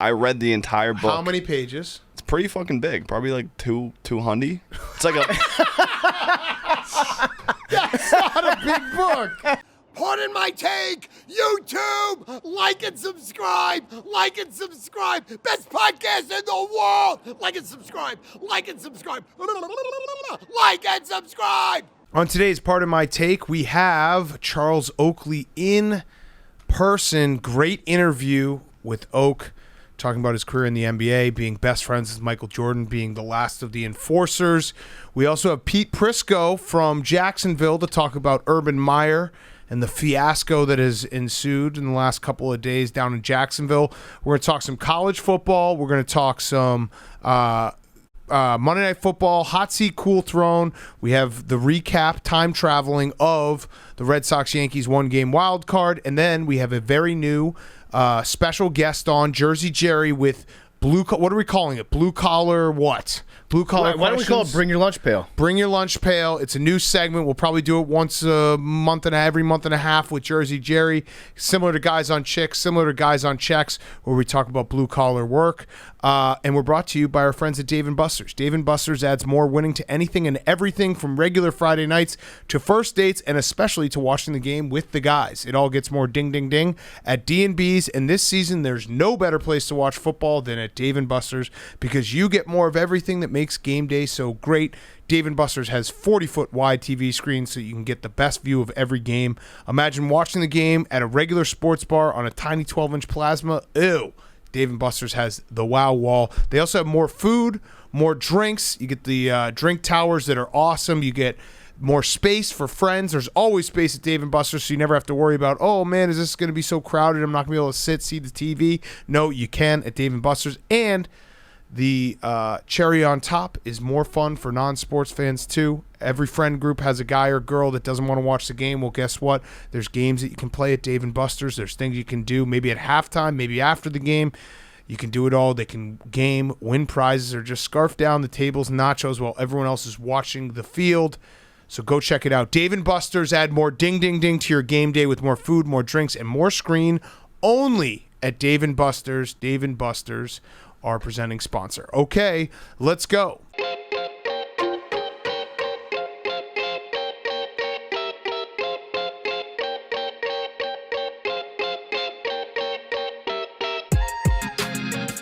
I read the entire book. How many pages? It's pretty fucking big. Probably like 200. It's like a... That's not a big book. Pardon my take, YouTube, like and subscribe, like and subscribe. Best podcast in the world. Like and subscribe, like and subscribe, like and subscribe. On today's Part of My Take, we have Charles Oakley in person. Great interview with Oak, talking about his career in the NBA, being best friends with Michael Jordan, being the last of the enforcers. We also have Pete Prisco from Jacksonville to talk about Urban Meyer and the fiasco that has ensued in the last couple of days down in Jacksonville. We're going to talk some college football. We're going to talk some Monday Night Football, hot seat, cool throne. We have the recap, time traveling of the Red Sox-Yankees one-game wild card. And then we have a very new special guest on, Jersey Jerry, with what are we calling it? Blue collar what? Blue collar Why don't we call it Bring Your Lunch Pail? Bring Your Lunch Pail. It's a new segment. We'll probably do it once a month and every month and a half with Jersey Jerry, similar to Guys on Chicks, similar to Guys on Checks, where we talk about blue collar work. And we're brought to you by our friends at Dave & Buster's. Dave & Buster's adds more winning to anything and everything, from regular Friday nights to first dates, and especially to watching the game with the guys. It all gets more ding, ding, ding at D&B's. And this season, there's no better place to watch football than at Dave & Buster's, because you get more of everything that makes game day so great. Dave & Buster's has 40-foot wide TV screens so you can get the best view of every game. Imagine watching the game at a regular sports bar on a tiny 12-inch plasma. Ew. Dave & Buster's has the wow wall. They also have more food, more drinks. You get the drink towers that are awesome. You get more space for friends. There's always space at Dave & Buster's, so you never have to worry about, oh, man, is this going to be so crowded I'm not going to be able to see the TV. No, you can at Dave & Buster's. And the cherry on top is more fun for non-sports fans, too. Every friend group has a guy or girl that doesn't want to watch the game. Well, guess what? There's games that you can play at Dave & Buster's. There's things you can do, maybe at halftime, maybe after the game. You can do it all. They can game, win prizes, or just scarf down the tables, nachos, while everyone else is watching the field. So go check it out. Dave & Buster's, add more ding, ding, ding to your game day with more food, more drinks, and more screen, only at Dave & Buster's. Dave & Buster's, our presenting sponsor. Okay, let's go.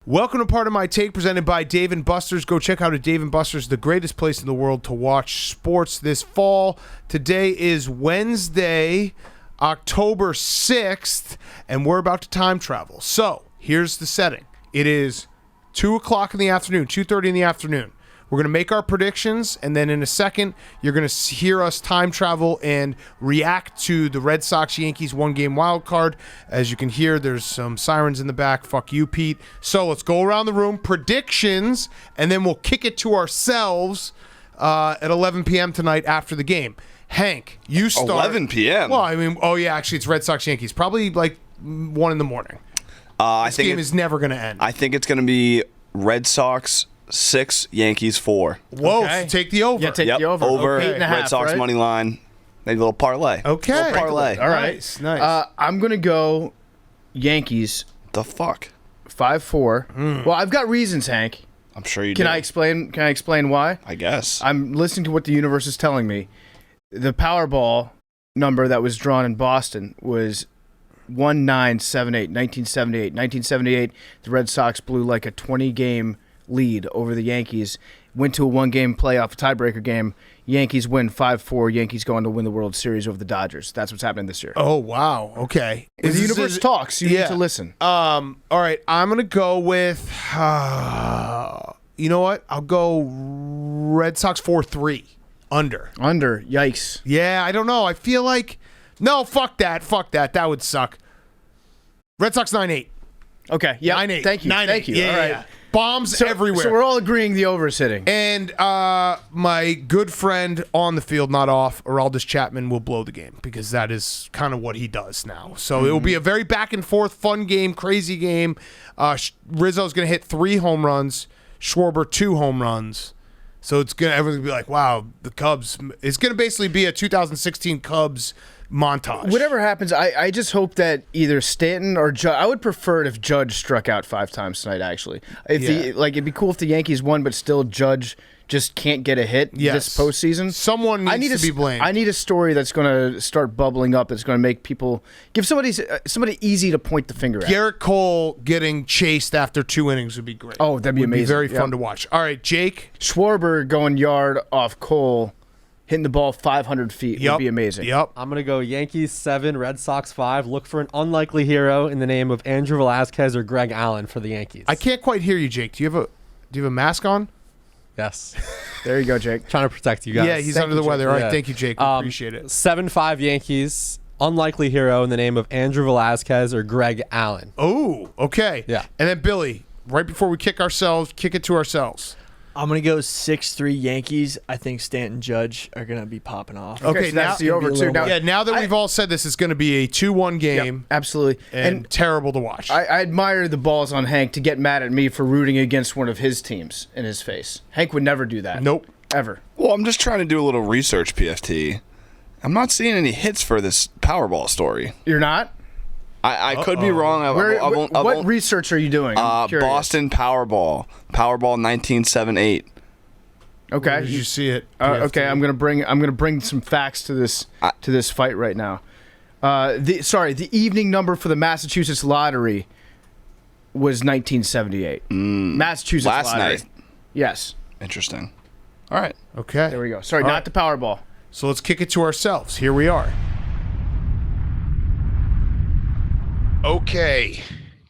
Welcome to Part of My Take, presented by Dave & Buster's. Go check out at Dave & Buster's, the greatest place in the world to watch sports this fall. Today is Wednesday, October 6th, and we're about to time travel. So here's the setting. It is 2 o'clock in the afternoon, 2:30 in the afternoon. We're going to make our predictions, and then in a second, you're going to hear us time travel and react to the Red Sox-Yankees one-game wild card. As you can hear, there's some sirens in the back. Fuck you, Pete. So let's go around the room, predictions, and then we'll kick it to ourselves at 11 p.m. tonight after the game. Hank, you start. 11 p.m.? Well, I mean, oh yeah, actually, it's Red Sox-Yankees. Probably like 1 in the morning. This game is never going to end. I think it's going to be Red Sox 6, Yankees 4. Whoa, Okay. so take the over. Yeah, take the over. Over, Okay. 8.5, Red Sox right? money line. Maybe a little parlay. Okay. Little parlay. All right. Nice. I'm going to go Yankees The fuck? 5-4. Well, I've got reasons, Hank. I'm sure you do. Can I explain why? I guess. I'm listening to what the universe is telling me. The Powerball number that was drawn in Boston was 1978. 1978, the Red Sox blew like a 20-game lead over the Yankees, went to a one-game playoff tiebreaker game. Yankees win 5-4. Yankees go on to win the World Series over the Dodgers. That's what's happening this year. Oh, wow. Okay. When the universe talks, you need to listen. All right. I'm going to go with, you know what? I'll go Red Sox 4-3. Under. Yikes. Yeah, I don't know. I feel like, no, fuck that. That would suck. Red Sox 9-8. Okay. Yeah. 9-8. Thank you. 9-8. Thank you. Yeah, All right. yeah. Bombs everywhere. So we're all agreeing the over is hitting. And my good friend on the field, not off, Aroldis Chapman, will blow the game, because that is kind of what he does now. So it will be a very back and forth, fun game, crazy game. Rizzo's going to hit 3 home runs, Schwarber 2 home runs. So it's gonna everyone's gonna be like, wow, the Cubs. It's gonna basically be a 2016 Cubs montage. Whatever happens, I just hope that either Stanton or Judge. I would prefer it if Judge struck out 5 times tonight. Actually, if it'd be cool if the Yankees won, but still Judge just can't get a hit this postseason. Someone needs to be blamed. I need a story that's going to start bubbling up. That's going to make people give somebody easy to point the finger at. Garrett Cole getting chased after 2 innings would be great. Oh, that'd be amazing. Be very fun to watch. All right, Jake. Schwarber going yard off Cole, hitting the ball 500 feet would be amazing. Yep. I'm going to go Yankees 7, Red Sox 5. Look for an unlikely hero in the name of Andrew Velazquez or Greg Allen for the Yankees. I can't quite hear you, Jake. Do you have a mask on? Yes. There you go, Jake. Trying to protect you guys. Yeah, he's under the weather. All right, Yeah. thank you, Jake. We appreciate it. 7-5 Yankees. Unlikely hero in the name of Andrew Velazquez or Greg Allen. Oh, okay. Yeah. And then Billy, right before we kick it to ourselves. I'm going to go 6-3 Yankees. I think Stanton Judge are going to be popping off. Okay, so that's the over too. Now that we've all said this, it's going to be a 2-1 game. Yep, absolutely. And terrible to watch. I admire the balls on Hank to get mad at me for rooting against one of his teams in his face. Hank would never do that. Nope. Ever. Well, I'm just trying to do a little research, PFT. I'm not seeing any hits for this Powerball story. You're not? I could be wrong. What research are you doing? I'm curious. Boston Powerball 1978. Okay. Where did you see it? Okay, I'm gonna bring some facts to this fight right now. The evening number for the Massachusetts lottery was 1978. Massachusetts Last lottery. night. Yes. Interesting. All right. Okay. There we go. Sorry, All not right. the Powerball. So let's kick it to ourselves. Here we are. Okay.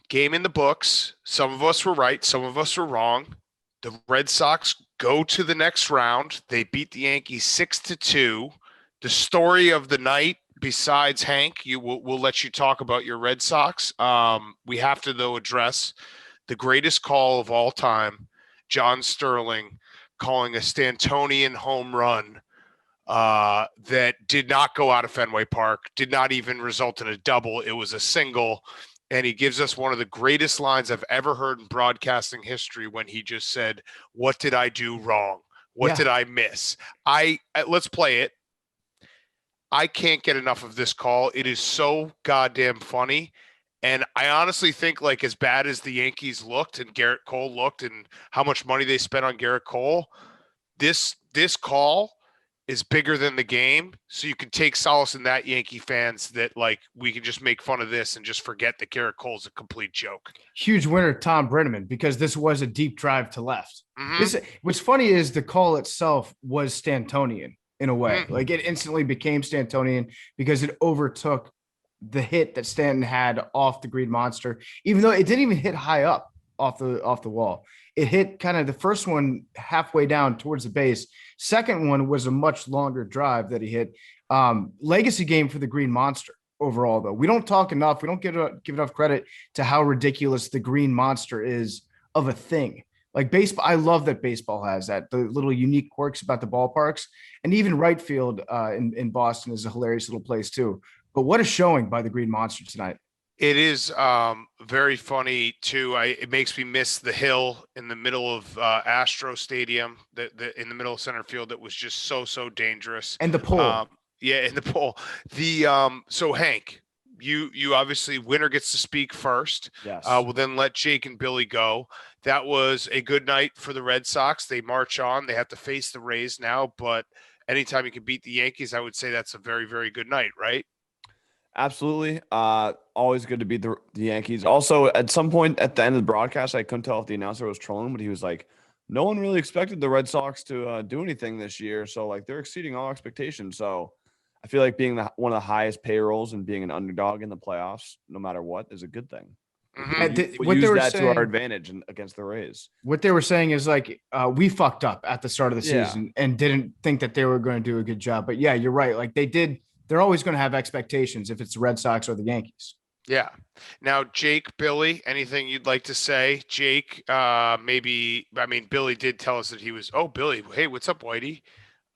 Game in the books. Some of us were right. Some of us were wrong. The Red Sox go to the next round. They beat the Yankees 6-2. The story of the night, besides Hank, we'll let you talk about your Red Sox. We have to, though, address the greatest call of all time, John Sterling calling a Stantonian home run that did not go out of Fenway Park, did not even result in a double. It was a single. And he gives us one of the greatest lines I've ever heard in broadcasting history when he just said, "What did I do wrong? What did I miss?" Let's play it. I can't get enough of this call. It is so goddamn funny. And I honestly think, like, as bad as the Yankees looked and Garrett Cole looked and how much money they spent on Garrett Cole, this call is bigger than the game. So you can take solace in that, Yankee fans, that, like, we can just make fun of this and just forget that Garrett Cole's a complete joke. Huge winner, Tom Brenneman, because this was a deep drive to left. Mm-hmm. What's funny is the call itself was Stantonian in a way. Mm-hmm. Like, it instantly became Stantonian because it overtook the hit that Stanton had off the Green Monster, even though it didn't even hit high up off the wall. It hit kind of the first one halfway down towards the base. Second one was a much longer drive that he hit. Legacy game for the Green Monster overall, though. We don't talk enough. We don't give enough credit to how ridiculous the Green Monster is of a thing. Like baseball, I love that baseball has that, the little unique quirks about the ballparks, and even right field in Boston is a hilarious little place too. But what a showing by the Green Monster tonight. It is very funny too. It makes me miss the hill in the middle of Astro Stadium, in the middle of center field, that was just so dangerous. And the pole. And the pole. So Hank, you obviously, winner gets to speak first. Yes. We'll then let Jake and Billy go. That was a good night for the Red Sox. They march on. They have to face the Rays now, but anytime you can beat the Yankees, I would say that's a very, very good night, right? Absolutely. Always good to beat the Yankees. Also, at some point at the end of the broadcast, I couldn't tell if the announcer was trolling, but he was like, no one really expected the Red Sox to do anything this year. So, like, they're exceeding all expectations. So I feel like being one of the highest payrolls and being an underdog in the playoffs, no matter what, is a good thing. Mm-hmm. We'll use that to our advantage against the Rays. What they were saying is, like, we fucked up at the start of the season and didn't think that they were going to do a good job. But yeah, you're right. Like, they did. They're always going to have expectations if it's the Red Sox or the Yankees. Yeah. Now, Jake, Billy, anything you'd like to say? Jake, Billy did tell us that he was, Billy, hey, what's up, Whitey?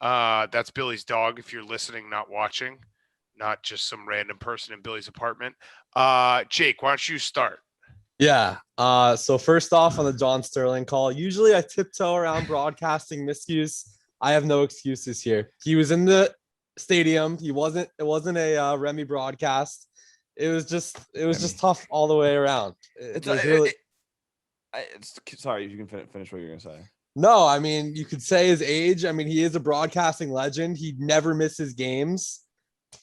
That's Billy's dog, if you're listening, not watching, not just some random person in Billy's apartment. Jake, why don't you start? Yeah. So first off, on the John Sterling call, usually I tiptoe around broadcasting miscues. I have no excuses here. He was in the stadium. It wasn't a Remy broadcast. It was just tough all the way around. Sorry, you can finish what you're gonna say. No, I mean, you could say his age. I mean, he is a broadcasting legend. He never misses games,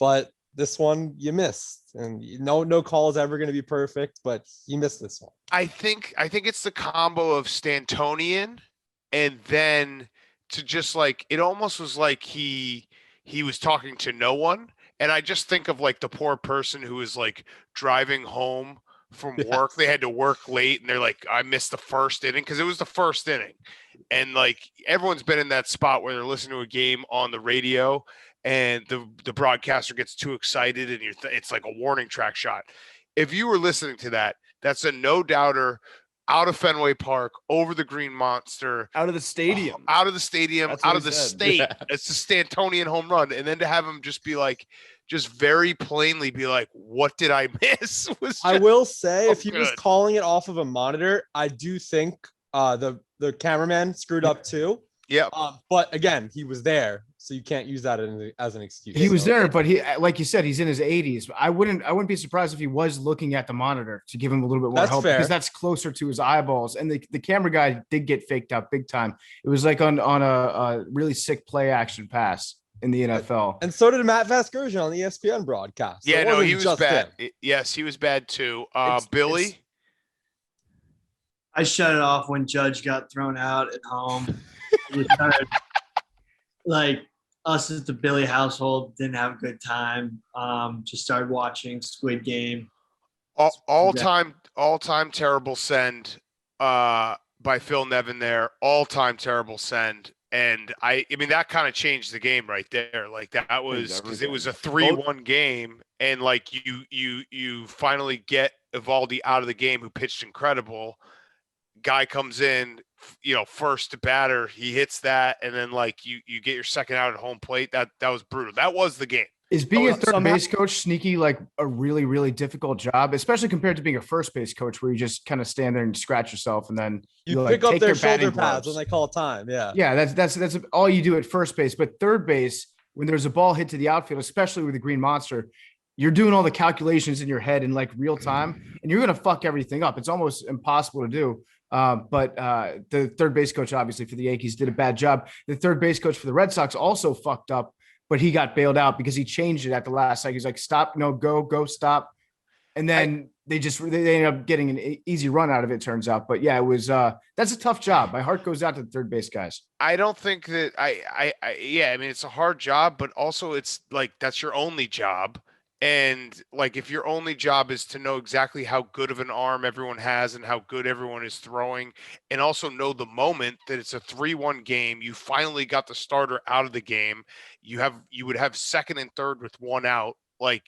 but this one you missed, and no call is ever going to be perfect, but you missed this one. I think it's the combo of Stantonian and then to just like it almost was like he was talking to no one. And I just think of like the poor person who is like driving home from work. They had to work late and they're like, I missed the first inning because it was the first inning. And like everyone's been in that spot where they're listening to a game on the radio and the broadcaster gets too excited and it's like a warning track shot. If you were listening to that, that's a no doubter out of Fenway Park, over the Green Monster, out of the stadium, out of the state. Yeah. It's a Stantonian home run. And then to have him just be like, just very plainly be like, what did I miss? I will say, so if he was good. calling it off of a monitor, I do think the cameraman screwed up too. Yeah. But again, he was there, so you can't use that as an excuse. He was there, but he, like you said, he's in his 80s. I wouldn't be surprised if he was looking at the monitor to give him a little bit more That's help fair. because that's closer to his eyeballs. And the camera guy did get faked out big time. It was like on a really sick play action pass in the NFL. And so did Matt Vasgersian on the ESPN broadcast. So Yeah, it no, wasn't he was just bad. him. Yes, he was bad too. It's- Billy. I shut it off when Judge got thrown out at home. We started, like us as the Billy household didn't have a good time. Just started watching Squid Game. All time terrible send by Phil Nevin there. All time terrible send. And I mean, that kind of changed the game right there. Like that was because it was a 3-1 game. And like you finally get Evaldi out of the game who pitched incredible. Guy comes in, first to batter, he hits that. And then like you get your second out at home plate. That was brutal. That was the game. Is being a third base coach sneaky, like a really, really difficult job, especially compared to being a first base coach where you just kind of stand there and scratch yourself and then You like, pick up take their batting shoulder pads gloves. when they call time. Yeah. Yeah, that's all you do at first base. But third base, when there's a ball hit to the outfield, especially with the Green Monster, you're doing all the calculations in your head in like real time, and you're gonna fuck everything up. It's almost impossible to do. But the third base coach, obviously for the Yankees, did a bad job. The third base coach for the Red Sox also fucked up, but he got bailed out because he changed it at the last second. He's like, stop, no, go, stop. And then they ended up getting an easy run out of it, turns out. But yeah, it was that's a tough job. My heart goes out to the third base guys. I don't think that I mean, it's a hard job, but also it's like that's your only job. And like if your only job is to know exactly how good of an arm everyone has and how good everyone is throwing, and also know the moment that it's a 3-1 game, you finally got the starter out of the game. You would have second and third with one out. Like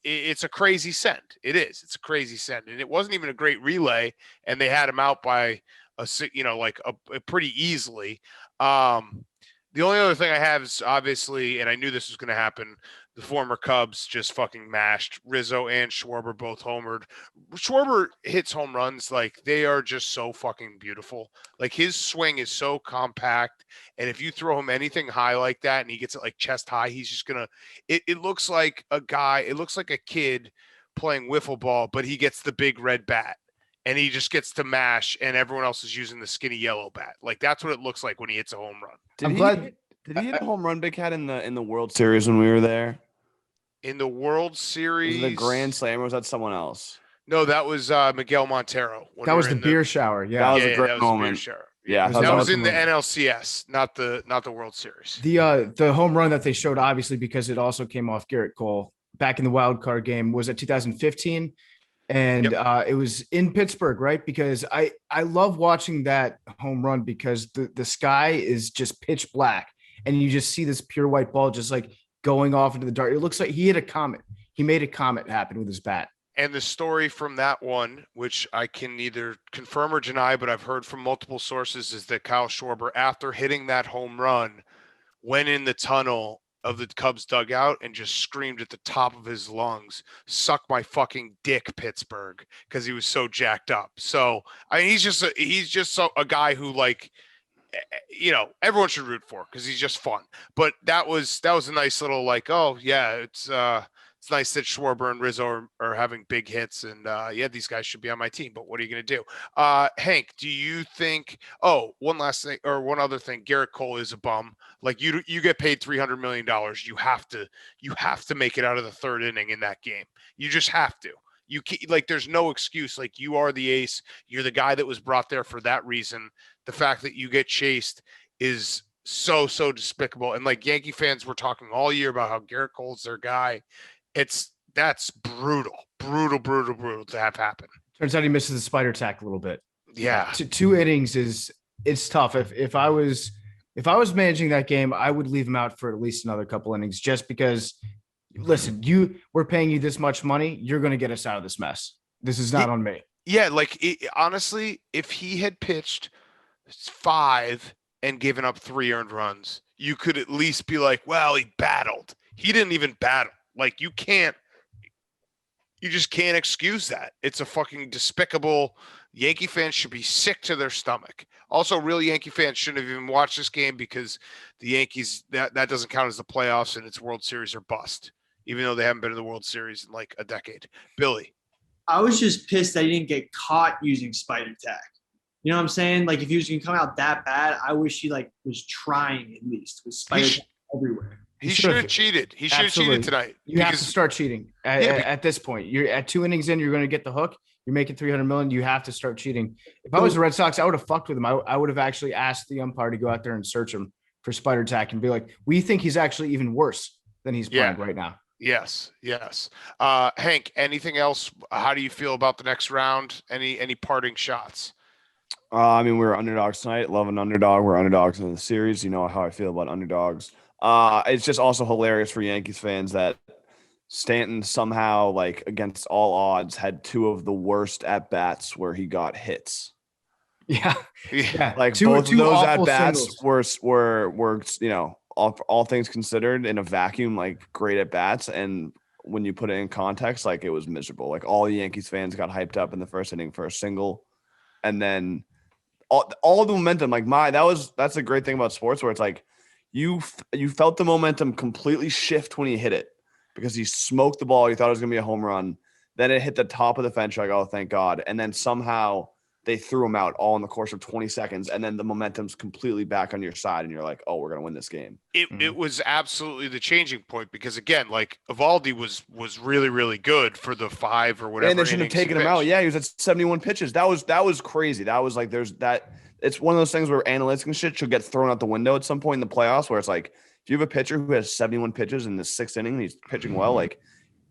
it's a crazy send. It is. It's a crazy send. And it wasn't even a great relay, and they had him out by a pretty easily. The only other thing I have is obviously, and I knew this was going to happen, the former Cubs just fucking mashed. Rizzo and Schwarber both homered. Schwarber hits home runs like they are just so fucking beautiful. Like his swing is so compact, and if you throw him anything high like that and he gets it like chest high, he's just gonna. It looks like a guy. It looks like a kid playing wiffle ball, but he gets the big red bat. And he just gets to mash, and everyone else is using the skinny yellow bat. Like that's what it looks like when he hits a home run. Did he hit a home run, Big Cat, in the World Series when we were there? In the World Was Series, it the Grand Slam, or was that someone else? No, that was Miguel Montero. when That we was were the in beer shower. That Yeah. was a yeah, great that was the beer moment. shower. Yeah, That was awesome in the moment. NLCS, not the World Series. The home run that they showed, obviously, because it also came off Garrett Cole back in the wild card game, was at 2015. And it was in Pittsburgh, right? Because I love watching that home run because the sky is just pitch black and you just see this pure white ball just like going off into the dark. It looks like he hit a comet. He made a comet happen with his bat. And the story from that one, which I can neither confirm or deny, but I've heard from multiple sources, is that Kyle Schwarber, after hitting that home run, went in the tunnel of the Cubs dugout and just screamed at the top of his lungs, "Suck my fucking dick, Pittsburgh," because he was so jacked up. So I mean, he's just a guy who like everyone should root for because he's just fun. But that was a nice little like, oh yeah, it's nice that Schwarber and Rizzo are having big hits, and these guys should be on my team. But what are you going to do? Hank, do you think? Oh, one other thing. Garrett Cole is a bum. Like you get paid $300 million. You have to make it out of the third inning in that game. You just have to. You can't, like, there's no excuse. Like, you are the ace. You're the guy that was brought there for that reason. The fact that you get chased is so despicable. And like Yankee fans were talking all year about how Garrett Cole's their guy. That's brutal to have happen. Turns out he misses the spider tack a little bit. Yeah. Two innings it's tough. If I was managing that game, I would leave him out for at least another couple innings just because. Listen, we're paying you this much money. You're going to get us out of this mess. This is not on me. Yeah, honestly, if he had pitched 5 and given up 3 earned runs, you could at least be like, well, he battled. He didn't even battle. Like, you just can't excuse that. It's a fucking despicable. Yankee fans should be sick to their stomach. Also, real Yankee fans shouldn't have even watched this game because the Yankees, that doesn't count as the playoffs, and it's World Series or bust, even though they haven't been in the World Series in like a decade. Billy. I was just pissed that he didn't get caught using spider tack. You know what I'm saying? Like, if he was going to come out that bad, I wish he was trying at least with spider tack everywhere. He should have cheated. He should have cheated tonight. You have to start cheating at this point. You're at 2 innings in. You're going to get the hook. You're making $300 million. You have to start cheating. If I was the Red Sox, I would have fucked with him. I would have actually asked the umpire to go out there and search him for spider tack and be like, we think he's actually even worse than he's playing right now. Yes. Hank, anything else? How do you feel about the next round? Any parting shots? I mean, we were underdogs tonight. Love an underdog. We're underdogs in the series. You know how I feel about underdogs. It's just also hilarious for Yankees fans that Stanton somehow, like, against all odds, had 2 of the worst at bats where he got hits. Yeah. Like two both of those at bats singles. were all things considered in a vacuum, like great at bats. And when you put it in context, like, it was miserable. Like, all the Yankees fans got hyped up in the first inning for a single, and then all the momentum. Like, that's a great thing about sports where it's like you felt the momentum completely shift when he hit it because he smoked the ball. You thought it was gonna be a home run. Then it hit the top of the fence. You're like, oh, thank God. And then somehow they threw him out all in the course of 20 seconds. And then the momentum's completely back on your side. And you're like, oh, we're going to win this game. It was absolutely the changing point because, again, like, Eovaldi was really, really good for the 5 or whatever. And they shouldn't have taken him out. Yeah, he was at 71 pitches. That was crazy. That was like, it's one of those things where analytics and shit should get thrown out the window at some point in the playoffs where it's like, if you have a pitcher who has 71 pitches in the 6th inning and he's pitching well, like,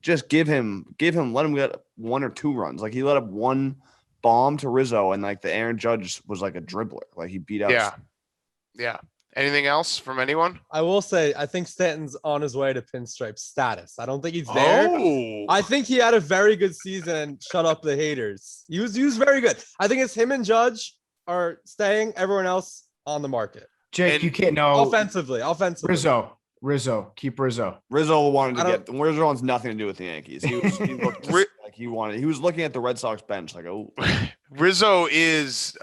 just let him get 1 or 2 runs. Like, he let up 1 bomb to Rizzo, and like the Aaron Judge was like a dribbler. Like, he beat out. Yeah. Anything else from anyone? I will say, I think Stanton's on his way to pinstripe status. I don't think he's there. Oh. I think he had a very good season and shut up the haters. He was very good. I think it's him and Judge are staying. Everyone else on the market. Jake, you can't know. Offensively. Rizzo, keep Rizzo. Rizzo wants nothing to do with the Yankees. He looked like he was looking at the Red Sox bench like, oh. Rizzo is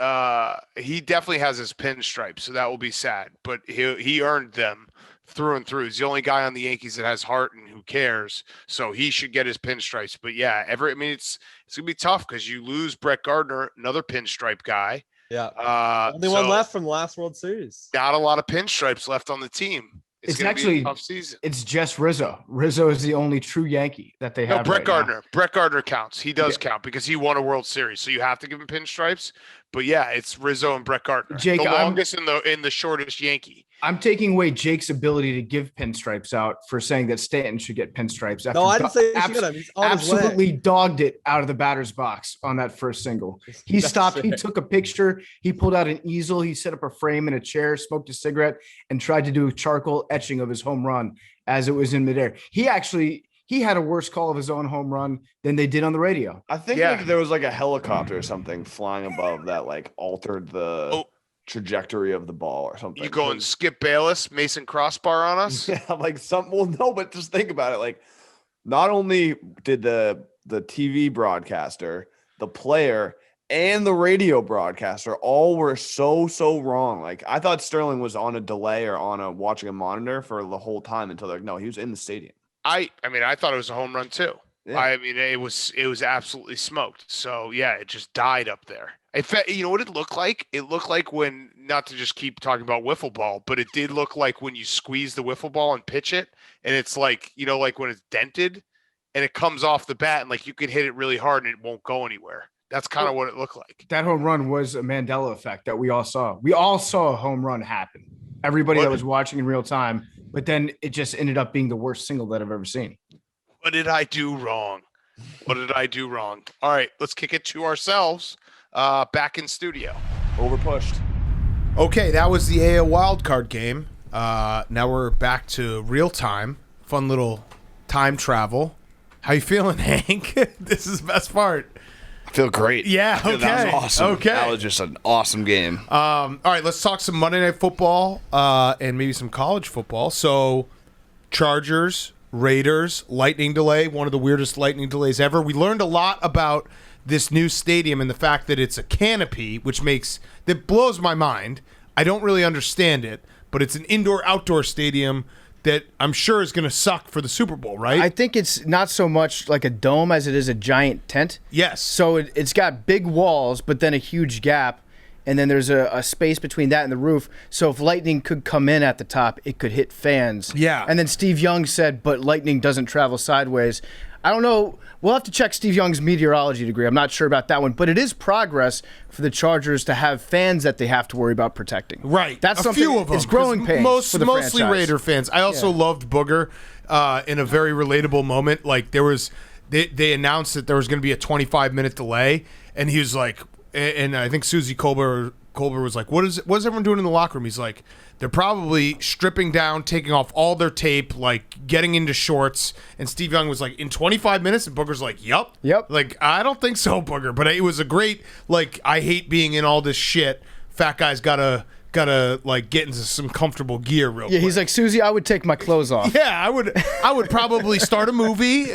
he definitely has his pinstripes, so that will be sad. But he earned them through and through. He's the only guy on the Yankees that has heart and who cares. So he should get his pinstripes. But yeah, it's gonna be tough because you lose Brett Gardner, another pinstripe guy. Yeah. Only one left from the last World Series. Not a lot of pinstripes left on the team. It's actually be a tough season. It's just Rizzo. Rizzo is the only true Yankee that they have. No, Brett Gardner. Now. Brett Gardner counts. He does count because he won a World Series. So you have to give him pinstripes. But yeah, it's Rizzo and Brett Gardner. Jake, the longest in the shortest Yankee. I'm taking away Jake's ability to give pinstripes out for saying that Stanton should get pinstripes. No, I didn't say he should have. He's on absolutely his way. dogged it out of the batter's box on that first single. He stopped. He took a picture. He pulled out an easel. He set up a frame in a chair, smoked a cigarette, and tried to do a charcoal etching of his home run as it was in midair. He had a worse call of his own home run than they did on the radio. I think like there was like a helicopter or something flying above that like altered the trajectory of the ball or something. You going Skip Bayless, Mason Crossbar on us? Yeah, like no, but just think about it. Like, not only did the TV broadcaster, the player, and the radio broadcaster all were so wrong. Like I thought Sterling was on a delay or on a watching a monitor for the whole time until they're like, no, he was in the stadium. I mean, I thought it was a home run too. Yeah. I mean, it was absolutely smoked. So yeah, it just died up there. You know what it looked like? It looked like when, not to just keep talking about wiffle ball, but it did look like when you squeeze the wiffle ball and pitch it, and it's like, you know, like when it's dented and it comes off the bat and like you can hit it really hard and it won't go anywhere. That's kind of what it looked like. That home run was a Mandela effect that we all saw. We all saw a home run happen. Everybody that was watching in real time, but then it just ended up being the worst single that I've ever seen. What did I do wrong? What did I do wrong? All right, let's kick it to ourselves. Back in studio. Overpushed. Okay, that was the AL wildcard game. Now we're back to real time. Fun little time travel. How you feeling, Hank? This is the best part. I feel great. Yeah, okay. That was awesome. Okay. That was just an awesome game. All right, let's talk some Monday Night Football and maybe some college football. So, Chargers, Raiders, lightning delay, one of the weirdest lightning delays ever. We learned a lot about this new stadium and the fact that it's a canopy, that blows my mind. I don't really understand it, but it's an indoor-outdoor stadium that I'm sure is going to suck for the Super Bowl, right? I think it's not so much like a dome as it is a giant tent. Yes. So it's got big walls, but then a huge gap, and then there's a space between that and the roof. So if lightning could come in at the top, it could hit fans. Yeah. And then Steve Young said, but lightning doesn't travel sideways. I don't know. We'll have to check Steve Young's meteorology degree. I'm not sure about that one, but it is progress for the Chargers to have fans that they have to worry about protecting. Right. That's a something. few of them. It's growing pains for the mostly franchise. Raider fans. I also loved Booger in a very relatable moment. Like they announced that there was going to be a 25-minute delay, and he was like, and I think Susie Colbert was like, what is everyone doing in the locker room? He's like, they're probably stripping down, taking off all their tape, like getting into shorts. And Steve Young was like, in 25 minutes? And Booger's like, Yep. Like, I don't think so, Booger. But it was a great, like, I hate being in all this shit. Fat guy's gotta like get into some comfortable gear real quick. Yeah, he's like, Susie, I would take my clothes off. Yeah, I would probably start a movie.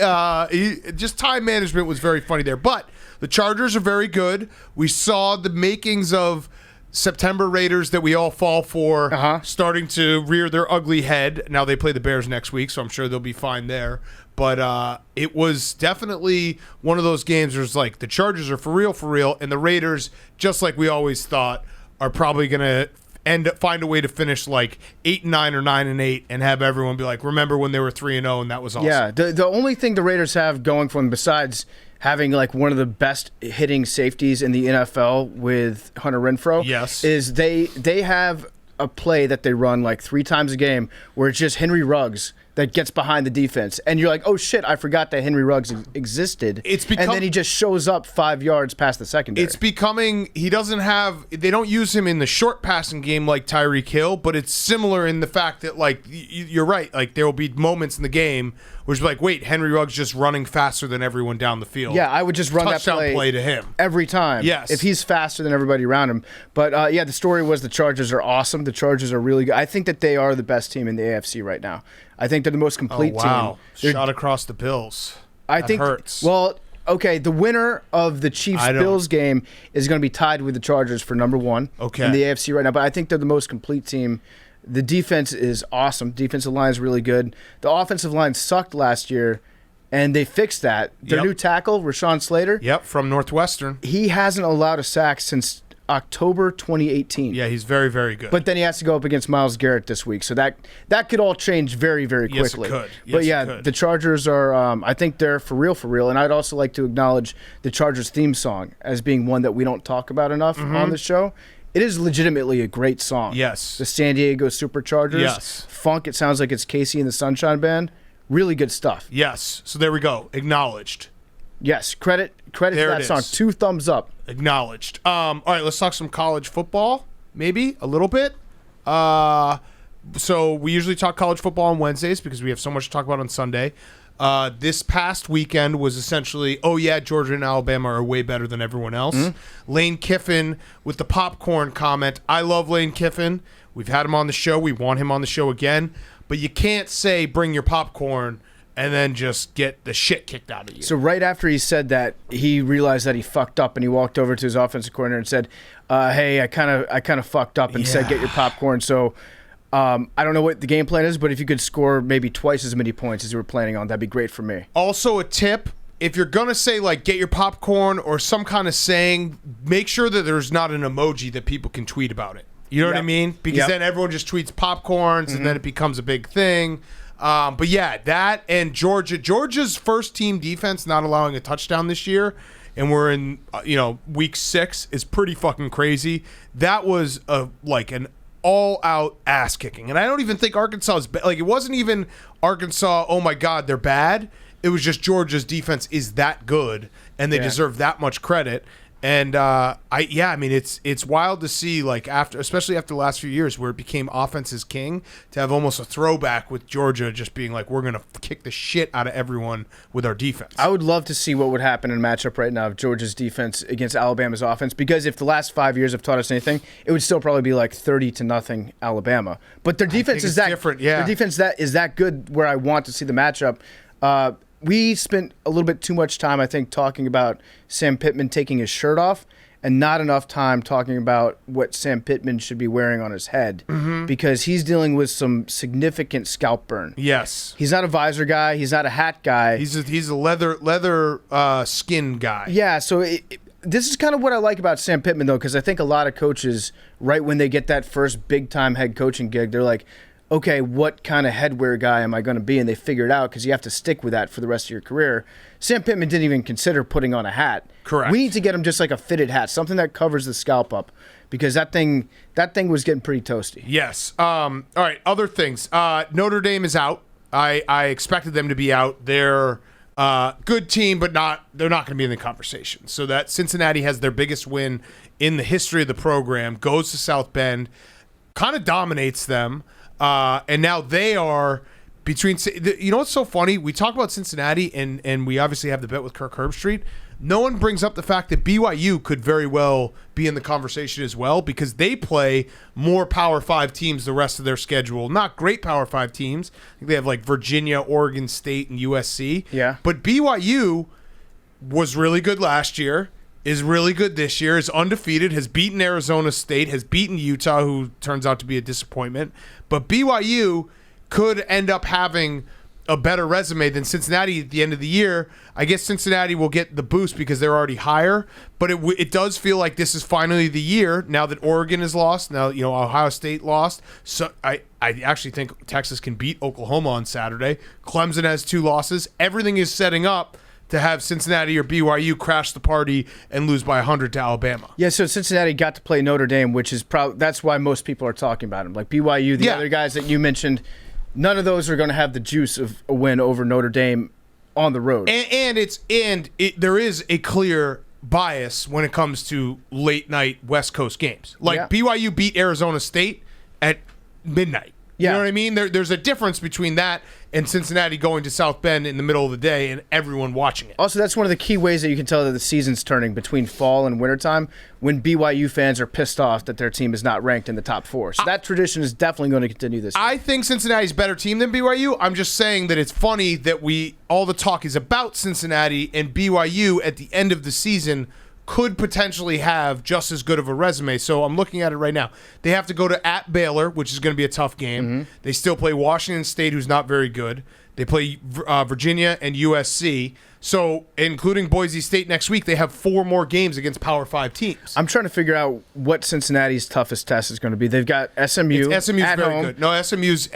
Just time management was very funny there. But the Chargers are very good. We saw the makings of September Raiders that we all fall for starting to rear their ugly head. Now they play the Bears next week, so I'm sure they'll be fine there. But it was definitely one of those games where it's like the Chargers are for real, and the Raiders, just like we always thought, are probably going to find a way to finish like 8-9 or 9-8 and have everyone be like, remember when they were 3-0 and that was awesome. Yeah, the only thing the Raiders have going for them besides having like one of the best hitting safeties in the NFL with Hunter Renfrow, is they have a play that they run like 3 times a game where it's just Henry Ruggs that gets behind the defense, and you're like, oh shit, I forgot that Henry Ruggs existed. And then he just shows up 5 yards past the secondary. It's becoming, they don't use him in the short passing game like Tyreek Hill, but it's similar in the fact that, like, you're right, like there will be moments in the game where it's like, wait, Henry Ruggs just running faster than everyone down the field. Yeah, I would just run that touchdown play to him every time. Yes, if he's faster than everybody around him. But yeah, the story was the Chargers are awesome. The Chargers are really good. I think that they are the best team in the AFC right now. I think they're the most complete team. Shot across the Bills. I think hurts. Well, okay, the winner of the Chiefs-Bills game is going to be tied with the Chargers for number 1 in the AFC right now. But I think they're the most complete team. The defense is awesome. Defensive line is really good. The offensive line sucked last year, and they fixed that. Their new tackle, Rashawn Slater. From Northwestern. He hasn't allowed a sack since October 2018. Yeah, he's very, very good. But then he has to go up against Myles Garrett this week, so that could all change very, very quickly. Yes, it could. But yeah, the Chargers are, I think they're for real, and I'd also like to acknowledge the Chargers theme song as being one that we don't talk about enough on the show. It is legitimately a great song. Yes. The San Diego Superchargers. Yes. Funk, it sounds like it's Casey and the Sunshine Band. Really good stuff. Yes. So there we go. Acknowledged. Yes. Credit for that song. 2 thumbs up. Acknowledged. All right, let's talk some college football, maybe a little bit. So we usually talk college football on Wednesdays because we have so much to talk about on Sunday. This past weekend was essentially, Georgia and Alabama are way better than everyone else. Lane Kiffin with the popcorn comment. I love Lane Kiffin. We've had him on the show. We want him on the show again. But you can't say bring your popcorn and then just get the shit kicked out of you. So right after he said that, he realized that he fucked up, and he walked over to his offensive coordinator and said, "Hey, I kind of fucked up," and said, "Get your popcorn." So I don't know what the game plan is, but if you could score maybe twice as many points as you were planning on, that'd be great for me. Also, a tip: if you're gonna say like "get your popcorn" or some kind of saying, make sure that there's not an emoji that people can tweet about it. You know what I mean? Because then everyone just tweets popcorns, and then it becomes a big thing. But yeah, that and Georgia's first team defense not allowing a touchdown this year, and we're in week 6 is pretty fucking crazy. That was an all out ass kicking, and I don't even think Arkansas is like it wasn't even Arkansas. Oh my God, they're bad. It was just Georgia's defense is that good, and they deserve that much credit. And I mean, it's wild to see, like, especially after the last few years where it became offense is king, to have almost a throwback with Georgia just being like, we're gonna kick the shit out of everyone with our defense. I would love to see what would happen in a matchup right now of Georgia's defense against Alabama's offense, because if the last 5 years have taught us anything, it would still probably be like 30-0 Alabama. But their defense is that different. Yeah, their defense is that good. Where I want to see the matchup. We spent a little bit too much time, I think, talking about Sam Pittman taking his shirt off and not enough time talking about what Sam Pittman should be wearing on his head, because he's dealing with some significant scalp burn. Yes. He's not a visor guy. He's not a hat guy. He's a leather skin guy. Yeah, so this is kind of what I like about Sam Pittman, though, because I think a lot of coaches, right when they get that first big-time head coaching gig, they're like, okay, what kind of headwear guy am I going to be? And they figure it out because you have to stick with that for the rest of your career. Sam Pittman didn't even consider putting on a hat. Correct. We need to get him just like a fitted hat, something that covers the scalp up, because that thing was getting pretty toasty. Yes. All right, other things. Notre Dame is out. I expected them to be out. They're good team, but they're not going to be in the conversation. So that Cincinnati has their biggest win in the history of the program, goes to South Bend, kind of dominates them. And now they are between. You know what's so funny? We talk about Cincinnati, and we obviously have the bet with Kirk Herbstreit. No one brings up the fact that BYU could very well be in the conversation as well, because they play more Power 5 teams the rest of their schedule. Not great Power 5 teams. I think they have like Virginia, Oregon State, and USC. Yeah. But BYU was really good last year. Is really good this year, is undefeated, has beaten Arizona State, has beaten Utah, who turns out to be a disappointment. But BYU could end up having a better resume than Cincinnati at the end of the year. I guess Cincinnati will get the boost because they're already higher, but it does feel like this is finally the year, now that Oregon is lost, now Ohio State lost. So I actually think Texas can beat Oklahoma on Saturday. Clemson has 2 losses. Everything is setting up to have Cincinnati or BYU crash the party and lose by 100 to Alabama. Yeah, so Cincinnati got to play Notre Dame, which is that's why most people are talking about him. Like BYU, the other guys that you mentioned, none of those are going to have the juice of a win over Notre Dame on the road. And there is a clear bias when it comes to late night West Coast games. Like BYU beat Arizona State at midnight. You know what I mean? There's a difference between that and Cincinnati going to South Bend in the middle of the day and everyone watching it. Also, that's one of the key ways that you can tell that the season's turning between fall and wintertime, when BYU fans are pissed off that their team is not ranked in the top 4. So that tradition is definitely going to continue this year. I think Cincinnati's a better team than BYU. I'm just saying that it's funny that all the talk is about Cincinnati, and BYU at the end of the season could potentially have just as good of a resume. So I'm looking at it right now. They have to go to at Baylor, which is going to be a tough game. They still play Washington State, who's not very good. They play Virginia and USC. So including Boise State next week, they have 4 more games against Power 5 teams. I'm trying to figure out what Cincinnati's toughest test is going to be. They've got SMU. SMU's at very home. good. No, SMU is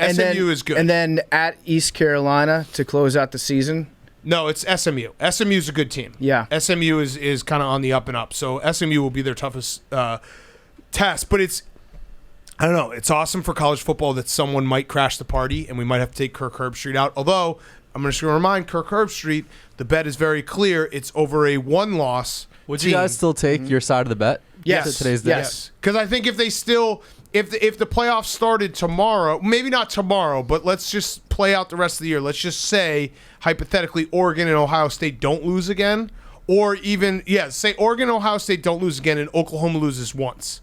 good. And then at East Carolina to close out the season. No, it's SMU. SMU's a good team. Yeah. SMU is kind of on the up and up. So SMU will be their toughest test. But I don't know. It's awesome for college football that someone might crash the party, and we might have to take Kirk Herbstreit out. Although, I'm just going to remind Kirk Herbstreit, the bet is very clear. It's over a 1-loss Would team. you guys still take your side of the bet? Yes. Today's day? Yes. Because I think if they still... If the playoffs started tomorrow, maybe not tomorrow, but let's just play out the rest of the year. Let's just say, hypothetically, Oregon and Ohio State don't lose again. Or even, say Oregon and Ohio State don't lose again and Oklahoma loses once.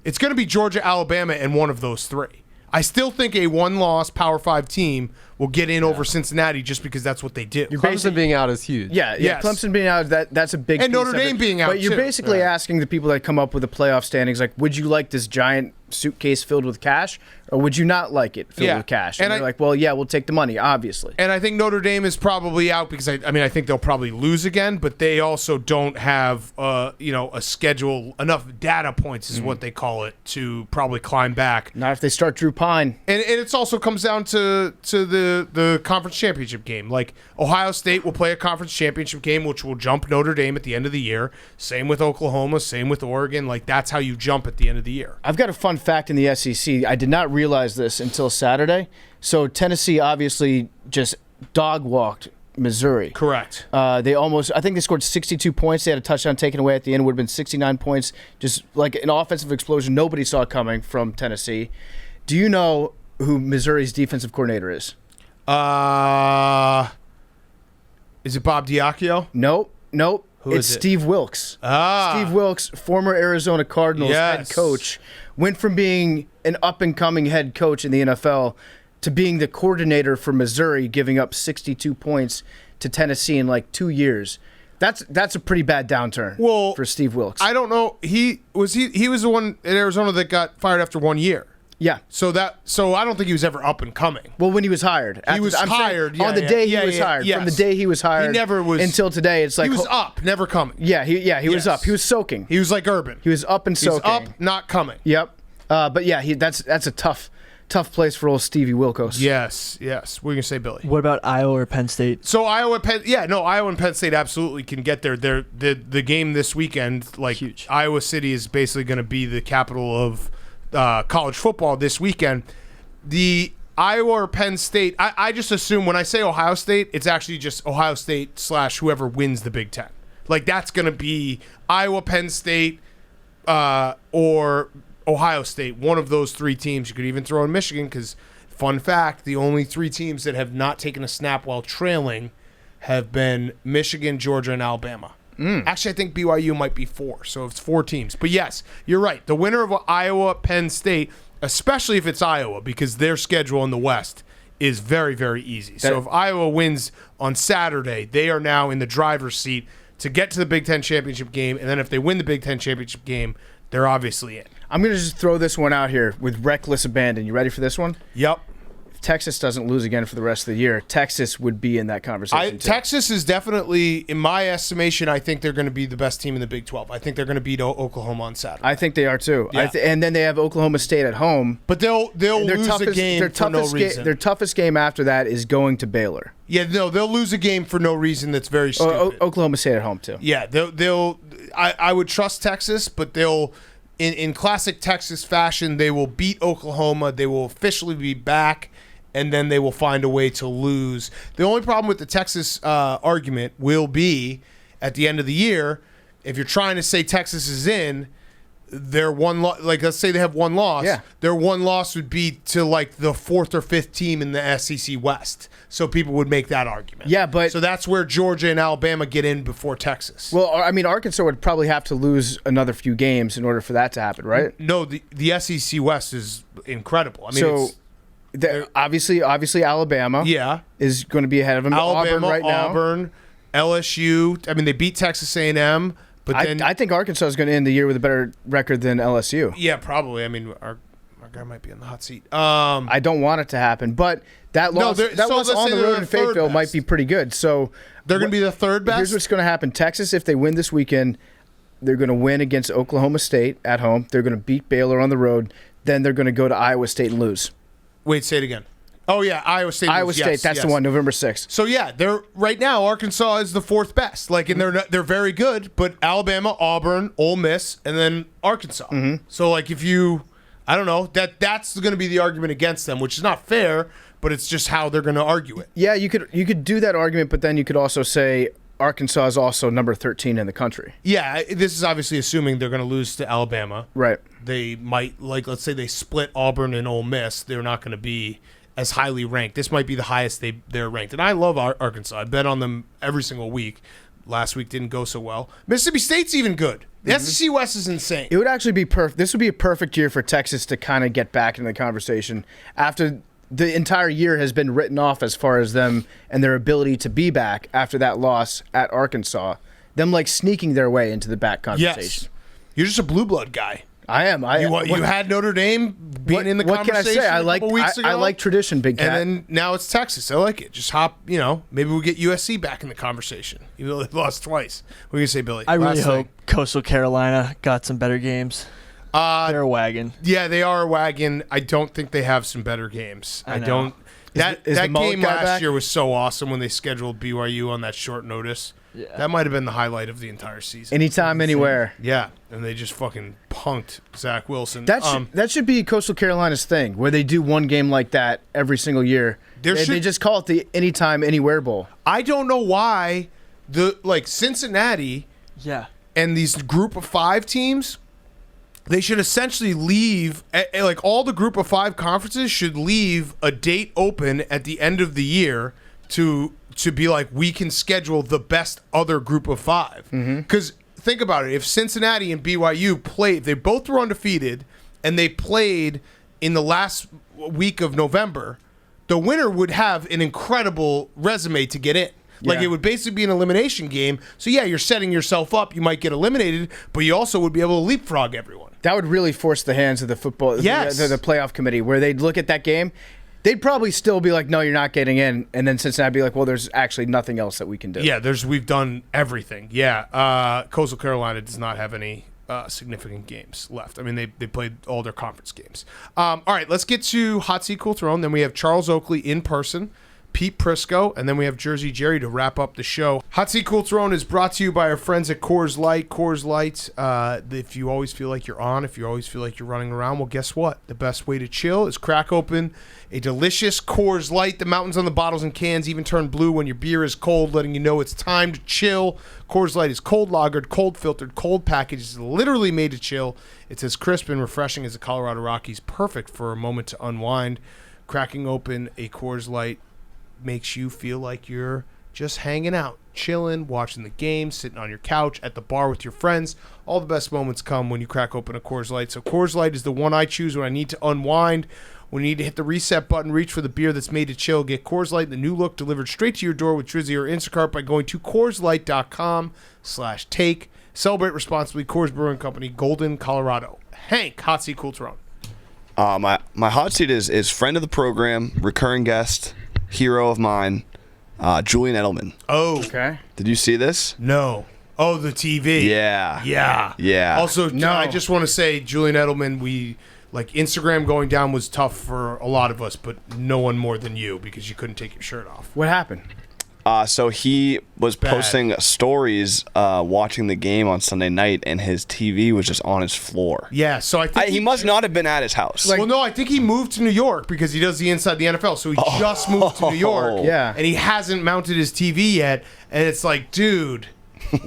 It's going to be Georgia, Alabama, and one of those 3. I still think a 1-loss Power 5 team will get in over Cincinnati just because that's what they do. Clemson being out is huge. Yeah. Yes. Clemson being out, that's a big And piece Notre of Dame it. being out, But you're too. basically asking the people that come up with the playoff standings, like, would you like this giant suitcase filled with cash, or would you not like it filled with cash? And they're like, well, yeah, we'll take the money, obviously. And I think Notre Dame is probably out because I think they'll probably lose again, but they also don't have a schedule, enough data points is what they call it, to probably climb back. Not if they start Drew Pine. And it also comes down to the conference championship game. Like Ohio State will play a conference championship game, which will jump Notre Dame at the end of the year. Same with Oklahoma, same with Oregon. Like that's how you jump at the end of the year. I've got a fun fact in the SEC. I did not realize this until Saturday. So Tennessee obviously just dog walked Missouri. Correct. I think they scored 62 points. They had a touchdown taken away at the end. It would have been 69 points. Just like an offensive explosion nobody saw coming from Tennessee. Do you know who Missouri's defensive coordinator is? Is it Bob Diacchio? Nope. Who It's is it? Steve Wilkes. Steve Wilkes, former Arizona Cardinals head coach, went from being an up-and-coming head coach in the NFL to being the coordinator for Missouri, giving up 62 points to Tennessee in like 2 years. That's a pretty bad downturn for Steve Wilkes. I don't know. He was the one in Arizona that got fired after 1 year. Yeah. So I don't think he was ever up and coming. Well, when he was hired. He was hired. On the day he was hired. yes. From the day he was hired. He never was. Until today, it's like. He was up, never coming. Yeah, he was Yes. up. He was soaking. He was like Urban. He was up and He was soaking. up, not coming. Yep. But yeah, that's a tough place for old Stevie Wilkos. Yes. What are you gonna say, Billy? What about Iowa or Penn State? So Iowa and Penn State absolutely can get there. The game this weekend, like Huge. Iowa City is basically going to be the capital of college football this weekend. The Iowa or Penn State, I just assume when I say Ohio State, it's actually just Ohio State / whoever wins the Big Ten. Like that's going to be Iowa, Penn State, or Ohio State. One of those three teams. You could even throw in Michigan because, fun fact, the only three teams that have not taken a snap while trailing have been Michigan, Georgia, and Alabama. Actually, I think BYU might be 4, so it's 4 teams. But yes, you're right. The winner of Iowa, Penn State, especially if it's Iowa, because their schedule in the West is very, very easy. So if Iowa wins on Saturday, they are now in the driver's seat to get to the Big Ten championship game. And then if they win the Big Ten championship game, they're obviously in. I'm going to just throw this one out here with reckless abandon. You ready for this one? Yep. If Texas doesn't lose again for the rest of the year, Texas would be in that conversation too. Texas is definitely, in my estimation, I think they're going to be the best team in the Big 12. I think they're going to beat Oklahoma on Saturday. I think they are too. Yeah. And then they have Oklahoma State at home. But they'll lose a game for no reason. Their toughest game after that is going to Baylor. Yeah, no, they'll lose a game for no reason that's very stupid. Oklahoma State at home too. Yeah, I would trust Texas, but they'll, in classic Texas fashion, they will beat Oklahoma. They will officially be back, and then they will find a way to lose. The only problem with the Texas argument will be at the end of the year, if you're trying to say Texas is in, their one like let's say they have one loss. Yeah. Their one loss would be to like the 4th or 5th team in the SEC West. So people would make that argument. Yeah, but so that's where Georgia and Alabama get in before Texas. Well, I mean, Arkansas would probably have to lose another few games in order for that to happen, right? No, the SEC West is incredible. I mean, So obviously Alabama is going to be ahead of them. Alabama, Auburn right now. Auburn, LSU. I mean, they beat Texas A&M, but then I think Arkansas is going to end the year with a better record than LSU. Yeah, probably. I mean, our guy might be in the hot seat. I don't want it to happen, but that loss, loss on the road in Fayetteville might be pretty good. So they're going to be the third best. Here's what's going to happen: Texas, if they win this weekend, they're going to win against Oklahoma State at home. They're going to beat Baylor on the road. Then they're going to go to Iowa State and lose. Wait, say it again. Oh yeah, Iowa State. Iowa State, that's the one, November 6th. So yeah, they're right now Arkansas is the 4th best. Like, and they're very good, but Alabama, Auburn, Ole Miss, and then Arkansas. Mm-hmm. So like, if you, I don't know, that's going to be the argument against them, which is not fair, but it's just how they're going to argue it. Yeah, you could do that argument, but then you could also say Arkansas is also number 13 in the country. Yeah, this is obviously assuming they're going to lose to Alabama. Right. They might, like, let's say they split Auburn and Ole Miss. They're not going to be as highly ranked. This might be the highest they're ranked. And I love Arkansas. I bet on them every single week. Last week didn't go so well. Mississippi State's even good. The SEC West is insane. It would actually be perfect. This would be a perfect year for Texas to kind of get back into the conversation after the entire year has been written off as far as them and their ability to be back after that loss at Arkansas. Them like sneaking their way into the back conversation. Yes. You're just a blue blood guy. I am. You had Notre Dame being in the what conversation can I say? I a like couple weeks ago. I like tradition, Big Cat. And then now it's Texas. I like it. Just hop, maybe we'll get USC back in the conversation. Even though they lost twice. What are you going to say, Billy? I really Last hope thing. Coastal Carolina got some better games. They're a wagon. Yeah, they are a wagon. I don't think they have some better games. I know. don't. That Is the mullet game guy last back? year was so awesome when they scheduled BYU on that short notice. Yeah. That might have been the highlight of the entire season. Anytime, anywhere. Yeah, and they just fucking punked Zach Wilson. That should be Coastal Carolina's thing, where they do one game like that every single year. They just call it the Anytime, Anywhere Bowl. I don't know why Cincinnati and these group of 5 teams, they should essentially leave, like all the group of 5 conferences should leave a date open at the end of the year to be like, we can schedule the best other group of 5. Because think about it. If Cincinnati and BYU played, they both were undefeated, and they played in the last week of November, the winner would have an incredible resume to get in. Like, it would basically be an elimination game. So, yeah, you're setting yourself up. You might get eliminated, but you also would be able to leapfrog everyone. That would really force the hands of the football, Yes. the playoff committee, where they'd look at that game. They'd probably still be like, no, you're not getting in. And then Cincinnati be like, well, there's actually nothing else that we can do. Yeah, we've done everything. Yeah, Coastal Carolina does not have any significant games left. I mean, they played all their conference games. All right, let's get to Hot Seat Cool Throne. Then we have Charles Oakley in person, Pete Prisco, and then we have Jersey Jerry to wrap up the show. Hot Seat Cool Throne is brought to you by our friends at Coors Light. Coors Light, if you always feel like you're on, if you always feel like you're running around, well, guess what? The best way to chill is crack open a delicious Coors Light. The mountains on the bottles and cans even turn blue when your beer is cold, letting you know it's time to chill. Coors Light is cold lagered, cold filtered, cold packaged. It's literally made to chill. It's as crisp and refreshing as the Colorado Rockies. Perfect for a moment to unwind. Cracking open a Coors Light makes you feel like you're just hanging out, chilling, watching the game, sitting on your couch, at the bar with your friends. All the best moments come when you crack open a Coors Light. So Coors Light is the one I choose when I need to unwind, when you need to hit the reset button, reach for the beer that's made to chill. Get Coors Light, the new look, delivered straight to your door with Drizzy or Instacart by going to CoorsLight.com/take. Celebrate responsibly. Coors Brewing Company, Golden, Colorado. Hank, Hot Seat Cool Throne. My hot seat is friend of the program, recurring guest, hero of mine, Julian Edelman. Oh, Okay. Did you see this? no. Oh, the TV. Yeah. Yeah. Yeah. Also, No. I just want to say, Julian Edelman, Instagram going down was tough for a lot of us, but no one more than you because you couldn't take your shirt off. What happened? So he was Bad. posting stories watching the game on Sunday night, and his TV was just on his floor. Yeah, so I think He must not have been at his house. Well, no, I think he moved to New York because he does the Inside the NFL. So he just moved to New York. Yeah. And he hasn't mounted his TV yet. And it's like, dude,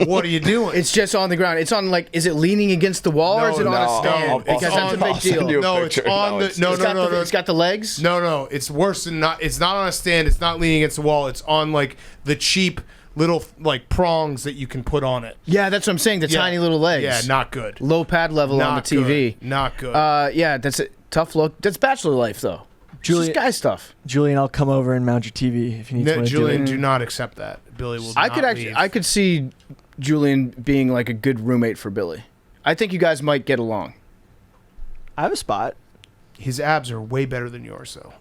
what are you doing? It's just on the ground. It's on, like, is it leaning against the wall or is it on a stand? I'll Because that's a big send you deal. a No, it's picture. on the. it's- No, It's no, got no, the- no. It's got the legs? No, it's worse than not. It's not on a stand. It's not leaning against the wall. It's on like the cheap little like prongs that you can put on it. Yeah, that's what I'm saying. The Yeah. tiny little legs. Yeah, not good. Low pad level on the Not TV. good. Not good. Yeah, that's a tough look. That's bachelor life, though. Julian- Just guy stuff. Julian, I'll come over and mount your TV if you need No, to. Julian, do not accept that. Billy will. I not could actually, leave. I could see Julian being like a good roommate for Billy. I think you guys might get along. I have a spot. His abs are way better than yours, though.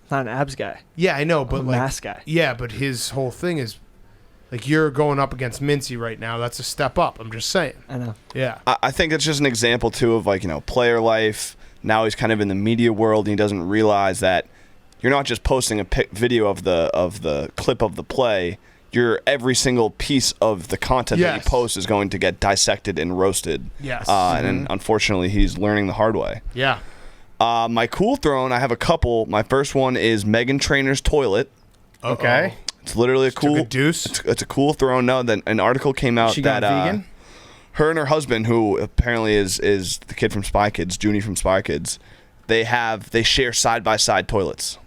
Not an abs guy. Yeah, I know, I'm but a like, mass guy. yeah, but his whole thing is like you're going up against Mincy right now. That's a step up. I'm just saying. I know. Yeah. I think it's just an example too of player life. Now he's kind of in the media world, and he doesn't realize that you're not just posting a video of the clip of the play. Every single piece of the content that Yes. you post is going to get dissected and roasted. Yes. And unfortunately, he's learning the hard way. Yeah. My cool throne, I have a couple. My first one is Megan Trainor's toilet. Okay. It's literally a cool Took a deuce. It's a cool throne. No, then an article came out She that got vegan? her and her husband, who apparently is the kid from Spy Kids, Junie from Spy Kids, they share side by side toilets,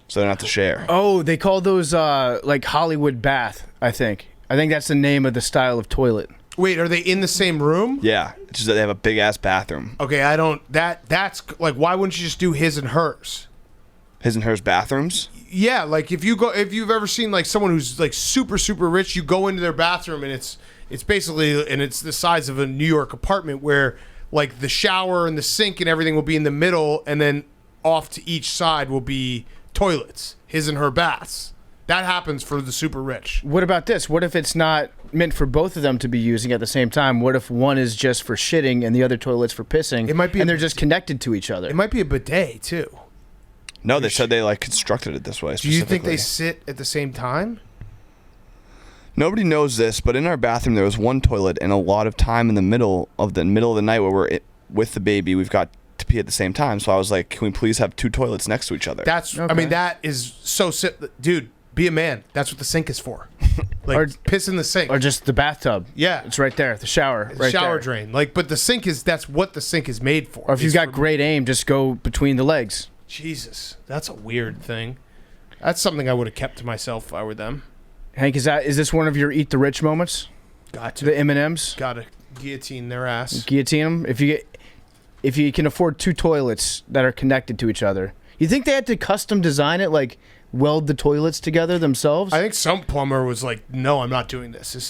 so they don't have to share. Oh, they call those like Hollywood bath, I think. I think that's the name of the style of toilet. Wait, are they in the same room? Yeah, it's just that they have a big ass bathroom. Okay, I don't. That's like, why wouldn't you just do his and hers? His and hers bathrooms. Yeah, like if you've ever seen like someone who's like super super rich, you go into their bathroom and it's basically it's the size of a New York apartment where like the shower and the sink and everything will be in the middle, and then off to each side will be toilets. His and her baths. That happens for the super rich. What about this? What if it's not meant for both of them to be using at the same time? What if one is just for shitting and the other toilet's for pissing? It might be and they're just connected to each other. It might be a bidet too. No, they said they like constructed it this way. Do you think they sit at the same time? Nobody knows this, but in our bathroom there was one toilet, and a lot of time in the middle of the night where we're with the baby, we've got to pee at the same time. So I was like, can we please have two toilets next to each other? That's Okay. I mean that is so dude. Be a man. That's what the sink is for. Like Or- piss in the sink. Or just the bathtub. Yeah. It's right there. The shower. Right shower there. drain. Like, but the sink that's what the sink is made for. Or if you've It's got for- great aim, just go between the legs. Jesus, that's a weird thing. That's something I would have kept to myself if I were them. Hank, is this one of your eat the rich moments? Got to The M&Ms? gotta guillotine their ass. Guillotine them? If you can afford two toilets that are connected to each other. You think they had to custom design it, like weld the toilets together themselves? I think some plumber was like, "No, I'm not doing this. This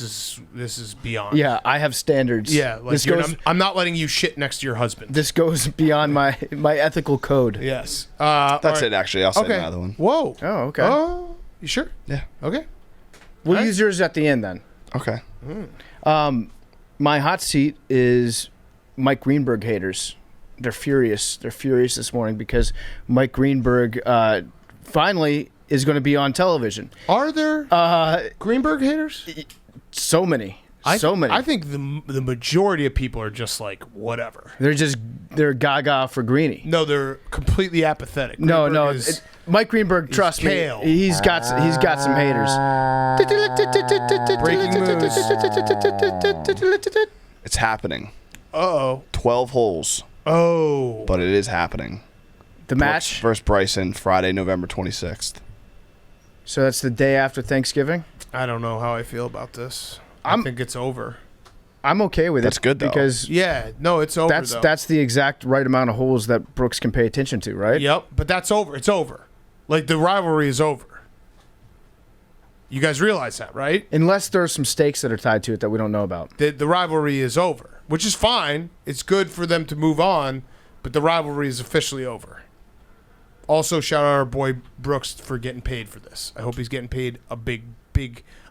is beyond." Yeah, I have standards. yeah. Like this goes I'm not letting you shit next to your husband. this goes beyond my ethical code. Yes. That's it, actually. I'll say Okay. another one. Whoa. Oh, okay. Oh, you sure? Yeah. Okay. We'll Alright. use yours at the end then. Okay. My hot seat is Mike Greenberg haters. They're furious. They're furious this morning because Mike Greenberg finally is going to be on television. Are there Greenberg haters? So many. I many. think the majority of people are just like whatever. They're gaga for Greeny. No, they're completely apathetic. No, Greenberg is- Mike Greenberg, trust me, kale. he's got some haters. Breaking news. It's happening. Uh-oh. 12 holes, Oh. but it is happening. The match. Versus Bryson, Friday, November 26th. So that's the day after Thanksgiving. I don't know how I feel about this. I I'm- think it's over. I'm okay with it. That's good, though. because Yeah, no, it's over though. that's the exact right amount of holes that Brooks can pay attention to, right? Yep, but that's over. It's over. Like the rivalry is over. You guys realize that, right? Unless there's some stakes that are tied to it that we don't know about. The rivalry is over, which is fine. It's good for them to move on, but the rivalry is officially over. Also, shout out our boy Brooks for getting paid for this. I hope he's getting paid a big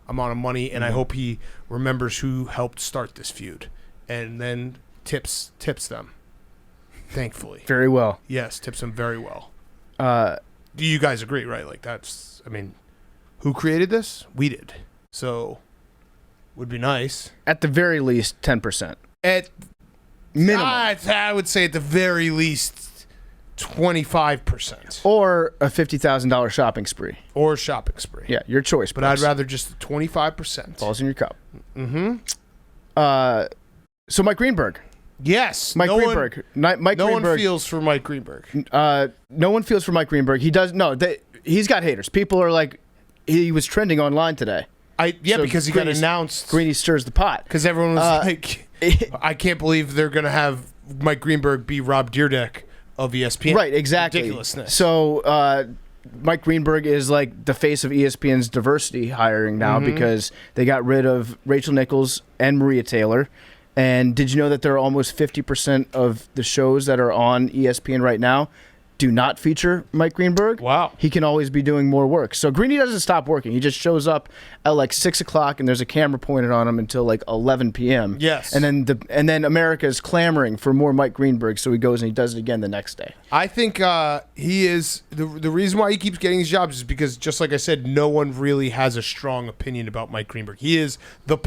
amount of money, and I hope he remembers who helped start this feud, and then tips them. Thankfully, Very well. yes, tips them very well. Uh, Do you guys agree? Right? Like that's. I mean, who created this? We did. So, would be nice. at the very least, 10%. At Minimum. I would say at the very least 25% Or a $50,000 shopping spree. or shopping spree. Yeah, your choice. But I'd Brooks. rather just 25%. Balls in your cup. Mm-hmm. So Mike Greenberg. Yes. Mike no Greenberg. Mike no Greenberg. one feels for Mike Greenberg. No one feels for Mike Greenberg. He does. No, he's got haters. People are like, he was trending online today. So because he got Greeny- announced. Greeny stirs the pot. Because everyone was like, I can't believe they're going to have Mike Greenberg be Rob Dyrdek of ESPN. Right, exactly. Ridiculousness. So Mike Greenberg is like the face of ESPN's diversity hiring now because they got rid of Rachel Nichols and Maria Taylor. And did you know that there are almost 50% of the shows that are on ESPN right now do not feature Mike Greenberg? Wow. He can always be doing more work. So Greeny doesn't stop working. He just shows up at like 6 o'clock and there's a camera pointed on him until like 11 p.m. Yes. And then America is clamoring for more Mike Greenberg, so he goes and he does it again the next day. I think he is the reason why he keeps getting these jobs is because, just like I said, no one really has a strong opinion about Mike Greenberg. He is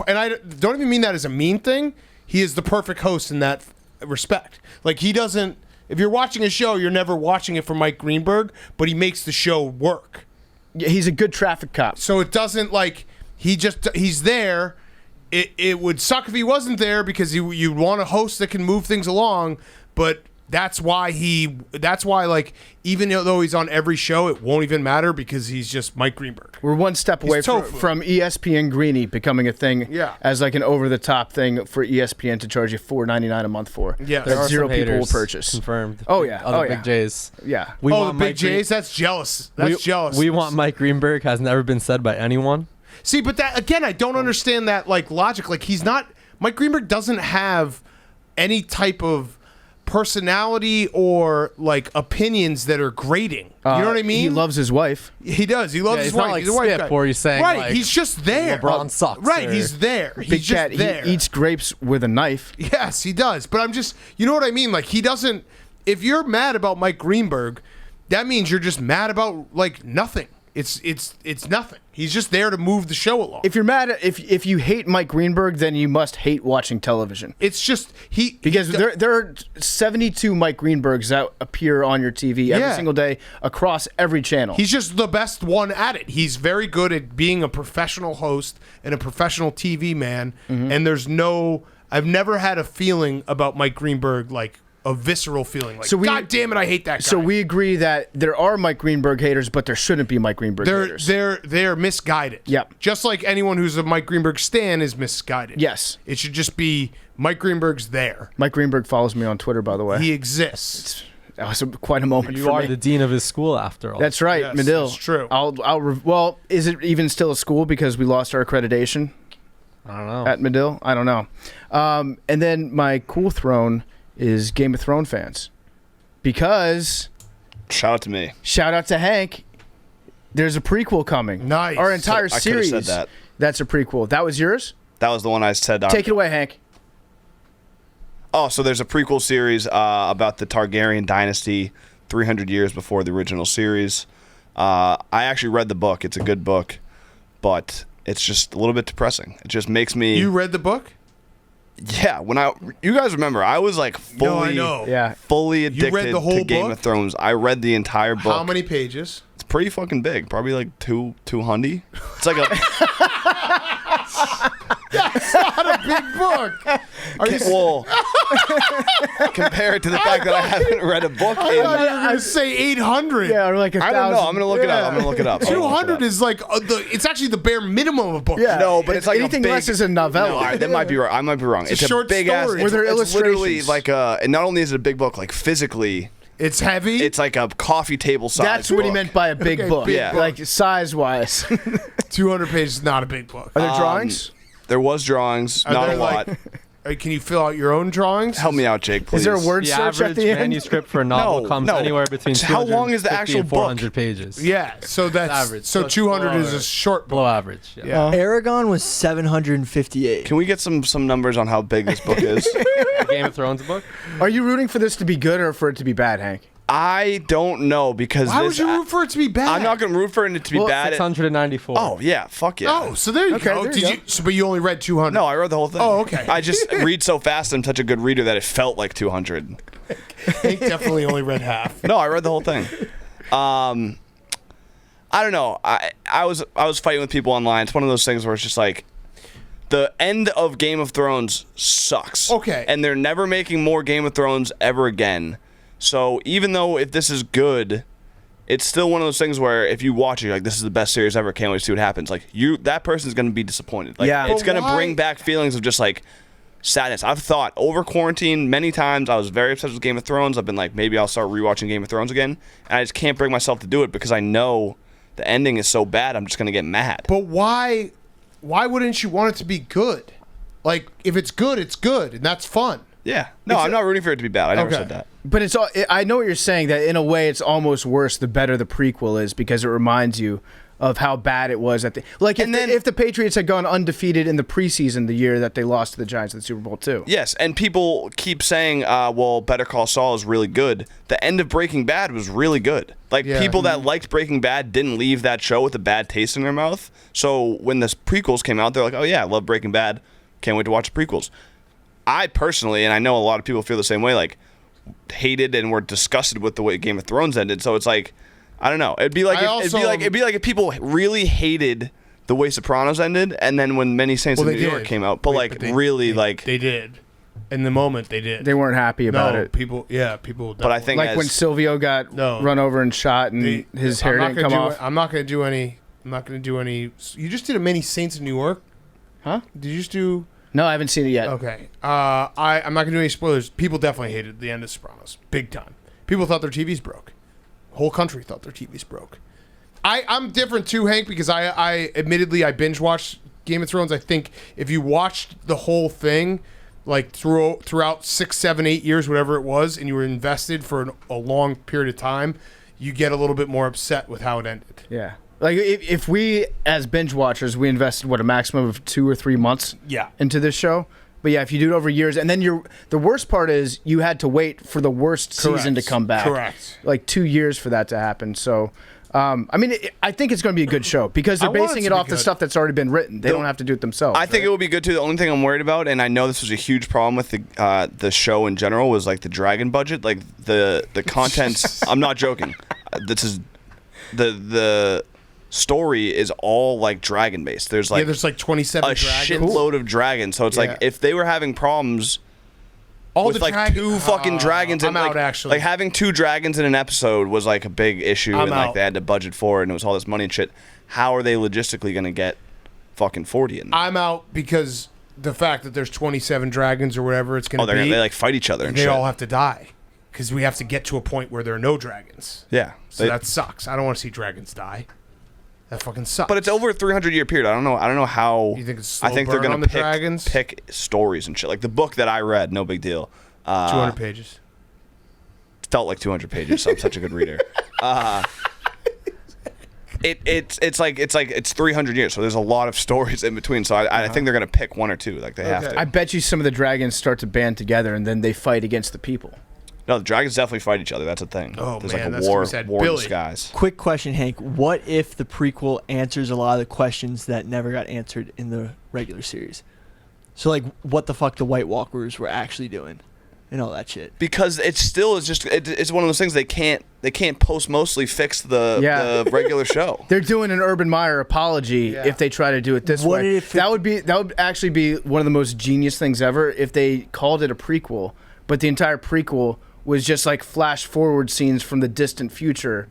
and I don't even mean that as a mean thing. He is the perfect host in that respect. Like he doesn't. If you're watching a show, you're never watching it for Mike Greenberg, but he makes the show work. Yeah, he's a good traffic cop. So it doesn't like he's there. It would suck if he wasn't there because you'd want a host that can move things along, but That's why like even though he's on every show, it won't even matter because he's just Mike Greenberg. We're one step away from ESPN Greeny becoming a thing as like an over-the-top thing for ESPN to charge you $4.99 a month for. Yeah, There that are zero some people will haters purchase. Confirmed. Oh, yeah. Other Oh, Big yeah. J's. Yeah. We the want Big Mike J's, that's jealous. That's jealous. We want Mike Greenberg. Has never been said by anyone. See, but that again, I don't understand that like logic. Like Mike Greenberg doesn't have any type of personality or like opinions that are grating. You know what I mean? He loves his wife. He does. He loves his he's wife. not like he's a wife Skip guy. or he's saying, right. like, He's just there. LeBron sucks, Right. or- He's there. He's Big just Cat, there. he eats grapes with a knife. Yes, he does. But I'm just, you know what I mean? Like he doesn't. If you're mad about Mike Greenberg, that means you're just mad about like nothing. It's nothing. He's just there to move the show along. If you're mad at, if you hate Mike Greenberg, then you must hate watching television. It's just because there are 72 Mike Greenbergs that appear on your TV every single day across every channel. He's just the best one at it. He's very good at being a professional host and a professional TV man. And I've never had a feeling about Mike Greenberg like a visceral feeling. Like, God damn it, I hate that guy. So we agree that there are Mike Greenberg haters, but there shouldn't be Mike Greenberg haters. They're misguided. Yep. Just like anyone who's a Mike Greenberg stan is misguided. Yes. It should just be Mike Greenberg's there. Mike Greenberg follows me on Twitter, by the way. He exists. That was quite a moment You for are me. the dean of his school, after all. That's right, Yes, Medill. that's true. Well, is it even still a school because we lost our accreditation I don't know. at Medill? I don't know. And then my cool throne is Game of Thrones fans. Because shout out to me. Shout out to Hank. There's a prequel coming. Nice. Our entire I could've series. said that. That's a prequel. That was yours? That was the one I said. Take it away, Hank. Oh, so there's a prequel series about the Targaryen dynasty 300 years before the original series. I actually read the book. It's a good book, but it's just a little bit depressing. It just makes me... You read the book? Yeah, you guys remember, I was like fully addicted the whole to Game book? of Thrones. I read the entire book. How many pages? It's pretty fucking big. Probably like 200. It's like a... That's not a big book. Well, compared to the fact that I haven't read a book I in... thought you were going to say 800. Yeah, or like 1,000. I don't know. I'm going to look it up. I'm going to look it up. 200 is like, it's actually the bare minimum of a book. Yeah. No, but it's like anything a big, less is a novella. No, all right, that might be right. I might be wrong. It's a short big ass. story. Were there It's literally illustrations? like a. And not only is it a big book, like physically, It's heavy. it's like a coffee table size. That's what he book. meant by a big Okay, book. big Yeah. book. Like size-wise. 200 pages is not a big book. Are there drawings? There was drawings, Are not there, a lot. Can you fill out your own drawings? Help me out, Jake, please. Is there a word The search at average the end? manuscript for a novel No, comes no. anywhere between How long is the 250 actual and book? 400 pages. Yeah, so that's average. so So it's 200 is below a short Below book. average. Yeah. Yeah. Aragon was 758. Can we get some numbers on how big this book is? The Game of Thrones book? Are you rooting for this to be good or for it to be bad, Hank? I don't know because Why would this. you root for it to be bad? I'm not going to root for it to be Well, bad. 694. Oh yeah, fuck yeah. Oh, so there you Okay, go. there you Did go. you? But you only read 200. No, I read the whole thing. Oh, okay. I just read so fast. I'm such a good reader that it felt like 200. Hank definitely only read half. No, I read the whole thing. I don't know. I was fighting with people online. It's one of those things where it's just like the end of Game of Thrones sucks. Okay. And they're never making more Game of Thrones ever again. So even though if this is good, it's still one of those things where if you watch it, you're like, this is the best series ever. Can't wait to see what happens. Like that person's gonna be disappointed. Like Yeah. it's But gonna why- bring back feelings of just like sadness. I've thought over quarantine many times. I was very obsessed with Game of Thrones. I've been like, maybe I'll start rewatching Game of Thrones again, and I just can't bring myself to do it because I know the ending is so bad. I'm just gonna get mad. But why wouldn't you want it to be good? Like if it's good, and that's fun. Yeah. No, I'm not rooting for it to be bad. I never Okay. said that. But it's all, I know what you're saying, that in a way it's almost worse the better the prequel is because it reminds you of how bad it was at the like if the Patriots had gone undefeated in the preseason the year that they lost to the Giants in the Super Bowl too. Yes, and people keep saying, well, Better Call Saul is really good. The end of Breaking Bad was really good. Like, Yeah. people that liked Breaking Bad didn't leave that show with a bad taste in their mouth. So when the prequels came out, they're like, oh, yeah, I love Breaking Bad. Can't wait to watch the prequels. I personally, and I know a lot of people feel the same way, like, hated and were disgusted with the way Game of Thrones ended. So it's like, I don't know. It'd be like if people really hated the way Sopranos ended, and then when Many Saints of New York came out, but Wait, really they did. In the moment, they did. They weren't happy about it. People. But I think Like when Silvio got run over and shot, and his hair didn't come off. I'm not going to do any. You just did a mini Saints in New York, huh? Did you just do? No, I haven't seen it yet. Okay. I'm not going to do any spoilers. People definitely hated the end of Sopranos, big time. People thought their TVs broke. Whole country thought their TVs broke. I'm different too, Hank, because I admittedly I binge watched Game of Thrones. I think if you watched the whole thing, like throughout 6, 7, 8 years, whatever it was, and you were invested for a long period of time, you get a little bit more upset with how it ended. Yeah. Like if we as binge watchers, we invested a maximum of 2 or 3 months into this show. But yeah, if you do it over years, and then the worst part is you had to wait for the worst season to come back. Correct. Like 2 years for that to happen. So I mean, I think it's going to be a good show because they're basing it off the stuff that's already been written. They don't have to do it themselves. I think it will be good too. The only thing I'm worried about, and I know this was a huge problem with the show in general, was like the dragon budget, like the contents. I'm not joking. This is the story is all like dragon based. There's like 27 a shitload of dragons. So it's like if they were having problems. With like 2 fucking dragons, and I'm like, out actually. like having 2 dragons in an episode was like a big issue, and like they had to budget for it, and it was all this money and shit. How are they logistically going to get fucking 40 in there? I'm out because the fact that there's 27 dragons or whatever it's going to be. They like fight each other and they shit. all have to die because we have to get to a point where there are no dragons. Yeah, so that sucks. I don't want to see dragons die. That fucking sucks. But it's over a 300-year period. I don't know how. You think it's I think they're going to pick stories and shit. Like the book that I read, no big deal. 200 pages. Felt like 200 pages. So I'm such a good reader. It's 300 years. So there's a lot of stories in between. So I think they're gonna pick 1 or 2. Like they have to. I bet you some of the dragons start to band together and then they fight against the people. No, the dragons definitely fight each other. That's a thing. Oh, there's man, like that's a war sad. in Billy. the skies. Quick question, Hank. What if the prequel answers a lot of the questions that never got answered in the regular series? So, like, what the fuck the White Walkers were actually doing and all that shit. Because it still is just it's one of those things they can't post-mostly fix the regular show. They're doing an Urban Meyer apology if they try to do it this way. That would actually be one of the most genius things ever if they called it a prequel, but the entire prequel was just like flash forward scenes from the distant future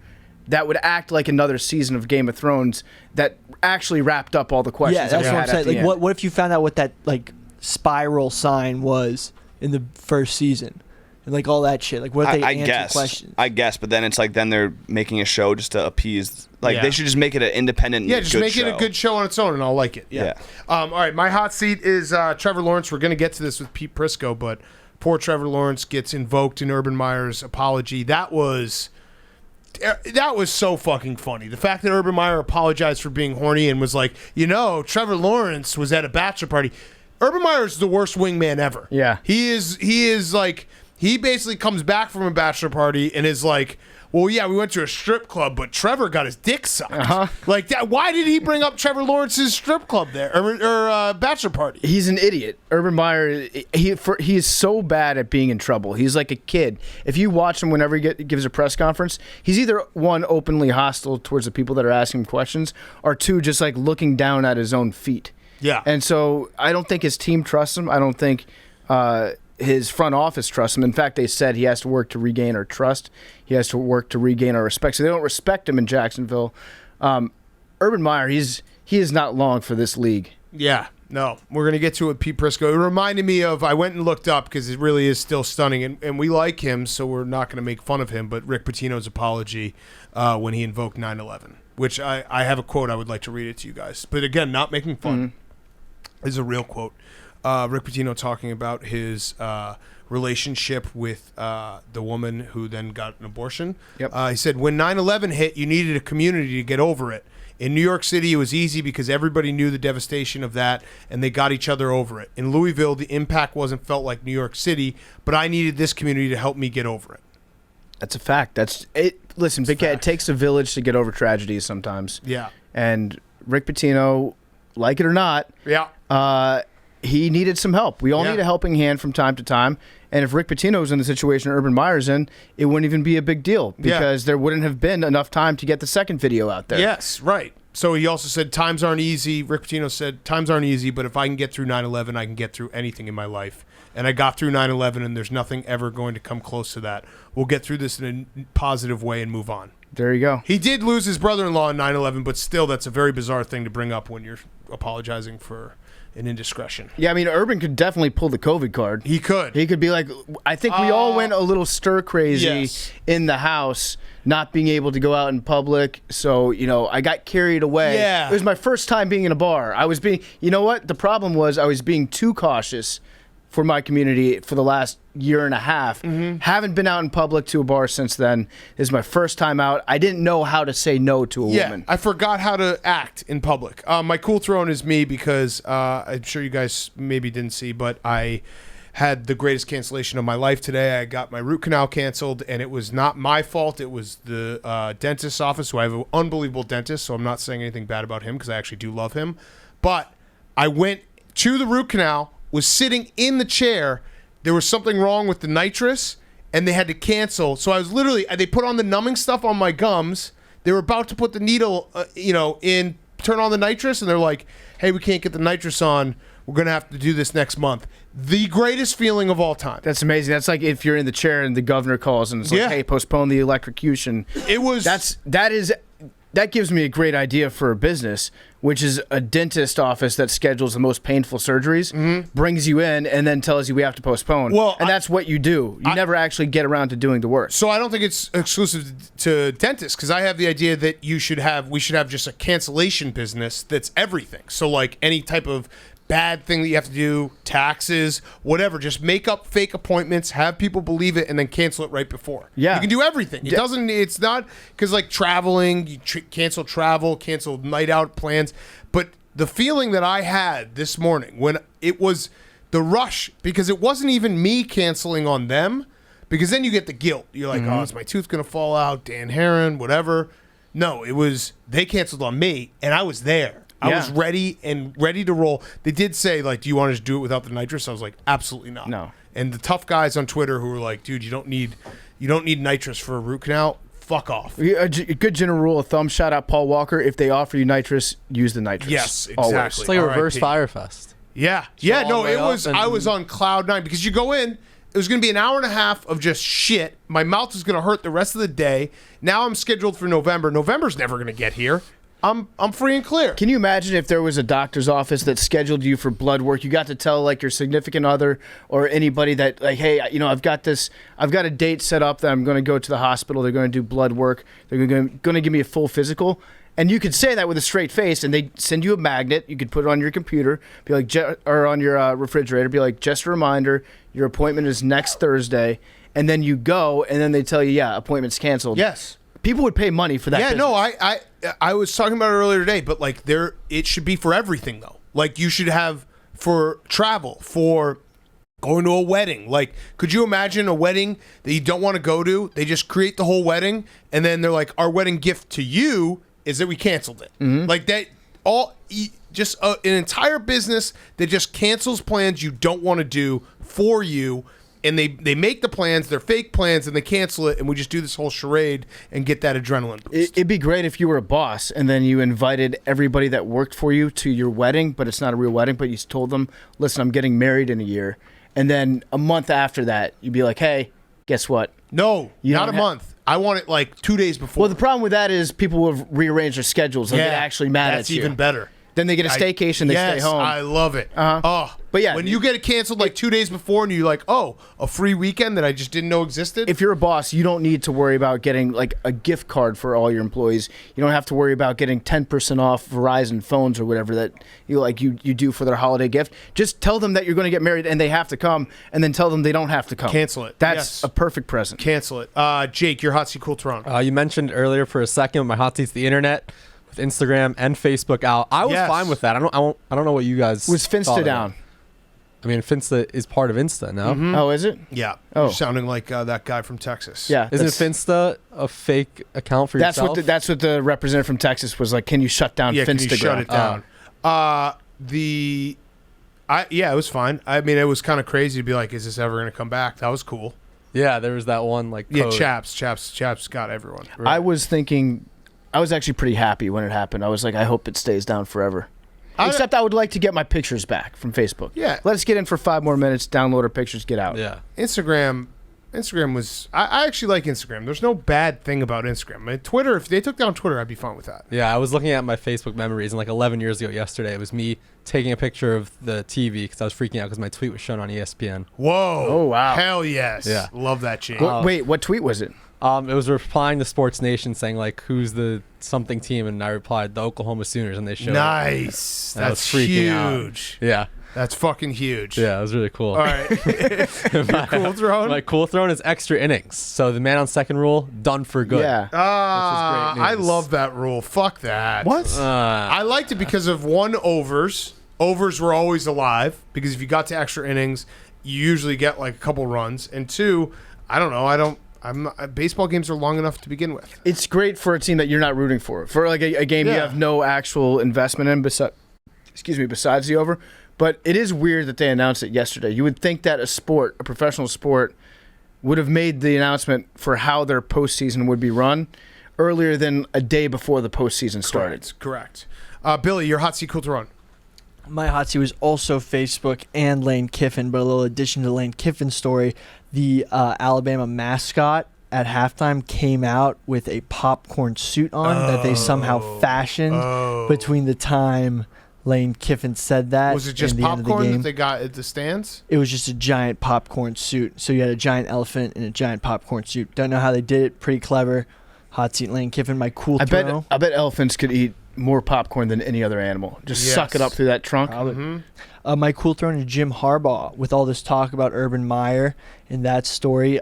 that would act like another season of Game of Thrones that actually wrapped up all the questions. Yeah, that's what I'm saying. Like, what if you found out what that like spiral sign was in the first season, and like all that shit? Like, what if they answer questions? I guess, but then it's like they're making a show just to appease. Like they should just make it an independent. Just make it a good show on its own, and I'll like it. Yeah. All right, my hot seat is Trevor Lawrence. We're gonna get to this with Pete Prisco, but poor Trevor Lawrence gets invoked in Urban Meyer's apology. That was so fucking funny. The fact that Urban Meyer apologized for being horny and was like, Trevor Lawrence was at a bachelor party. Urban Meyer is the worst wingman ever. Yeah. He is like, he basically comes back from a bachelor party and is like, well, yeah, we went to a strip club, but Trevor got his dick sucked. Like that. Why did he bring up Trevor Lawrence's strip club there or bachelor party? He's an idiot. Urban Meyer. He is so bad at being in trouble. He's like a kid. If you watch him whenever he gives a press conference, he's either one openly hostile towards the people that are asking him questions, or two just like looking down at his own feet. Yeah. And so I don't think his team trusts him. I don't think his front office trusts him. In fact, they said he has to work to regain our trust. He has to work to regain our respect. So they don't respect him in Jacksonville. Urban Meyer, he is not long for this league. Yeah, no. We're going to get to it with Pete Prisco. It reminded me of, I went and looked up because it really is still stunning, and we like him, so we're not going to make fun of him, but Rick Pitino's apology when he invoked 9/11, which I have a quote. I would like to read it to you guys. But again, not making fun. This is a real quote. Rick Pitino talking about his relationship with the woman who then got an abortion. Yep. He said, when 9/11 hit, you needed a community to get over it. In New York City, it was easy because everybody knew the devastation of that, and they got each other over it. In Louisville, the impact wasn't felt like New York City, but I needed this community to help me get over it. That's a fact. That's it. Listen, Big Cat, it takes a village to get over tragedies sometimes. Yeah. And Rick Pitino, like it or not, he needed some help. We all need a helping hand from time to time. And if Rick Pitino was in the situation Urban Meyer's in, it wouldn't even be a big deal because there wouldn't have been enough time to get the second video out there. Yes, right. So he also said, times aren't easy. Rick Pitino said, times aren't easy, but if I can get through 9/11, I can get through anything in my life. and I got through 9/11, and there's nothing ever going to come close to that. We'll get through this in a positive way and move on. There you go. He did lose his brother-in-law in 9/11, but still, that's a very bizarre thing to bring up when you're apologizing for an indiscretion. Yeah, I mean, Urban could definitely pull the COVID card. He could. He could be like, I think we all went a little stir crazy Yes. in the house, not being able to go out in public. So, I got carried away. Yeah. It was my first time being in a bar. You know what? The problem was I was being too cautious for my community for the last year and a half. Haven't been out in public to a bar since then. This is my first time out. I didn't know how to say no to a woman. I forgot how to act in public. My cool throne is me because I'm sure you guys maybe didn't see, but I had the greatest cancellation of my life today. I got my root canal canceled, and it was not my fault. It was the dentist's office, who I have an unbelievable dentist, so I'm not saying anything bad about him because I actually do love him. But I went to the root canal, was sitting in the chair. There was something wrong with the nitrous, and they had to cancel. So I was literally, they put on the numbing stuff on my gums. They were about to put the needle, in, turn on the nitrous, and they're like, hey, we can't get the nitrous on. We're going to have to do this next month. The greatest feeling of all time. That's amazing. That's like if you're in the chair and the governor calls and it's like, hey, postpone the electrocution. It was... That gives me a great idea for a business, which is a dentist office that schedules the most painful surgeries, brings you in, and then tells you we have to postpone. Well, that's what you do. You never actually get around to doing the work. So I don't think it's exclusive to dentists, because I have the idea that we should have just a cancellation business that's everything. So like any type of bad thing that you have to do, taxes, whatever, just make up fake appointments, have people believe it, and then cancel it right before. Yeah. You can do everything. It's not, because like traveling, you cancel travel, cancel night out plans. But the feeling that I had this morning when it was the rush, because it wasn't even me canceling on them, because then you get the guilt. You're like, oh, is my tooth going to fall out? Dan Heron, whatever. No, it was, they canceled on me, and I was there. I was ready to roll. They did say, like, do you want to just do it without the nitrous? I was like, absolutely not. No. And the tough guys on Twitter who were like, dude, you don't need nitrous for a root canal. Fuck off. A good general rule of thumb, shout out Paul Walker. If they offer you nitrous, use the nitrous. Yes, exactly. Always. It's like a reverse RIP. Fire Fest. Yeah. all No, the way it was. up I and- was on cloud nine, because you go in. It was going to be an hour and a half of just shit. My mouth is going to hurt the rest of the day. Now I'm scheduled for November. November's never going to get here. I'm free and clear. Can you imagine if there was a doctor's office that scheduled you for blood work? You got to tell like your significant other or anybody that like, hey, I've got a date set up that I'm going to go to the hospital. They're going to do blood work. They're going to give me a full physical. And you could say that with a straight face, and they send you a magnet. You could put it on your computer, be like, or on your refrigerator, be like, just a reminder, your appointment is next Thursday. And then you go, and then they tell you, yeah, appointment's canceled. Yes. People would pay money for that. Yeah, business. no, I was talking about it earlier today, but like it should be for everything though. Like you should have for travel, for going to a wedding. Like, could you imagine a wedding that you don't want to go to? They just create the whole wedding, and then they're like, our wedding gift to you is that we canceled it. Like that, just an entire business that just cancels plans you don't want to do for you. And they make the plans, they're fake plans, and they cancel it, and we just do this whole charade and get that adrenaline boost. It'd be great if you were a boss and then you invited everybody that worked for you to your wedding, but it's not a real wedding, but you told them, listen, I'm getting married in a year. And then a month after that, you'd be like, hey, guess what? No, You not a don't month. I want it like 2 days before. Well, the problem with that is people will rearrange their schedules. They'll get actually mad that's at you. even better. Then they get a staycation, they Yes, stay home. I love it. Oh, But yeah, when you get it canceled like 2 days before, and you're like, oh, a free weekend that I just didn't know existed. if you're a boss, you don't need to worry about getting like a gift card for all your employees. You don't have to worry about getting 10% off Verizon phones or whatever that you do for their holiday gift. Just tell them that you're going to get married and they have to come, and then tell them they don't have to come. Cancel it. That's Yes. a perfect present. Cancel it. Jake, your hot seat cool Toronto. You mentioned earlier for a second my hot seat's the internet with Instagram and Facebook out. I was Yes. fine with that. I don't know what you guys Was thought Finsta of down? it. I mean, Finsta is part of Insta, no? Oh, is it? Yeah. Oh. You're sounding like that guy from Texas. Yeah. Isn't that's- Finsta a fake account for That's yourself? what the representative from Texas was like. Can you shut down Yeah, can you Finstagram? shut it down? It was fine. I mean, it was kind of crazy to be like, is this ever going to come back? That was cool. Yeah, there was that one like Yeah, code. Chaps got everyone. I was thinking, I was actually pretty happy when it happened. I was like, I hope it stays down forever. Except I would like to get my pictures back from Facebook. Yeah. Let us get in for 5 more minutes, download our pictures, get out. Yeah. Instagram was. I actually like Instagram. There's no bad thing about Instagram. I mean, Twitter. If they took down Twitter, I'd be fine with that. Yeah, I was looking at my Facebook memories, and like 11 years ago yesterday, it was me taking a picture of the TV because I was freaking out because my tweet was shown on ESPN. Whoa! Oh, wow. Hell yes! Yeah. Love that change. Wait, what tweet was it? It was replying to Sports Nation saying like, "Who's the something team?" And I replied, "The Oklahoma Sooners," and they showed. Nice. And I was That's freaking out. huge. Yeah, That's fucking huge. yeah, it was really cool. All right. Your cool throne. My cool throne is extra innings. So the man on second rule done for good. Yeah. great I news. love that rule. Fuck that. What? I liked it because of one, overs. Overs were always alive because if you got to extra innings, you usually get like a couple runs. And two, I don't know. Baseball games are long enough to begin with. It's great for a team that you're not rooting for like a game you Yeah. have no actual investment in besides the over. But it is weird that they announced it yesterday. You would think that a professional sport, would have made the announcement for how their postseason would be run earlier than a day before the postseason started. Correct. Billy, your hot seat cool to run. My hot seat was also Facebook and Lane Kiffin, but a little addition to the Lane Kiffin story. The Alabama mascot at halftime came out with a popcorn suit on that they somehow fashioned between the time Lane Kiffin said that. Was it just and the end of the popcorn that game. they got at the stands? It was just a giant popcorn suit. So you had a giant elephant in a giant popcorn suit. Don't know how they did it. Pretty clever. Hot seat Lane Kiffin, my cool throw. I bet elephants could eat more popcorn than any other animal. Just suck it up through that trunk. Probably. My cool throw is Jim Harbaugh. With all this talk about Urban Meyer and that story,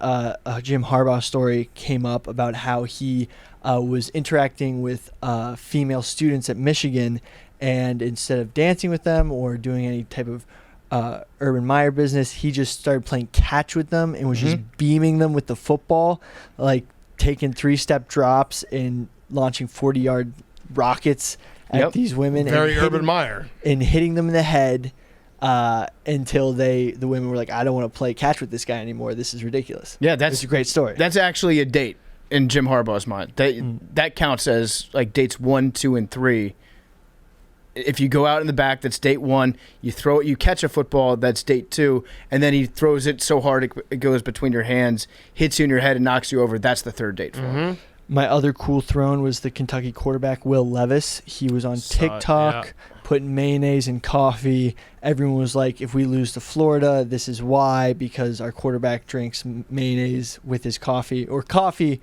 Jim Harbaugh story came up about how he was interacting with female students at Michigan, and instead of dancing with them or doing any type of Urban Meyer business, he just started playing catch with them and was just beaming them with the football, like taking 3-step drops and launching 40-yard rockets at these women. Very Urban Meyer. And hitting them in the head until the women were like, I don't want to play catch with this guy anymore. This is ridiculous. Yeah, it's a great story. That's actually a date in Jim Harbaugh's mind. That counts as like dates 1, 2, and 3. If you go out in the back, that's date 1. You catch a football, that's date 2, and then he throws it so hard it goes between your hands, hits you in your head, and knocks you over. That's the third date for him. My other cool thrown was the Kentucky quarterback Will Levis. He was on TikTok putting mayonnaise in coffee. Everyone was like, if we lose to Florida, this is why, because our quarterback drinks mayonnaise with his coffee. Or coffee,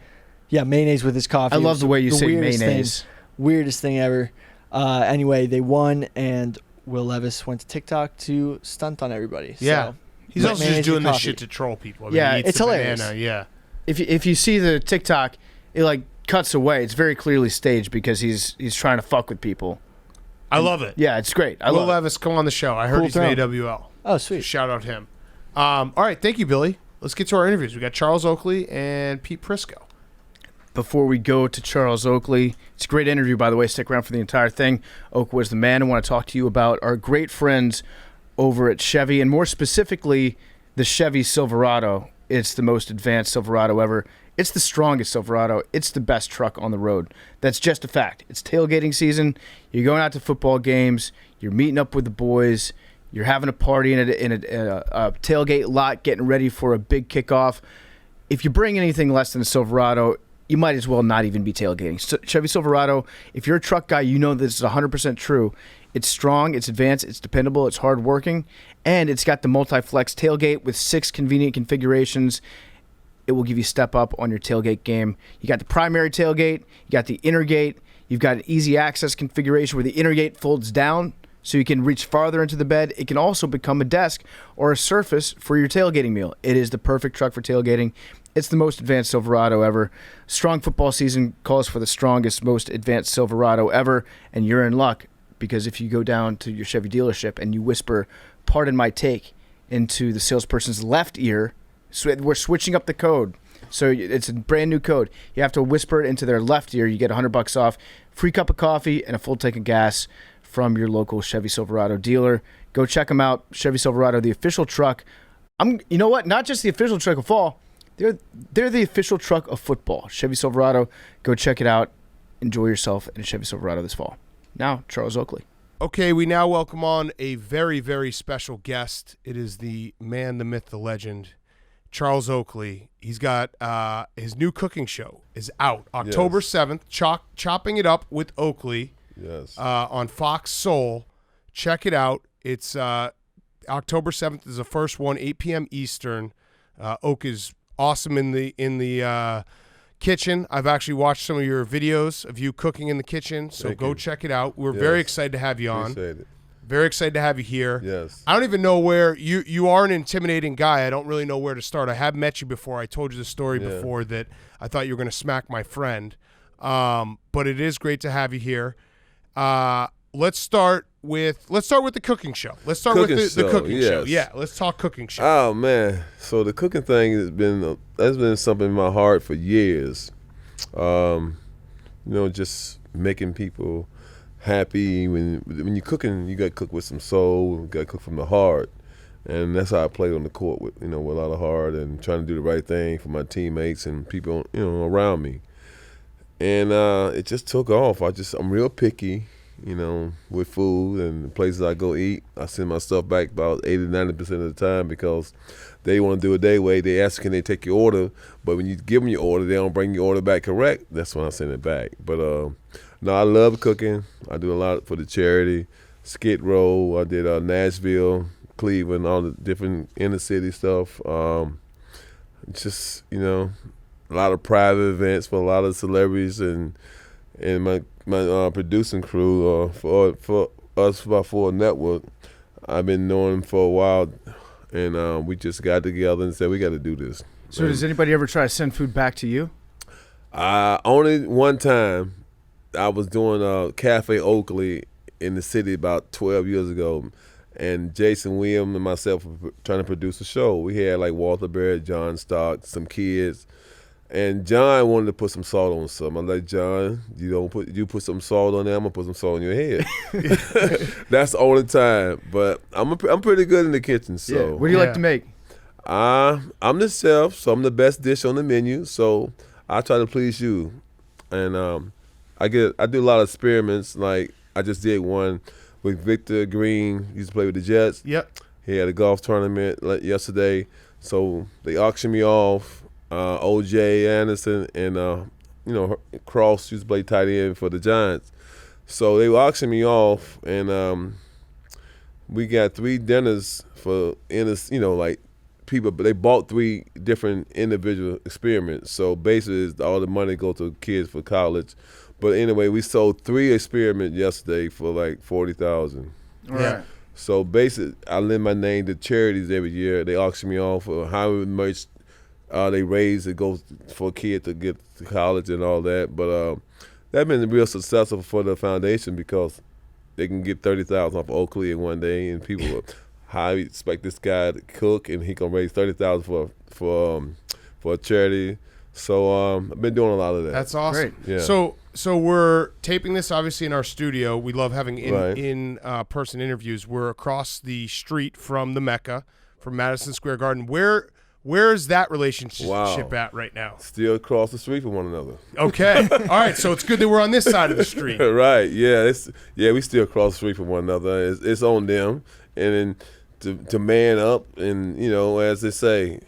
mayonnaise with his coffee. I love the way you say mayonnaise. Weirdest thing ever. Anyway, they won, and Will Levis went to TikTok to stunt on everybody. Yeah. So, He's also just doing this coffee. shit to troll people. I mean, Yeah, he eats it's the hilarious. banana, yeah. If you see the TikTok, it like cuts away. It's very clearly staged because he's trying to fuck with people. I love it. Yeah, it's great. I Will love it. Levis, come on the show. I heard Cool he's an throw. AWL. Oh, sweet. Shout out him. All right, thank you, Billy. Let's get to our interviews. We got Charles Oakley and Pete Prisco. Before we go to Charles Oakley, it's a great interview, by the way. Stick around for the entire thing. Oak was the man. I want to talk to you about our great friends over at Chevy, and more specifically, the Chevy Silverado. It's the most advanced Silverado ever. It's the strongest Silverado. It's the best truck on the road. That's just a fact. It's tailgating season. You're going out to football games. You're meeting up with the boys. You're having a party in a tailgate lot, getting ready for a big kickoff. If you bring anything less than a Silverado, you might as well not even be tailgating. So Chevy Silverado, if you're a truck guy, you know this is 100% true. It's strong, it's advanced, it's dependable, it's hardworking, and it's got the multi-flex tailgate with 6 convenient configurations. It will give you a step up on your tailgate game. You got the primary tailgate, you got the inner gate, you've got an easy access configuration where the inner gate folds down so you can reach farther into the bed. It can also become a desk or a surface for your tailgating meal. It is the perfect truck for tailgating. It's the most advanced Silverado ever. Strong football season calls for the strongest, most advanced Silverado ever, and you're in luck because if you go down to your Chevy dealership and you whisper, "Pardon my take," into the salesperson's left ear, so we're switching up the code. So it's a brand new code. You have to whisper it into their left ear. You get $100 off, free cup of coffee, and a full tank of gas from your local Chevy Silverado dealer. Go check them out. Chevy Silverado, the official truck. You know what? Not just the official truck of fall. They're the official truck of football. Chevy Silverado. Go check it out. Enjoy yourself in a Chevy Silverado this fall. Now, Charles Oakley. Okay, we now welcome on a very, very special guest. It is the man, the myth, the legend, Charles Oakley. He's got his new cooking show is out October 7th, Chopping It Up with Oakley. Yes. On Fox Soul. Check it out. It's October 7th is the first one, 8 p.m. Eastern. Oak is awesome in the kitchen. I've actually watched some of your videos of you cooking in the kitchen, so go check it out. We're very excited to have you on. Appreciate it. Very excited to have you here. Yes. I don't even know where you are an intimidating guy. I don't really know where to start. I have met you before. I told you the story before that I thought you were going to smack my friend. But it is great to have you here. Let's start with the cooking show. Let's start with the cooking show. Yeah, let's talk cooking show. Oh man, so the cooking thing has been something in my heart for years. Just making people happy. When you're cooking, you got to cook with some soul. You got to cook from the heart, and that's how I played on the court with with a lot of heart and trying to do the right thing for my teammates and people around me. And it just took off. I'm real picky, with food and the places I go eat. I send my stuff back about 80-90% of the time because they want to do it their way. They ask, can they take your order? But when you give them your order, they don't bring your order back correct. That's when I send it back. But no, I love cooking. I do a lot for the charity. Skid Row. I did Nashville, Cleveland, all the different inner city stuff. Just a lot of private events for a lot of celebrities and my producing crew for us for a network. I've been knowing for a while, and we just got together and said we got to do this. So does anybody ever try to send food back to you? Only one time. I was doing Cafe Oakley in the city about 12 years ago, and Jason Williams and myself were trying to produce a show. We had like Walter Barrett, John Stock, some kids. And John wanted to put some salt on something. I'm like, John, you put some salt on there, I'm gonna put some salt on your head. That's the only time. But I'm pretty good in the kitchen. So yeah. What do you like to make? I'm the chef, so I'm the best dish on the menu. So I try to please you. And I do a lot of experiments. Like I just did one with Victor Green. He used to play with the Jets. Yep. He had a golf tournament yesterday. So they auctioned me off. O.J. Anderson and Cross used to play tight end for the Giants. So they auctioned me off, and we got 3 dinners for people. But they bought 3 different individual experiments. So basically, all the money goes to kids for college. But anyway, we sold 3 experiments yesterday for like $40,000. Right. So basically, I lend my name to charities every year. They auction me off for however much they raise it goes for a kid to get to college and all that. But that's been real successful for the foundation because they can get $30,000 off Oakley in one day, and people will highly expect this guy to cook, and he can raise $30,000 for a charity. So I've been doing a lot of that. That's awesome. Great. Yeah. So we're taping this obviously in our studio. We love having in person interviews. We're across the street from the Mecca, from Madison Square Garden. Where's that relationship at right now? Still across the street from one another. Okay. All right. So it's good that we're on this side of the street. Right. Yeah. We still across the street from one another. It's on them, and then to man up, and as they say,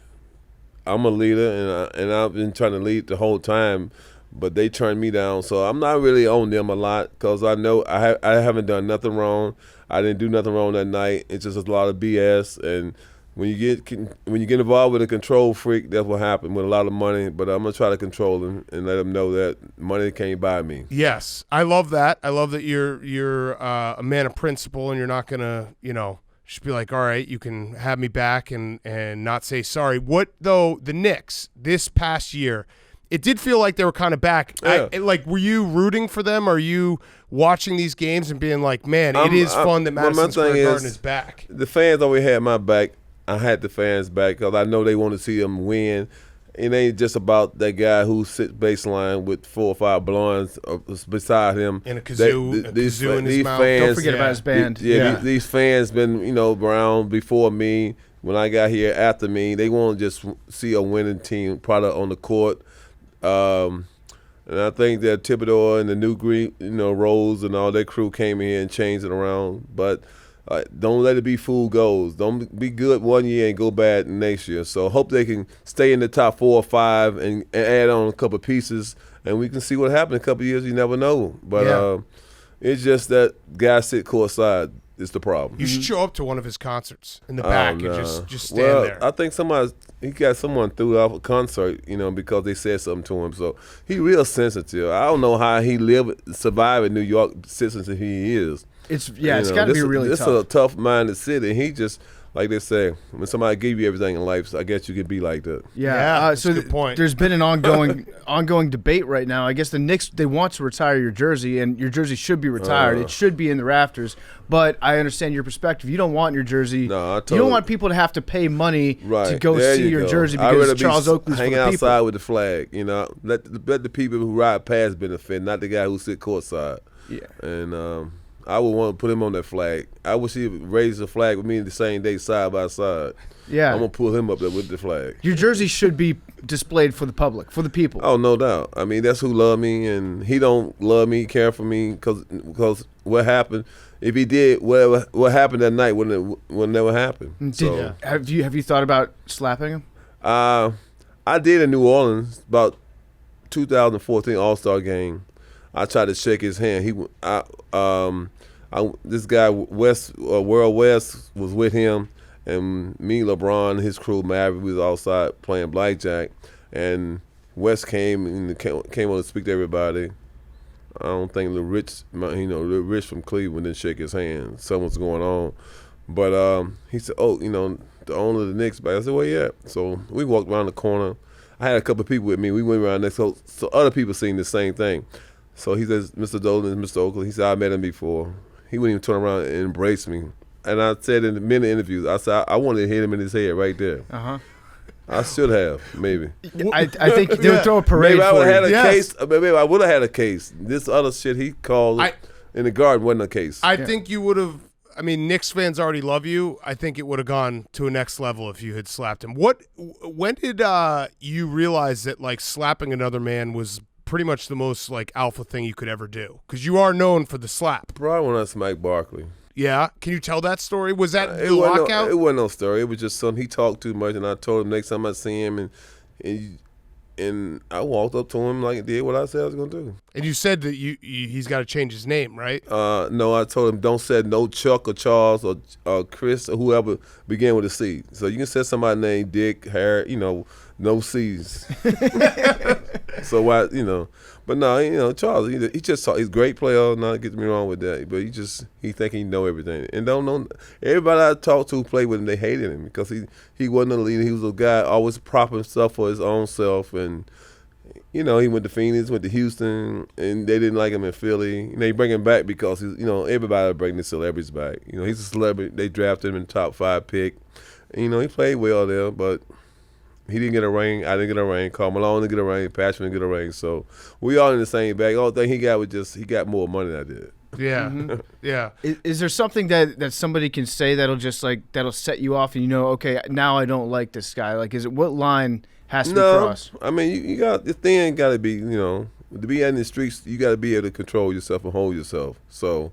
I'm a leader, and I've been trying to lead the whole time, but they turned me down. So I'm not really on them a lot because I know I haven't done nothing wrong. I didn't do nothing wrong that night. It's just a lot of BS and. When you get involved with a control freak, that's what happened with a lot of money. But I'm gonna try to control them and let them know that money can't buy me. Yes, I love that. I love that you're a man of principle and you're not gonna just be like, all right, you can have me back and not say sorry. What though? The Knicks this past year, it did feel like they were kind of back. Yeah. Were you rooting for them? Are you watching these games and being like, man, it is fun that Madison Square Garden is back? The fans always had my back. I had the fans back because I know they want to see them win. It ain't just about that guy who sits baseline with 4 or 5 blondes beside him. And a kazoo in his mouth. Fans, don't forget about his band. These fans been around before me. When I got here after me, they want to just see a winning team product on the court. And I think that Thibodeau and the new green, Rose and all that crew came in and changed it around. But don't let it be fool goals. Don't be good one year and go bad next year. So hope they can stay in the top 4 or 5 and add on a couple pieces, and we can see what happens in a couple years. You never know. But it's just that guys sit courtside is the problem. You should show up to one of his concerts in the back and just stand there. I think he got someone threw off a concert, because they said something to him. So he real sensitive. I don't know how he survive in New York since he is. It's got to be really tough. It's a tough-minded city. And he just, like they say, when somebody give you everything in life, so I guess you could be like that. Yeah, that's a good point. There's been an ongoing debate right now. I guess the Knicks, they want to retire your jersey, and your jersey should be retired. It should be in the rafters. But I understand your perspective. You don't want your jersey. No, you don't want people to have to pay money to go see your jersey because Charles Oakley's hanging for the people. outside with the flag. Let the people who ride past benefit, not the guy who sit courtside. Yeah. And I would want to put him on that flag. I wish he would raise the flag with me the same day, side by side. Yeah. I'm going to pull him up there with the flag. Your jersey should be displayed for the public, for the people. Oh, no doubt. I mean, that's who love me, and he don't love me, care for me, because what happened, if he did, what happened that night wouldn't never happen. Have you thought about slapping him? I did in New Orleans, about 2014 All-Star game. I tried to shake his hand. This guy World West was with him, and me, LeBron, his crew, Meyer, we was outside playing blackjack, and West came on to speak to everybody. I don't think the rich from Cleveland didn't shake his hand. Something's going on, but he said, "Oh, the owner of the Knicks." I said, "Well, yeah." So we walked around the corner. I had a couple of people with me. We went around there, so other people seen the same thing. So he says, "Mr. Dolan, Mr. Oakley." He said, "I met him before." He wouldn't even turn around and embrace me. And I said in many interviews, I said, I wanted to hit him in his head right there. I should have, maybe. I think they would throw a parade maybe I for would have you. had a case. Maybe I would have had a case. This other shit he called in the garden wasn't a case. I think you would have. I mean, Knicks fans already love you. I think it would have gone to a next level if you had slapped him. When did you realize that slapping another man was pretty much the most alpha thing you could ever do? Because you are known for the slap. Probably when I smacked Barkley. Yeah, can you tell that story? Was that the it lockout? wasn't no story. It was just something he talked too much, and I told him next time I see him, and I walked up to him like I did what I said I was gonna do. And you said that he's got to change his name, right? No, I told him don't say no Chuck or Charles or Chris or whoever began with a C. So you can say somebody named Dick, Harry, no C's. So why, but no, Charles, he just he's a great player. Not get me wrong with that, but he think he know everything and don't know. Everybody I talked to who played with him, they hated him because he wasn't a leader. He was a guy always propping stuff for his own self, and he went to Phoenix, went to Houston, and they didn't like him in Philly. They bring him back because he's, everybody bring the celebrities back. He's a celebrity. They drafted him in the top 5 pick. And, he played well there, but he didn't get a ring. I didn't get a ring. Carl Malone didn't get a ring. Patrick didn't get a ring. So we all in the same bag. The only thing he got was he got more money than I did. Yeah, yeah. Is there something that somebody can say that'll that'll set you off and okay, now I don't like this guy? Is it what line has to be crossed? I mean, you got this thing got to be to be in the streets. You got to be able to control yourself and hold yourself. So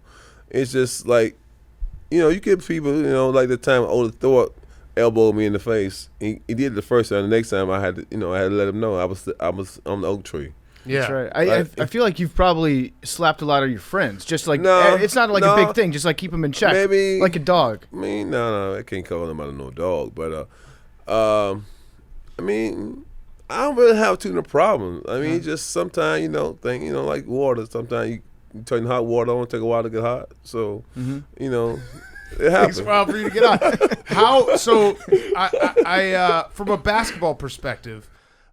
it's just you get people like the time Oda Thorpe elbowed me in the face. He did it the first time. The next time I had to let him know I was on the oak tree. Yeah, that's right. I feel like you've probably slapped a lot of your friends. Just it's not a big thing. Just keep them in check. Maybe like a dog. I mean, no, I can't call him no dog. But I mean, I don't really have too many problems. I mean, just sometimes like water. Sometimes you turn hot water on, take a while to get hot. So it happens. Takes a while for you to get on. How? So, I from a basketball perspective,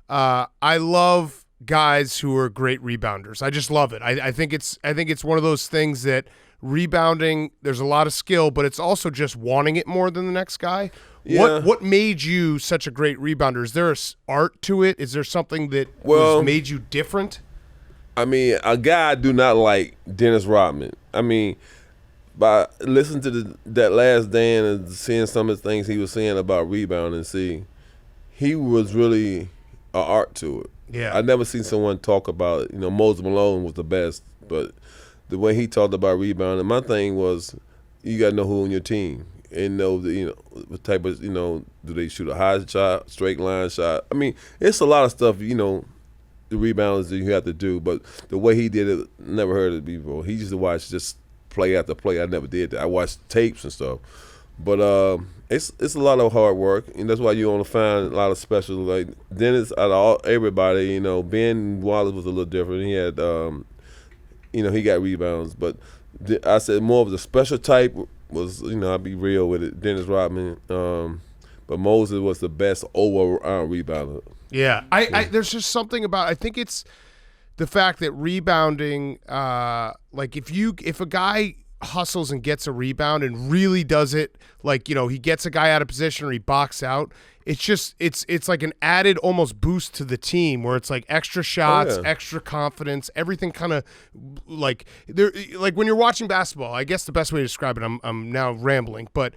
I love guys who are great rebounders. I just love it. I think it's one of those things that rebounding. There's a lot of skill, but it's also just wanting it more than the next guy. Yeah. What made you such a great rebounder? Is there art to it? Is there something that made you different? I mean, a guy I do not like Dennis Rodman. I mean, by listening to that Last Dance and seeing some of the things he was saying about rebounding, he was really an art to it. Yeah. I never seen someone talk about, Moses Malone was the best, but the way he talked about rebounding, my thing was you got to know who on your team and know what type of, do they shoot a high shot, straight line shot. I mean, it's a lot of stuff, the rebounds that you have to do, but the way he did it, never heard it before. He used to watch just play after play. I never did that. I watched tapes and stuff. But it's a lot of hard work, and that's why you only find a lot of specials. Like Dennis, out of everybody, Ben Wallace was a little different. He had, he got rebounds, but I said more of the special type was, I'll be real with it, Dennis Rodman. But Moses was the best overall rebounder. Yeah, there's just something about, I think it's the fact that rebounding, like if a guy hustles and gets a rebound and really does it, like, he gets a guy out of position or he box out, it's like an added almost boost to the team where it's like extra shots, extra confidence, everything kind of like when you're watching basketball, I guess the best way to describe it, I'm now rambling, but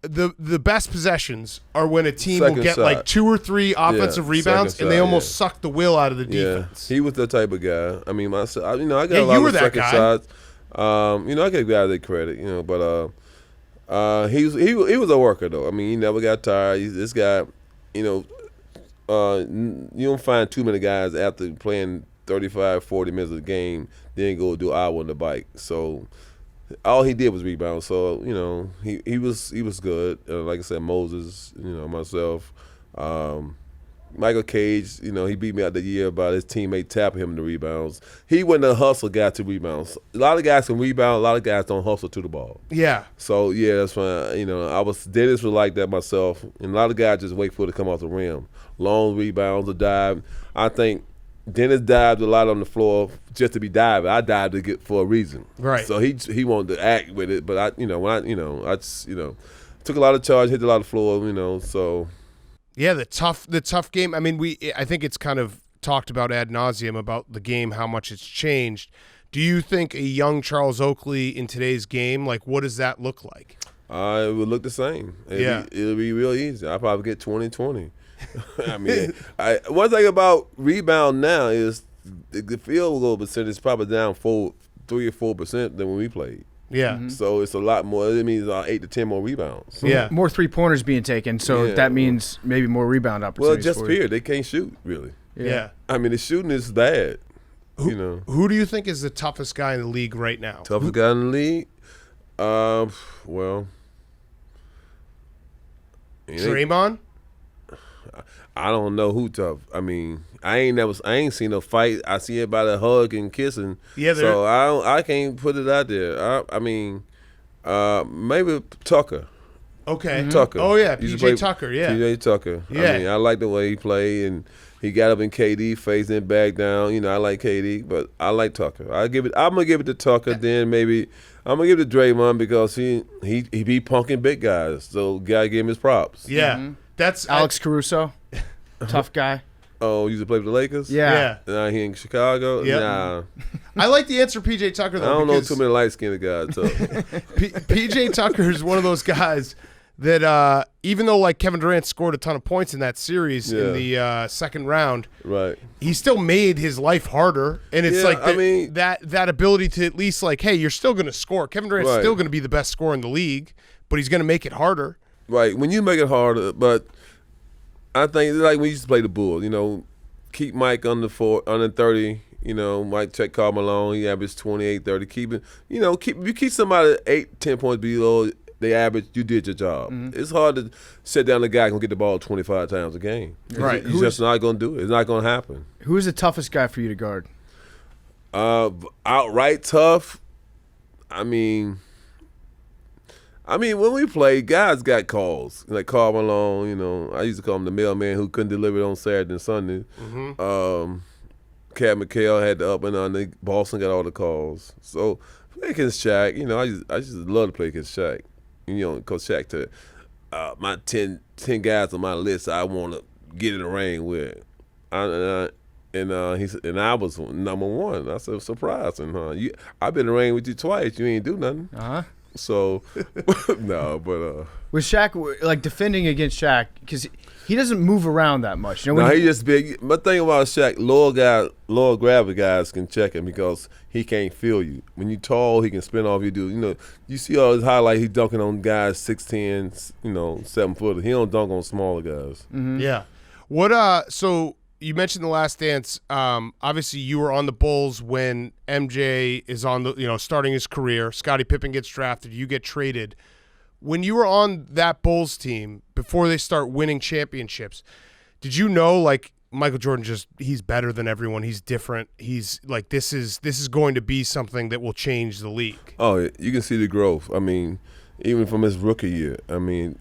the best possessions are when a team will get like 2 or 3 offensive rebounds and they almost suck the will out of the defense. He was the type of guy. I mean, myself, I got a lot of second shots. I give guys their credit, but he was a worker though. I mean, he never got tired. This guy, you don't find too many guys after playing 35, 40 minutes of the game, then go do hour on the bike. So all he did was rebound. So he was good. Like I said, Moses, myself. Michael Cage, he beat me out the year about his teammate tapping him the rebounds. He wasn't a hustle guy to rebounds. A lot of guys can rebound. A lot of guys don't hustle to the ball. Yeah. So, that's fine. Dennis was like that myself. And a lot of guys just wait for it to come off the rim. Long rebounds, a dive. I think Dennis dived a lot on the floor just to be diving. I dived to get for a reason. Right. So he wanted to act with it. But I just took a lot of charge, hit a lot of floor, so. Yeah, the tough game. I mean, I think it's kind of talked about ad nauseum about the game, how much it's changed. Do you think a young Charles Oakley in today's game, like, what does that look like? It would look the same. It'll be real easy. I'll probably get 20-20. I mean, one thing about rebound now is the field goal percentage is probably down 3 or 4% than when we played. Yeah. Mm-hmm. So it's a lot more. It means 8 to 10 more rebounds. Yeah. More 3-pointers being taken, so that means maybe more rebound opportunities. Well, just period. They can't shoot, really. Yeah. I mean, the shooting is bad. Who do you think is the toughest guy in the league right now? Toughest guy in the league? Well. Draymond? I don't know who tough. I mean, I ain't seen a fight. I see everybody hug and kissing. Yeah, so I can't put it out there. I mean, maybe Tucker. Okay. Mm-hmm. Tucker. Oh yeah, PJ Tucker. Yeah. PJ Tucker. Yeah. I mean, I like the way he played, and he got up in KD face and back down. I like KD, but I like Tucker. I'm gonna give it to Tucker. Then maybe I'm gonna give it to Draymond because he be punking big guys. So gotta give him his props. Yeah. Mm-hmm. That's Alex Caruso. Tough guy. Oh, you used to play for the Lakers? Yeah. Now he in Chicago? Yep. Nah. I like the answer PJ Tucker, though. I don't know too many light-skinned guys. So. PJ Tucker is one of those guys that even though like Kevin Durant scored a ton of points in that series in the second round, right? He still made his life harder, and it's like that ability to at least like, hey, you're still going to score. Kevin Durant's still going to be the best scorer in the league, but he's going to make it harder. Right. When you make it harder, but I think like when you used to play the Bulls, keep Mike under 30. Mike check Karl Malone. He averaged 28, 30. If you keep somebody 8, 10 points below the average, you did your job. Mm-hmm. It's hard to sit down the guy who can get the ball 25 times a game. Right. He's just not going to do it. It's not going to happen. Who is the toughest guy for you to guard? Outright tough. I mean, when we played, guys got calls. Like Karl Malone, I used to call him the mailman who couldn't deliver it on Saturday and Sunday. Mm-hmm. Cat McHale had the up and under. Boston got all the calls. So play against Shaq, I just love to play against Shaq. Coach Shaq to my 10 guys on my list I want to get in the ring with. He said, and I was number one. I said, surprising, huh? I've been in the ring with you twice. You ain't do nothing. Uh-huh. So, no, but With Shaq, like defending against Shaq, because he doesn't move around that much. You know, no, when he just big. My thing about Shaq, lower gravity guys can check him because he can't feel you. When you tall, he can spin off you. You see all his highlight. He dunking on guys 6'10", 7 foot. He don't dunk on smaller guys. Mm-hmm. Yeah. What? So you mentioned The Last Dance. Obviously, you were on the Bulls when MJ is on the starting his career. Scottie Pippen gets drafted. You get traded. When you were on that Bulls team before they start winning championships, did you know like Michael Jordan he's better than everyone. He's different. He's like this is going to be something that will change the league. Oh, you can see the growth. I mean, even from his rookie year. I mean,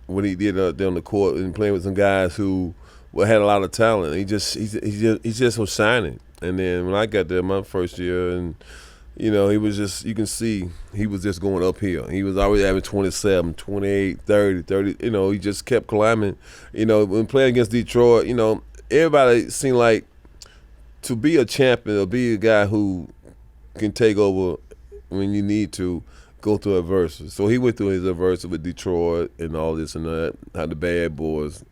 when he did there on the court and playing with some guys who had a lot of talent, he just was shining. And then when I got there my first year and he was just, you can see he was just going uphill. He was always having 27, 28, 30, he just kept climbing. When playing against Detroit, everybody seemed like to be a champion or be a guy who can take over when you need to, go through adversity. So he went through his adversity with Detroit and all this and that, how the bad boys,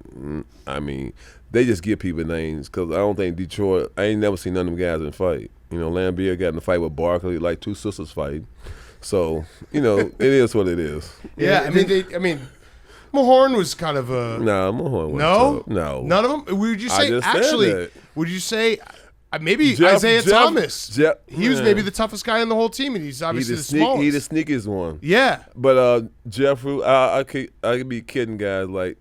I mean, they just give people names because I don't think Detroit, I ain't never seen none of them guys in a fight. Lambeer got in a fight with Barkley, like two sisters fighting. So, it is what it is. Yeah, I mean, Mahorn was kind of a Mahorn wasn't tough. No, none of them. Would you say Would you say maybe Jeff, Isaiah Thomas? He was man. maybe the toughest guy on the whole team, and he's obviously the smallest. He the sneakiest one. Yeah, but Jeff Ruler, I could be kidding guys like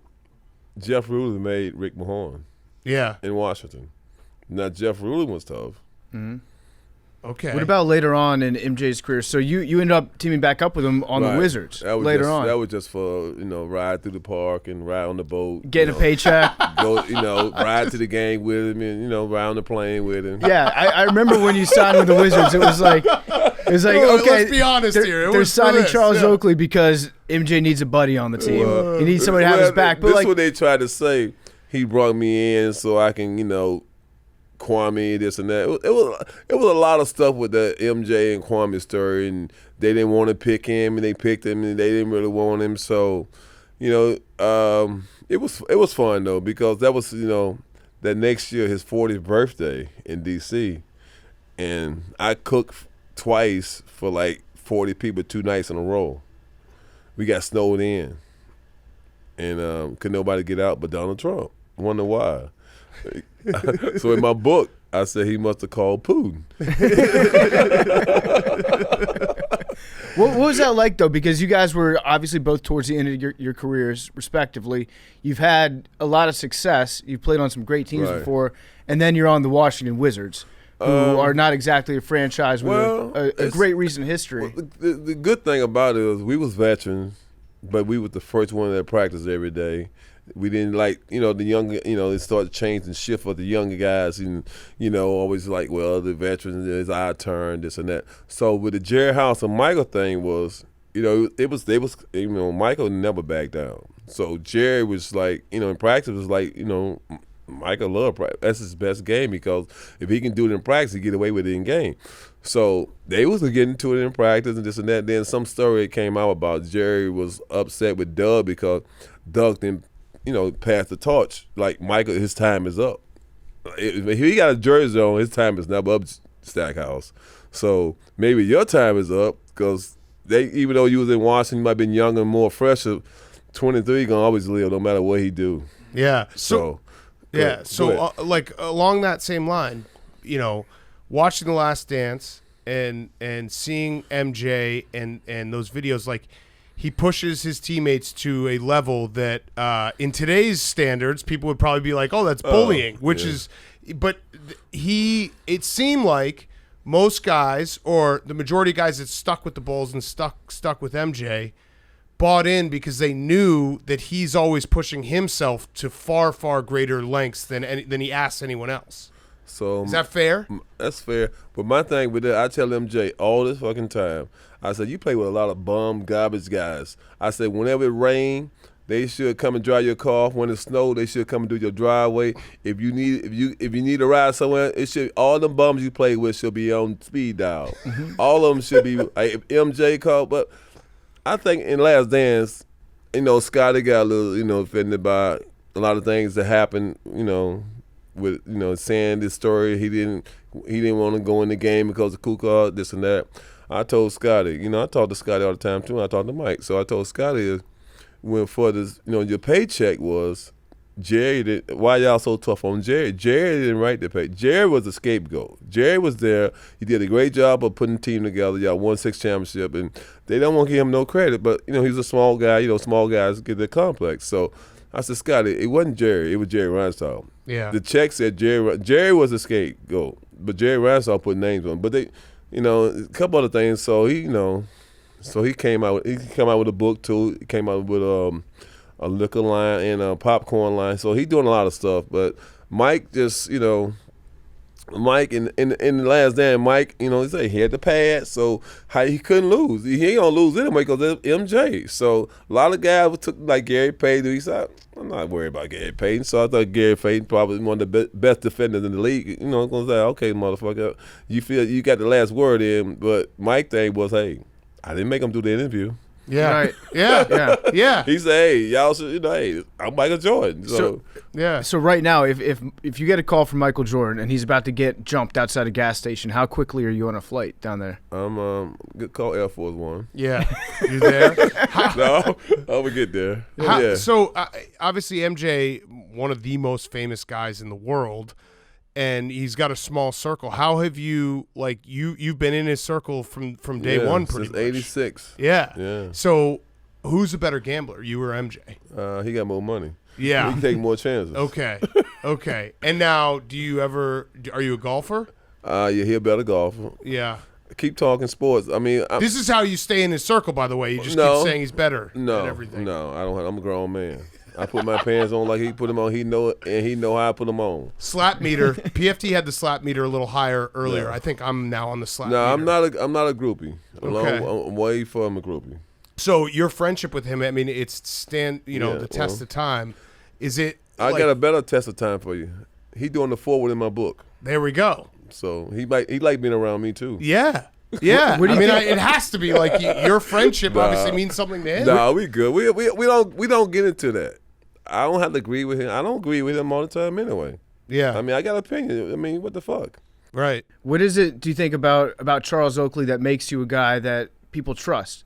Jeff Ruler made Rick Mahorn. Yeah, in Washington. Now Jeff Ruler was tough. Mm-hmm. Okay. What about later on in MJ's career? So you ended up teaming back up with him on the Wizards later on. That was just for ride through the park and ride on the boat, getting a paycheck, go ride to the game with him and ride on the plane with him. Yeah, I remember when you signed with the Wizards. It was like okay. Let's be honest here. They're signing Charles Oakley because MJ needs a buddy on the team. He needs somebody to have his back. But this is what they tried to say. He brought me in so I can Kwame, this and that. It was a lot of stuff with the MJ and Kwame story, and they didn't want to pick him, and they picked him, and they didn't really want him. So, it was fun though because that was that next year his 40th birthday in D.C. and I cooked twice for like 40 people 2 nights in a row. We got snowed in, and could nobody get out but Donald Trump. Wonder why. So in my book, I said he must have called Putin. What was that like, though? Because you guys were obviously both towards the end of your careers, respectively. You've had a lot of success. You've played on some great teams before, and then you're on the Washington Wizards, who are not exactly a franchise with a great recent history. Well, the good thing about it is we was veterans, but we was the first one that practiced every day. We didn't like, the younger, they started changing shift for the younger guys and, always like, well, the veterans, it's our turn, this and that. So with the Jerry House and Michael thing was, Michael never backed down. So Jerry was like, in practice was like, Michael loved practice. That's his best game because if he can do it in practice, he get away with it in game. So they was getting to it in practice and this and that. Then some story came out about Jerry was upset with Doug because Doug didn't pass the torch. Like Michael, his time is up. If he got a jersey on, his time is never up, Stackhouse. So maybe your time is up because even though you was in Washington, you might have been younger and more fresher. 23 gonna always live no matter what he do. Yeah. So like along that same line, watching The Last Dance and seeing MJ and those videos, like. He pushes his teammates to a level that, in today's standards, people would probably be like, "Oh, that's bullying," but it seemed like most guys, or the majority of guys that stuck with the Bulls and stuck with MJ, bought in because they knew that he's always pushing himself to far, far greater lengths than he asks anyone else. So is that fair? That's fair. But my thing with that, I tell MJ all this fucking time. I said, you play with a lot of bum, garbage guys. I said, whenever it rain, They should come and dry your car off. When it snows, they should come and do your driveway. If you need a ride somewhere, it should all them bums you play with should be on speed dial. All of them should be. If MJ called, but I think in Last Dance, Scotty got a little, offended by a lot of things that happened, with saying this story. He didn't want to go in the game because of Kukoc, this and that. I told Scotty, I talk to Scotty all the time too. I talk to Mike, so I told Scotty when for this, your paycheck was Jerry. Why y'all so tough on Jerry? Jerry didn't write the pay. Jerry was the scapegoat. Jerry was there. He did a great job of putting the team together. Y'all won 6 championships, and they don't want to give him no credit. But he's a small guy. Small guys get their complex. So I said, Scotty, it wasn't Jerry. It was Jerry Reinsdorf. Yeah. The check said Jerry was the scapegoat, but Jerry Reinsdorf put names on. But they, a couple other things. So he, so he came out. He came out with a book too. He came out with a liquor line and a popcorn line. So he doing a lot of stuff. But Mike just, Mike in the Last Dance, Mike, he said he had the pad, so he couldn't lose. He ain't gonna lose anyway because of MJ. So a lot of guys took like Gary Payton. He said, I'm not worried about Gary Payton. So I thought Gary Payton probably one of the best defenders in the league. I'm gonna say, okay, motherfucker, you feel you got the last word in. But Mike thing was, hey, I didn't make him do the interview. Yeah. Right. Yeah. He said, hey, y'all should, hey, I'm Michael Jordan. So Yeah. So right now, if you get a call from Michael Jordan and he's about to get jumped outside a gas station, how quickly are you on a flight down there? I'm good call Air Force One. Yeah. You there? No, I'm gonna get there. Yeah. So obviously MJ, one of the most famous guys in the world, and he's got a small circle. How have you you've been in his circle from day one pretty since much? '86. Yeah. So who's a better gambler, you or MJ? He got more money. Yeah. He can take more chances. Okay. And now, are you a golfer? Yeah, he a better golfer. Yeah. Keep talking sports. I mean, This is how you stay in his circle, by the way. You just keep saying he's better at everything. No, I don't. I'm a grown man. I put my pants on like he put them on. He know it, and he know how I put them on. Slap meter. PFT had the slap meter a little higher earlier. Yeah. I think I'm now on the slap meter. I'm not a groupie. I'm way from a groupie. So your friendship with him, I mean, it's the test of time. Is it? I got a better test of time for you. He doing the forward in my book. There we go. So he like being around me too. Yeah. Yeah. It has to be like your friendship obviously means something to him. Nah, we good. We don't get into that. I don't have to agree with him. I don't agree with him all the time anyway. Yeah. I mean, I got an opinion. I mean, what the fuck? Right. What is it, do you think about Charles Oakley that makes you a guy that people trust?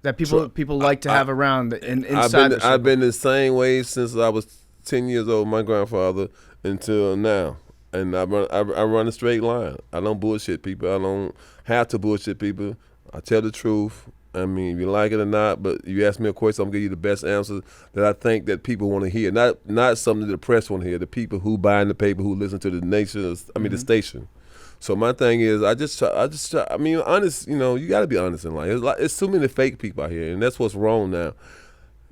That people like to have around inside I've been the same way since I was 10 years old, my grandfather, until now. And I run a straight line. I don't bullshit people. I don't have to bullshit people. I tell the truth. I mean, if you like it or not, but you ask me a question, I'm gonna give you the best answer that I think that people want to hear. Not something that the press want to hear. The people who buy in the paper, who listen to the station. So my thing is, I just try. I mean, honest. You got to be honest in life. It's too many fake people out here, and that's what's wrong now.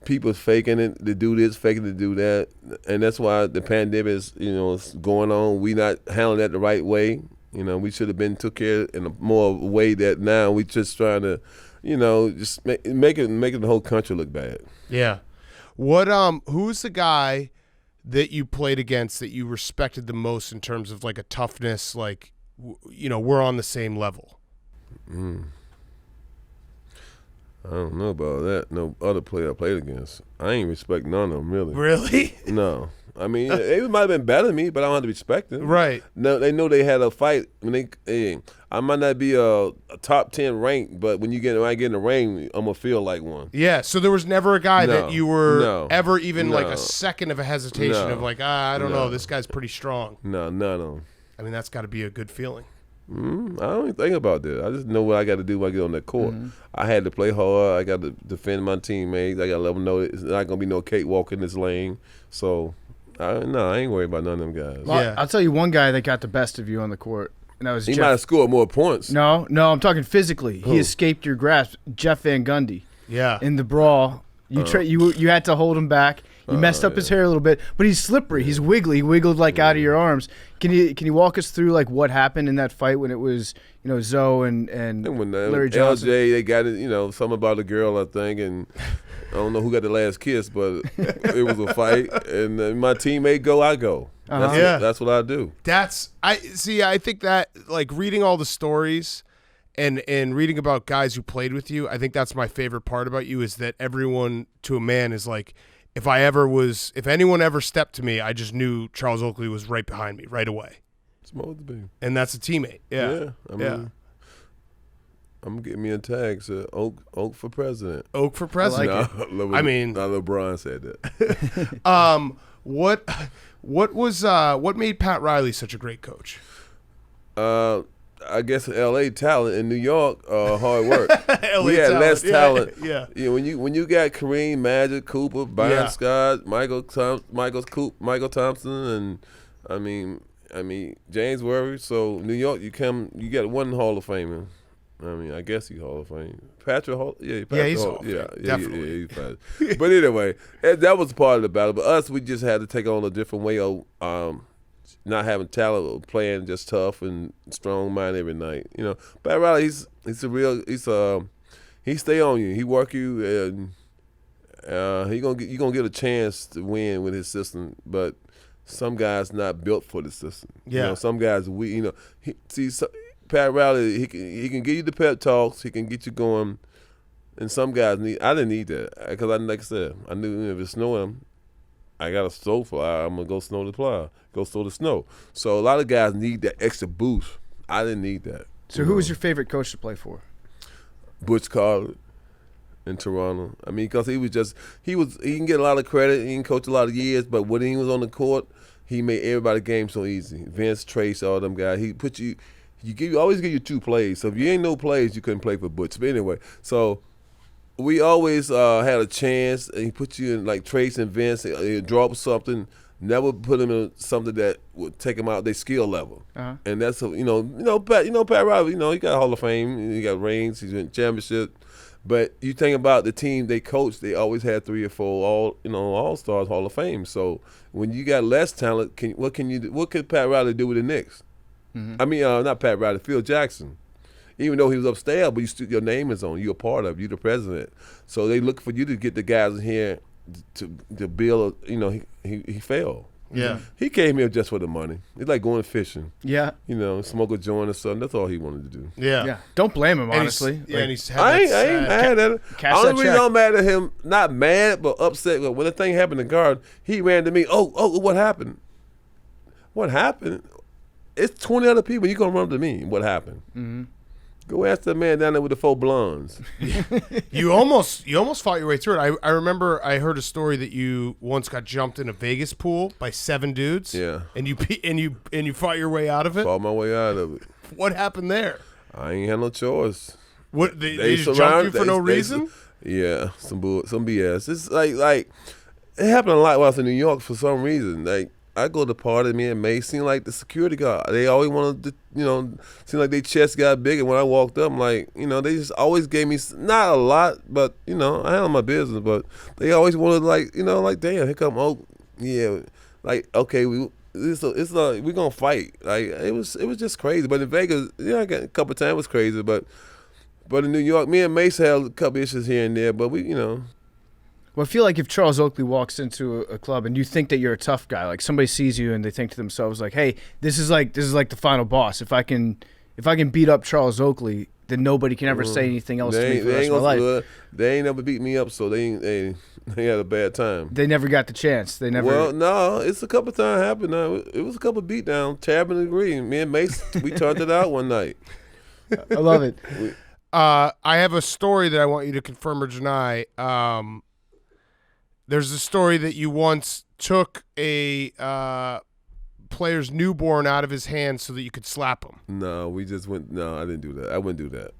People faking it to do this, faking to do that, and that's why the pandemic is going on. We not handling that the right way. We should have been took care in a more way that now we just trying to. Just making the whole country look bad. Yeah. What who's the guy that you played against that you respected the most in terms of like a toughness, like we're on the same level? I don't know about that. No other player I played against. I ain't respect none of them really. Really? No. I mean, they might have been better than me, but I don't have to respect them. Right. No, they know they had a fight. When I might not be a top 10 rank, but when I get in the ring, I'm gonna feel like one. Yeah. So there was never a guy that you were ever even like a second of a hesitation of like, I don't know, this guy's pretty strong. No, none of them. I mean, that's got to be a good feeling. I don't even think about that. I just know what I got to do when I get on that court. I had to play hard. I got to defend my teammates. I got to let them know it's not gonna be no cakewalk in this lane. So. I ain't worried about none of them guys. Well, yeah. I'll tell you one guy that got the best of you on the court, and that was He might have scored more points. No, I'm talking physically. Who? He escaped your grasp. Jeff Van Gundy. Yeah. In the brawl, you had to hold him back. You messed up his hair a little bit, but he's slippery. He's wiggly. He wiggled like out of your arms. Can you walk us through like what happened in that fight when it was Zoe and when Larry Johnson? LJ, they got it, something about a girl, I think, and I don't know who got the last kiss, but it was a fight, and my teammate go, I go. That's what I do. I think that like reading all the stories and reading about guys who played with you, I think that's my favorite part about you is that everyone to a man is like, if anyone ever stepped to me, I just knew Charles Oakley was right behind me right away. Supposed to be. And that's a teammate. Yeah. I'm getting me a tag. So Oak for president. Oak for president. I mean, LeBron said that. What made Pat Riley such a great coach? I guess L.A. talent. In New York, hard work. We had less talent. Yeah. When you got Kareem, Magic, Cooper, Byron Scott, Michael Thompson, and I mean James Worthy. So New York, you got one Hall of Famer. I mean, I guess he's Hall of Fame. Patrick Hall, he's Hall. Definitely. He's but anyway, that was part of the battle. But us, we just had to take on a different way of not having talent, or playing just tough and strong mind every night. Pat Riley, he stay on you. He work you, and you gonna get a chance to win with his system. But some guys not built for the system. Yeah. Some guys Pat Riley, he can give you the pep talks. He can get you going. And some guys I didn't need that because like I said, I knew if it's snowing, I got a snow plow. I'm gonna go snow the plow, go stow the snow. So a lot of guys need that extra boost. I didn't need that. So who was your favorite coach to play for? Butch Carter in Toronto. I mean, because he can get a lot of credit. He can coach a lot of years, but when he was on the court, he made everybody game so easy. Vince, Trace, all them guys. He put you. Always give you two plays. So if you ain't no plays, you couldn't play for Butch. But anyway, so we always had a chance, and he put you in like Trace and Vince. He'd drop something, never put him in something that would take him out their skill level. Uh-huh. And that's Pat Riley. He got Hall of Fame. He got rings. He's in championship. But you think about the team they coached, they always had 3 or 4 all-stars, Hall of Fame. So when you got less talent, what can you do? What could Pat Riley do with the Knicks? Mm-hmm. I mean, not Pat Riley, Phil Jackson. Even though he was upstairs, but your name is on. You're a part of it. You're the president. So they look for you to get the guys in here to build. He failed. Yeah. He came here just for the money. It's like going fishing. Yeah. Smoke a joint or something. That's all he wanted to do. Yeah. Don't blame him, honestly. And he's I ain't mad at him. Cash that Only reason check. I'm mad at him, not mad, but upset. When the thing happened in guard, he ran to me. Oh, what happened? What happened? It's 20 other people. You gonna run to me? What happened? Mm-hmm. Go ask the man down there with the 4 blondes. You almost fought your way through it. I remember I heard a story that you once got jumped in a Vegas pool by 7 dudes. Yeah. And you fought your way out of it. Fought my way out of it. What happened there? I ain't had no choice. What they just jumped you for no reason? Yeah, some BS. It's like it happened a lot while I was in New York for some reason. Like I go to party, me and May seem like the security guard. They always wanted to, seem like their chest got bigger. When I walked up, I'm like, they just always gave me not a lot, but I handle my business. But they always wanted like damn, here come like okay, it's like we gonna fight. Like it was just crazy. But in Vegas, I got a couple of times it was crazy. But in New York, me and Mace had a couple issues here and there. But Well, I feel like if Charles Oakley walks into a club and you think that you're a tough guy, like somebody sees you and they think to themselves like, "Hey, this is like the final boss. If I can beat up Charles Oakley, then nobody can ever say anything else to me for the rest of my life." They ain't never beat me up, so they had a bad time. They never got the chance. They never. Well, no, it's a couple times happened. Now it was a couple beat downs. Tabin agreed. Me and Mace, we turned it out one night. I love it. I have a story that I want you to confirm or deny. There's a story that you once took a player's newborn out of his hand so that you could slap him. No, we just went. No, I didn't do that. I wouldn't do that.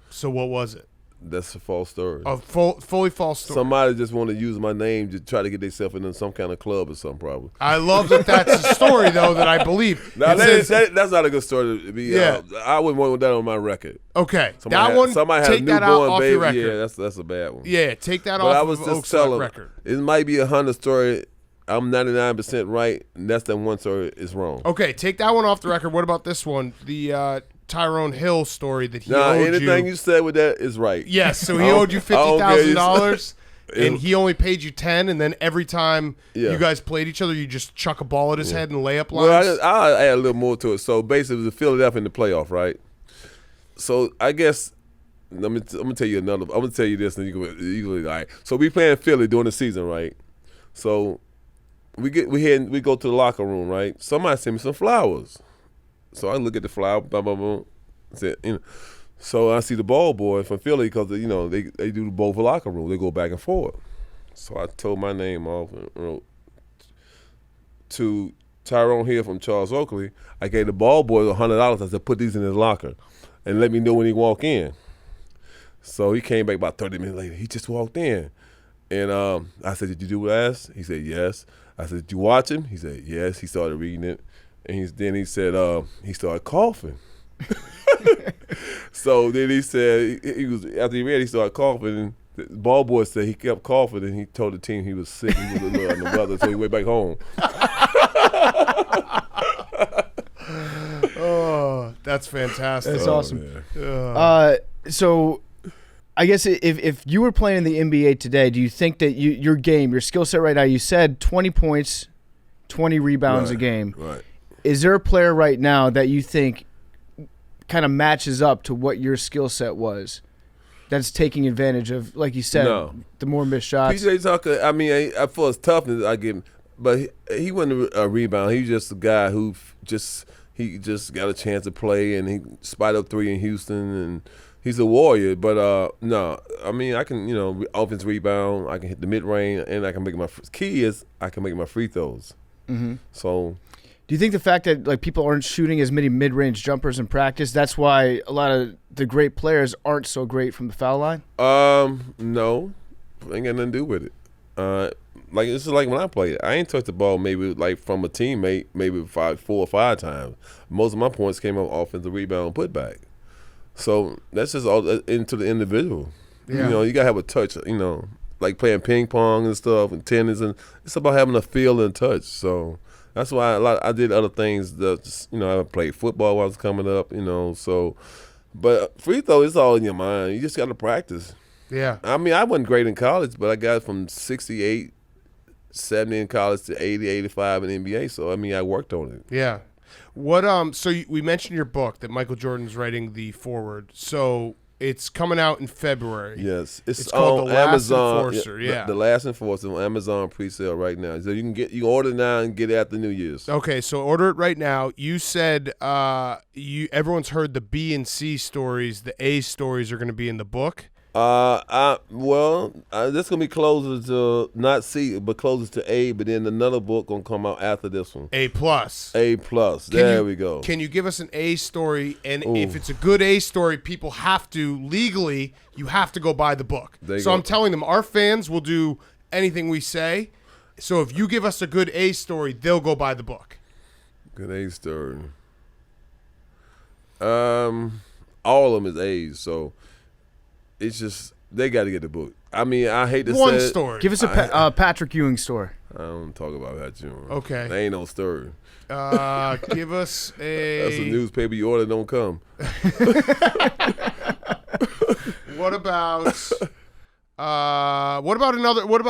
So what was it? That's a false story. A fully false story. Somebody just want to use my name to try to get themselves into some kind of club or something, probably. I love that that's a story, though, that I believe. Now, that's not a good story to be. Yeah. I wouldn't want that on my record. Okay. Somebody take that out off baby. your record. Yeah, that's a bad one. Yeah, take that But off I was of just Oak's telling, record. it might be a Honda story. I'm 99% right, and that's the one story is wrong. Okay, take that one off the record. What about this one? The Tyrone Hill story that he owed you. Anything you said with that is right. Yes, so he owed you $50,000, and he only paid you $10,000, and then every time you guys played each other, you just chuck a ball at his head and layup lines. Well, I'll add a little more to it. So basically, it was Philadelphia in the playoff, right? So I guess I'm gonna tell you another. I'm gonna tell you this, and you go all right. So we playing Philly during the season, right? So we go to the locker room, right? Somebody sent me some flowers. So I look at the flower, blah, blah, blah. Said, so I see the ball boy from Philly because they do both locker room. They go back and forth. So I told my name off and wrote to Tyrone Hill from Charles Oakley. I gave the ball boy $100. I said, put these in his locker and let me know when he walk in. So he came back about 30 minutes later. He just walked in. And I said, did you do what I asked? He said, yes. I said, did you watch him? He said, yes. He started reading it. And then he said, he started coughing. So then he said, after he read, he started coughing. And the ball boy said he kept coughing, and he told the team he was sick. He was a little under the weather, so he went back home. Oh, that's fantastic. That's awesome. So I guess if you were playing in the NBA today, do you think that your game, your skill set right now, you said 20 points, 20 rebounds a game. Right. Is there a player right now that you think kind of matches up to what your skill set was that's taking advantage of, like you said, the more missed shots? PJ Tucker, I mean, for his toughness, I give him, but he wasn't a rebound. He was just a guy who just got a chance to play, and he spotted up 3 in Houston, and he's a warrior. But no, I mean, I can, offense rebound, I can hit the mid range, and I can make key is I can make my free throws. Mm-hmm. So. Do you think the fact that like people aren't shooting as many mid-range jumpers in practice, that's why a lot of the great players aren't so great from the foul line? No, ain't got nothing to do with it. Like this is like when I played, I ain't touched the ball maybe like from a teammate maybe 4 or 5 times. Most of my points came off offensive rebound and putback. So that's just all into the individual. Yeah. You gotta have a touch. Like playing ping pong and stuff and tennis, and it's about having a feel and touch. So. That's why I did other things. I played football when I was coming up, So, but free throw is all in your mind. You just got to practice. Yeah. I mean, I wasn't great in college, but I got from 68, 70 in college to 80, 85 in NBA. So, I mean, I worked on it. Yeah. We mentioned your book that Michael Jordan's writing the foreword. So it's coming out in February. Yes, it's called The Amazon, Last Enforcer. Yeah, The Last Enforcer on Amazon pre-sale right now. So you can order now and get it after New Year's. Okay, so order it right now. You said everyone's heard the B and C stories. The A stories are going to be in the book. This gonna be closer to not C, but closer to A. But then another book gonna come out after this one. A plus. A plus. There we go. Can you give us an A story? And if it's a good A story, people have to legally. You have to go buy the book. I'm telling them our fans will do anything we say. So if you give us a good A story, they'll go buy the book. Good A story. All of them is A's. So. It's just they got to get the book. I mean, I hate to say one story. Give us a Patrick Ewing story. I don't talk about that, Ewing. Okay. There ain't no story. Give us a. That's a newspaper you order don't come. What about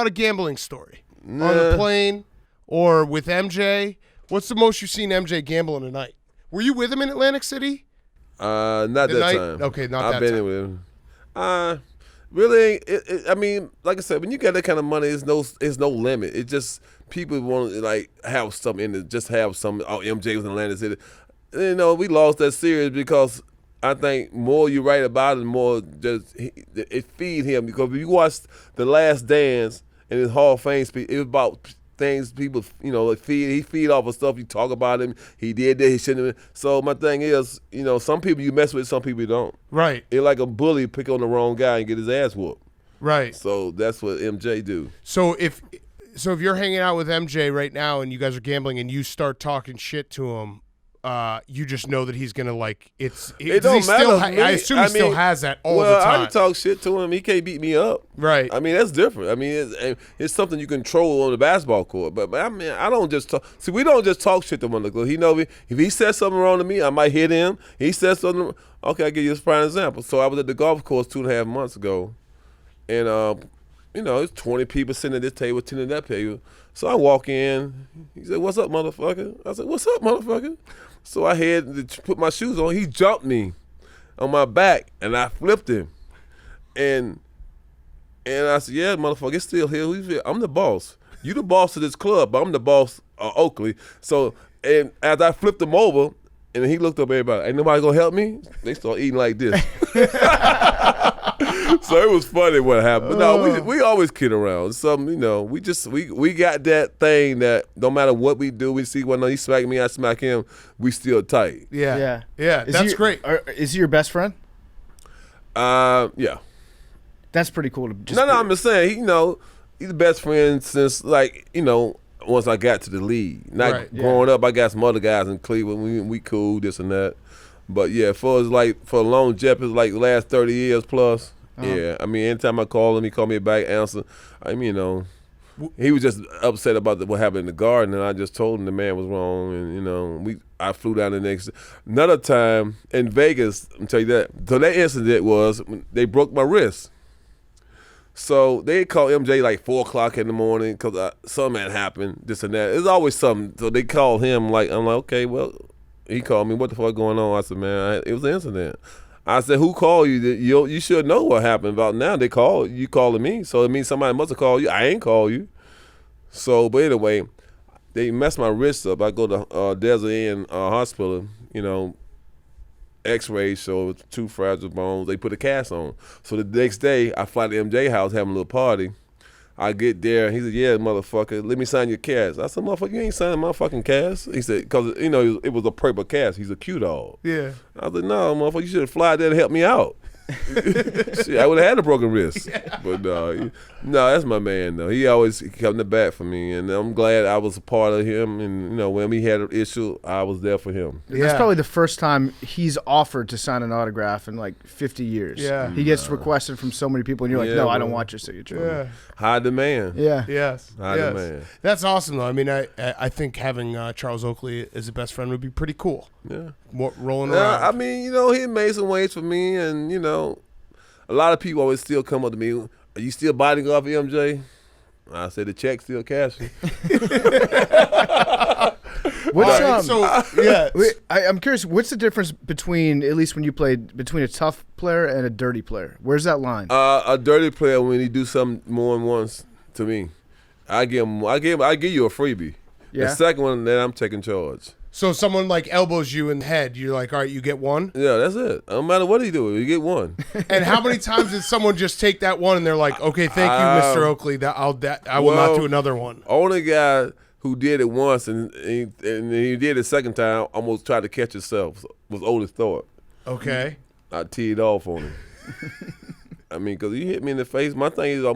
a gambling story on the plane or with MJ? What's the most you've seen MJ gamble in a night? Were you with him in Atlantic City? Not that time. Okay, not I've that been time. in with him. Really, I mean, like I said, when you get that kind of money, it's no limit. It just people want to like have something in it, just have some. Oh, MJ was in Atlantic City. We lost that series because I think more you write about it, more just it feed him. Because if you watch The Last Dance and his Hall of Fame speech, it was about things people, he feed off of stuff. You talk about him. He did that. He shouldn't have. So my thing is, some people you mess with, some people you don't. Right. It's like a bully pick on the wrong guy and get his ass whooped. Right. So that's what MJ do. So if you're hanging out with MJ right now and you guys are gambling and you start talking shit to him, you just know that he's gonna It don't matter. I assume he still has that all the Well, time. I can talk shit to him. He can't beat me up. Right. I mean, that's different. I mean, it's something you control on the basketball court. But I mean, I don't just talk. See, we don't just talk shit to him on the court. He know me. If he says something wrong to me, I might hit him. He says something. Okay, I'll give you a prime example. So I was at the golf course 2.5 months ago, and it's 20 people sitting at this table, 10 at that table. So I walk in. He said, "What's up, motherfucker?" I said, "What's up, motherfucker?" So I had to put my shoes on. He jumped me on my back, and I flipped him. And I said, "Yeah, motherfucker, it's still here. I'm the boss. You the boss of this club, but I'm the boss of Oakley." So, and as I flipped him over, and he looked up at everybody, "Ain't nobody gonna help me?" They start eating like this. So it was funny what happened. But no, we always kid around. We got that thing that no matter what we do, we see when he smack me, I smack him, we still tight. Yeah. That's great. Is he your best friend? Yeah. That's pretty cool. I'm just saying, he's the best friend since once I got to the league. Growing up, I got some other guys in Cleveland. We cool, this and that. But yeah, for longevity, like the last 30 years plus. Yeah, I mean, anytime I call him, he call me back, answer. I mean, he was just upset about what happened in the garden, and I just told him the man was wrong, and I flew down the next. Another time in Vegas, I'll tell you that. So that incident was they broke my wrist. So they called MJ like 4:00 in the morning because something had happened, this and that. There's always something. So they called him I'm like, okay, well, he called me. What the fuck going on? I said, man, it was an incident. I said, who called you? You should know what happened. About now, they called you calling me, so it means somebody must have called you. I ain't called you. So, but anyway, they messed my wrist up. I go to Desert Inn Hospital, X-rays show 2 fragile bones. They put a cast on. So the next day, I fly to MJ house, having a little party. I get there. He said, "Yeah, motherfucker, let me sign your cast." I said, "Motherfucker, you ain't signing my fucking cast." He said, "Because it was a paper cast. He's a Q dog." Yeah. I said, "No, motherfucker, you should have fly there to help me out." Shit, I would have had a broken wrist. Yeah. But no, that's my man though. He always come to bat for me, and I'm glad I was a part of him. And when we had an issue, I was there for him. That's probably the first time he's offered to sign an autograph in like 50 years. Yeah, he gets requested from so many people, and you're like, "No, I don't want your signature." Yeah, high demand. Yeah, yes, high demand. That's awesome though. I mean, I think having Charles Oakley as a best friend would be pretty cool. Yeah, rolling around. I mean, he made some ways for me, and a lot of people always still come up to me. "Are you still biting off MJ?" I say the check still cashing. I'm curious. What's the difference between, at least when you played, between a tough player and a dirty player? Where's that line? A dirty player when he do something more than once to me, I give you a freebie. Yeah. The second one, then I'm taking charge. So someone like elbows you in the head, you're like, all right, you get one? Yeah, that's it. No matter what he do, you get one. And how many times did someone just take that one and they're like, okay, thank you, Mr. Oakley, I will not do another one? Only guy who did it once and he did it second time, almost tried to catch himself, was Otis Thorpe. Okay. I teed off on him. I mean, because you hit me in the face. My thing is you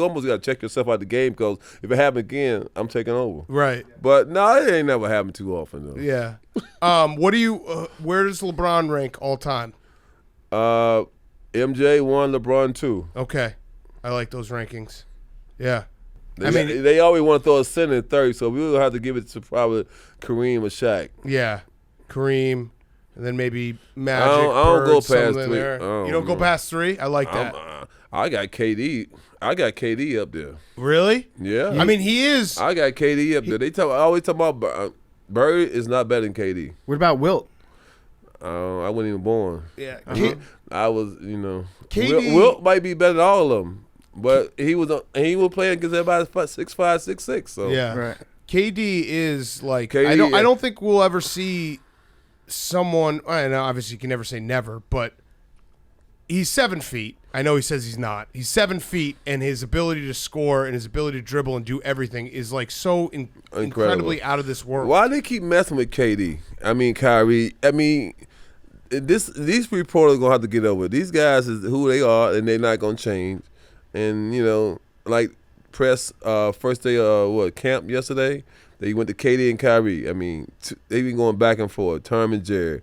almost got to check yourself out the game, because if it happens again, I'm taking over. Right. But no, it ain't never happened too often though. Yeah. Where does LeBron rank all time? MJ 1, LeBron 2. Okay. I like those rankings. Yeah. They always want to throw a center in third, so we will have to give it to probably Kareem or Shaq. Yeah. Kareem. And then maybe Magic. I don't go past 3. You don't go past 3? I like that. I got KD. I got KD up there. Really? Yeah. I mean, he is. I got KD up there. I always talk about Bird is not better than KD. What about Wilt? I wasn't even born. Yeah. I was, KD. Wilt might be better than all of them, but he was playing against everybody 6'5", 6'6". So yeah. Right. KD is like KD, I don't think we'll ever see someone, and obviously you can never say never, but he's 7 feet. I know he says he's not. He's 7 feet, and his ability to score and his ability to dribble and do everything is like so incredibly out of this world. Why they keep messing with KD? I mean, Kyrie. I mean, these reporters gonna have to get over it. These guys is who they are, and they're not gonna change. And like press first day of camp yesterday, they went to KD and Kyrie. I mean, they been going back and forth. Term and Jerry.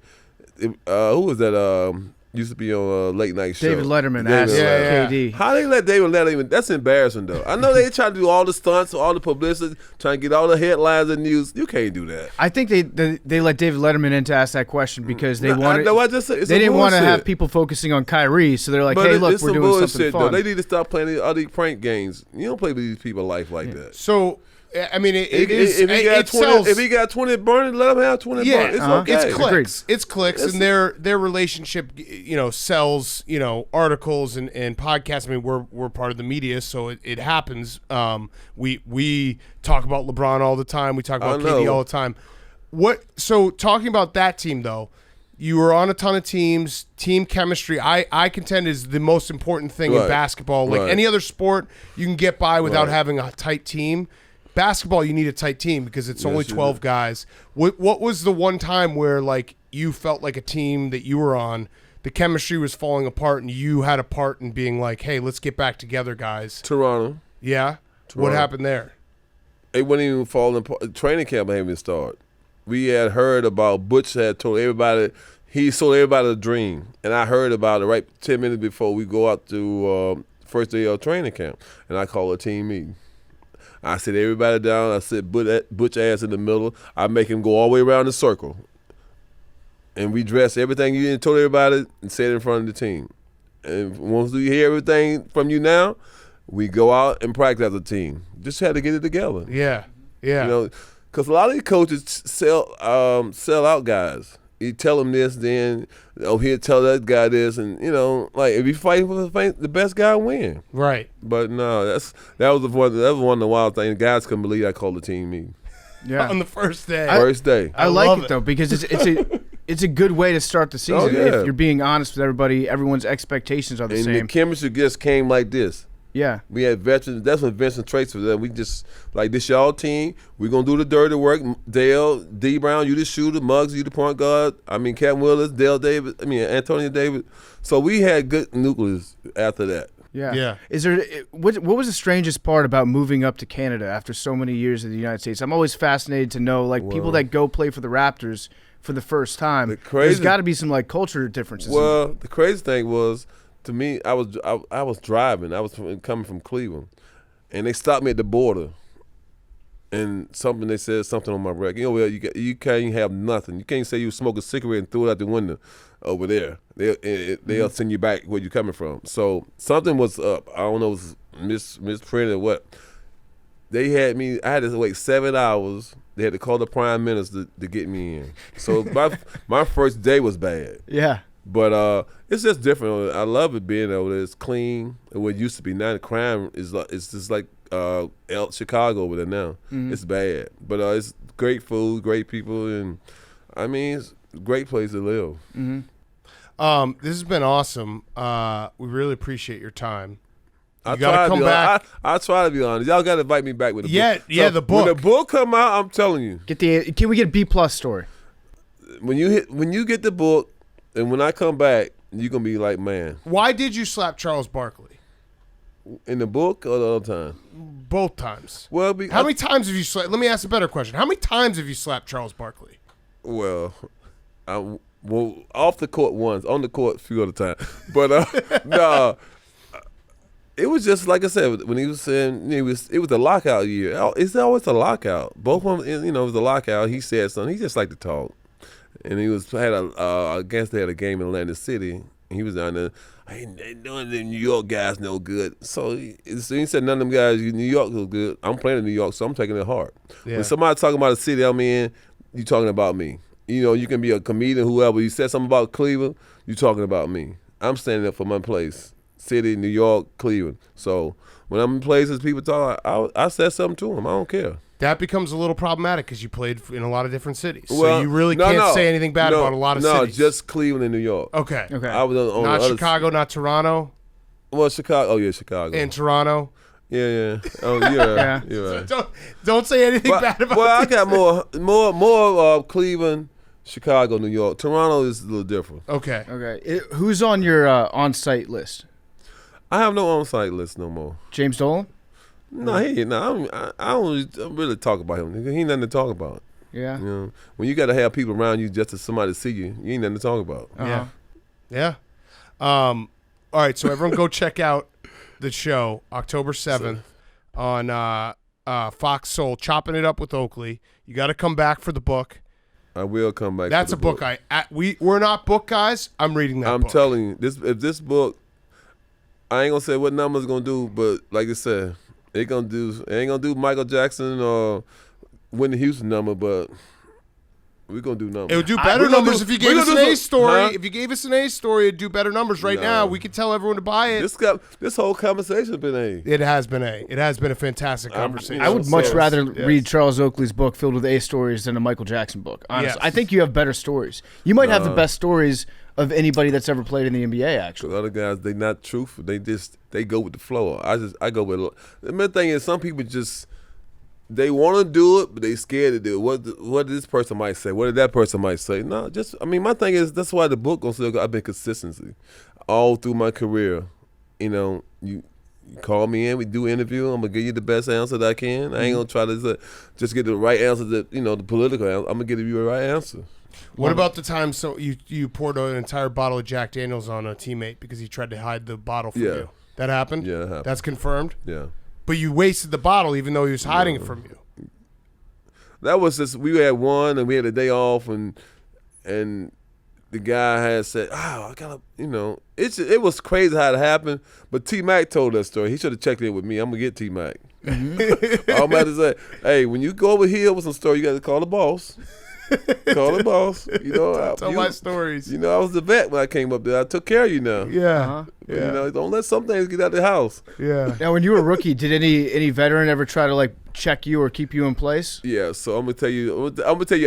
Who was that? Used to be on a late night show. David Letterman asked KD. How they let David Letterman? That's embarrassing, though. I know they try to do all the stunts, all the publicity, trying to get all the headlines and news. You can't do that. I think they let David Letterman in to ask that question because they wanted. They didn't want to have people focusing on Kyrie, so they're like, "Hey, look, we're doing something fun." Though. They need to stop playing all these prank games. You don't play with these people's life like that. So. I mean, if he got 20 burning, let him have 20 burning. It's okay. It's clicks. It's clicks, and their relationship, sells, articles and podcasts. I mean, we're part of the media, so it happens. We talk about LeBron all the time. We talk about KD all the time. So talking about that team though, you were on a ton of teams. Team chemistry, I contend, is the most important thing in basketball. Like any other sport, you can get by without having a tight team. Basketball, you need a tight team because it's only 12 guys. What was the one time where like you felt like a team that you were on, the chemistry was falling apart, and you had a part in being like, "Hey, let's get back together, guys"? Toronto. Yeah. What happened there? It wasn't even falling apart. Training camp hadn't even started. We had heard about Butch had told everybody. He sold everybody a dream, and I heard about it right 10 minutes before we go out to first day of training camp, and I called a team meeting. I sit everybody down. I sit Butch ass in the middle. I make him go all the way around the circle. And we dress everything you told everybody and say it in front of the team. And once we hear everything from you now, we go out and practice as a team. Just had to get it together. Yeah, yeah. Because a lot of these coaches sell out guys. You tell them this, then he'll tell that guy this, and like if you fight for the best guy win. Right. But no, that was one of the wild things. Guys couldn't believe I called the team meeting. Yeah. On the first day. First day. I like it though because it's a good way to start the season if you're being honest with everybody. Everyone's expectations are the same. And the chemistry just came like this. Yeah. We had veterans. That's what Vincent traits for them. We just, like, this y'all team. We're going to do the dirty work. Dale, D. Brown, you the shooter. Muggs, you the point guard. I mean, Captain Willis, Antonio Davis. So we had good nucleus after that. Yeah. Yeah. Is there what was the strangest part about moving up to Canada after so many years in the United States? I'm always fascinated to know, like, people that go play for the Raptors for the first time. There's got to be some, like, culture differences. Well, the crazy thing was, to me, I was driving. I was coming from Cleveland, and they stopped me at the border. And they said something on my record. You can't have nothing. You can't say you smoke a cigarette and throw it out the window over there. They'll send you back where you're coming from. So something was up. I don't know if it was misprinted or what. They had me. I had to wait 7 hours. They had to call the prime minister to get me in. So my first day was bad. Yeah. But it's just different. I love it being over there. It's clean. What it used to be now, the crime is it's just like Chicago over there now. Mm-hmm. It's bad, but it's great food, great people, and I mean it's a great place to live. Mm-hmm. This has been awesome. We really appreciate your time. I try to be honest. Y'all got to invite me back with the book. Yeah, the book. When the book come out, I'm telling you. Can we get a B+ story? When you get the book. And when I come back, you're going to be like, man. Why did you slap Charles Barkley? In the book or the other time? Both times. Well, how many times have you slapped? Let me ask a better question. How many times have you slapped Charles Barkley? Well, off the court once. On the court a few other times. But, no. It was just, like I said, when he was saying, it was a lockout year. It's always a lockout. Both of them, it was a lockout. He said something. He just liked to talk. And I guess they had a game in Atlantic City, and he was down there. None of them New York guys no good. So he said none of them guys in New York was good. I'm playing in New York, so I'm taking it hard. Yeah. When somebody talking about a city I'm in, you talking about me. You can be a comedian, whoever. You said something about Cleveland, you talking about me. I'm standing up for my place. City, New York, Cleveland. So when I'm in places people talk, I said something to them. I don't care. that becomes a little problematic because you played in a lot of different cities. So Well, you really no, can't no. say anything bad No, about a lot of no, cities. just Cleveland and New York. Okay. Okay. I was on Not the other Chicago, not Toronto, Well, Chicago. Oh yeah, Chicago. and Toronto. Yeah. Oh yeah. Yeah. Right. Don't say anything bad about Well, I these got more Cleveland, Chicago, New York. Toronto is a little different. Okay. Okay. Who's on your on-site list? I have no on-site list no more. James Dolan? No, I don't really talk about him. He ain't nothing to talk about. Yeah. You know, when you got to have people around you just to somebody to see you, you ain't nothing to talk about. Uh-huh. Yeah. All right, so everyone go check out the show October 7th on Fox Soul, Chopping It Up with Oakley. You got to come back for the book. I will come back. That's for a the book. We're not book guys. I'm reading that I'm book. telling you, if this book, I ain't gonna say what numbers gonna do, but like I said, it ain't gonna do Michael Jackson or Whitney Houston number, but we're gonna do numbers. It would do better numbers if you gave us an A story. Huh? If you gave us an A story, it'd do better numbers right now. We could tell everyone to buy it. This whole conversation been A. It has been A. It has been a fantastic conversation. I would much So, rather yes. read Charles Oakley's book filled with A stories than a Michael Jackson book. Honestly, Yes. I think you have better stories. You might have the best stories of anybody that's ever played in the NBA. Actually, The other guys, they not truthful. They go with the flow. I go with. The main thing is some people just they want to do it, but they scared to do it. What this person might say? What did that person might say? No, my thing is that's why the book gonna still go. I've been consistency all through my career. You know, you call me in, we do interview. I'm gonna give you the best answer that I can. I ain't gonna try to just get the right answer. The political answer. I'm gonna give you the right answer. What about the time you poured an entire bottle of Jack Daniels on a teammate because he tried to hide the bottle from you? That happened? Yeah, that happened. That's confirmed? Yeah. But you wasted the bottle even though he was hiding it from you. That was just we had one and we had a day off and the guy had said, I gotta it was crazy how it happened. But T Mac told that story. He should have checked in with me. I'm gonna get T Mac. All I'm about to say, hey, when you go over here with some story, you gotta call the boss. Call the boss. Tell my stories. I was the vet when I came up there. I took care of you now. Yeah. Don't let some things get out of the house. Yeah. Now, when you were a rookie, did any veteran ever try to check you or keep you in place? Yeah. So I'm gonna tell you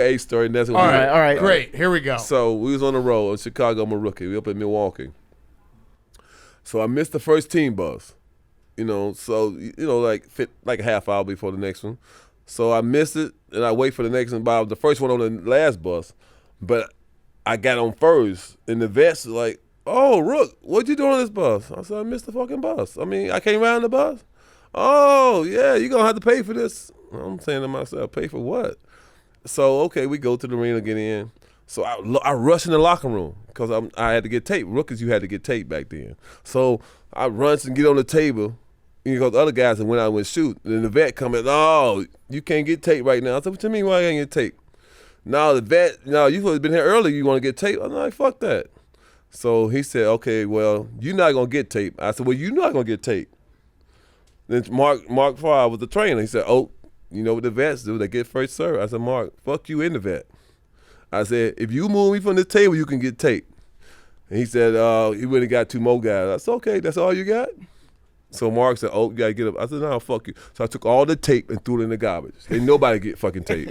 a story. And that's what All right. Great. Here we go. So we was on the road in Chicago. I'm a rookie. We up in Milwaukee. So I missed the first team bus. Like a half hour before the next one. So I missed it, and I wait for the next one. But I was the first one on the last bus, but I got on first, and the vets like, "Oh, Rook, what you doing on this bus?" I said, "I missed the fucking bus. I mean, I came around the bus." "Oh, yeah, you're gonna have to pay for this." I'm saying to myself, "Pay for what?" So okay, we go to the arena, get in. So I rush in the locker room because I had to get tape. Rookies, you had to get tape back then. So I rush and get on the table. Because the other guys that went out and went shoot. And the vet come in, "Oh, you can't get tape right now." I said, "What you mean why I can't get tape?" "No, the vet, no, you have been here early, you want to get tape?" I'm like, "Fuck that." So he said, "Okay, well, you're not going to get tape." I said, "Well, you're not going to get tape." Then Mark Farr was the trainer. He said, "Oh, you know what the vets do? They get first serve." I said, "Mark, fuck you in the vet." I said, "If you move me from the table, you can get tape." And he said, he went and got two more guys. I said, "Okay, that's all you got?" So Mark said, "Oh, you gotta get up." I said, "No, fuck you." So I took all the tape and threw it in the garbage. Ain't nobody get fucking tape.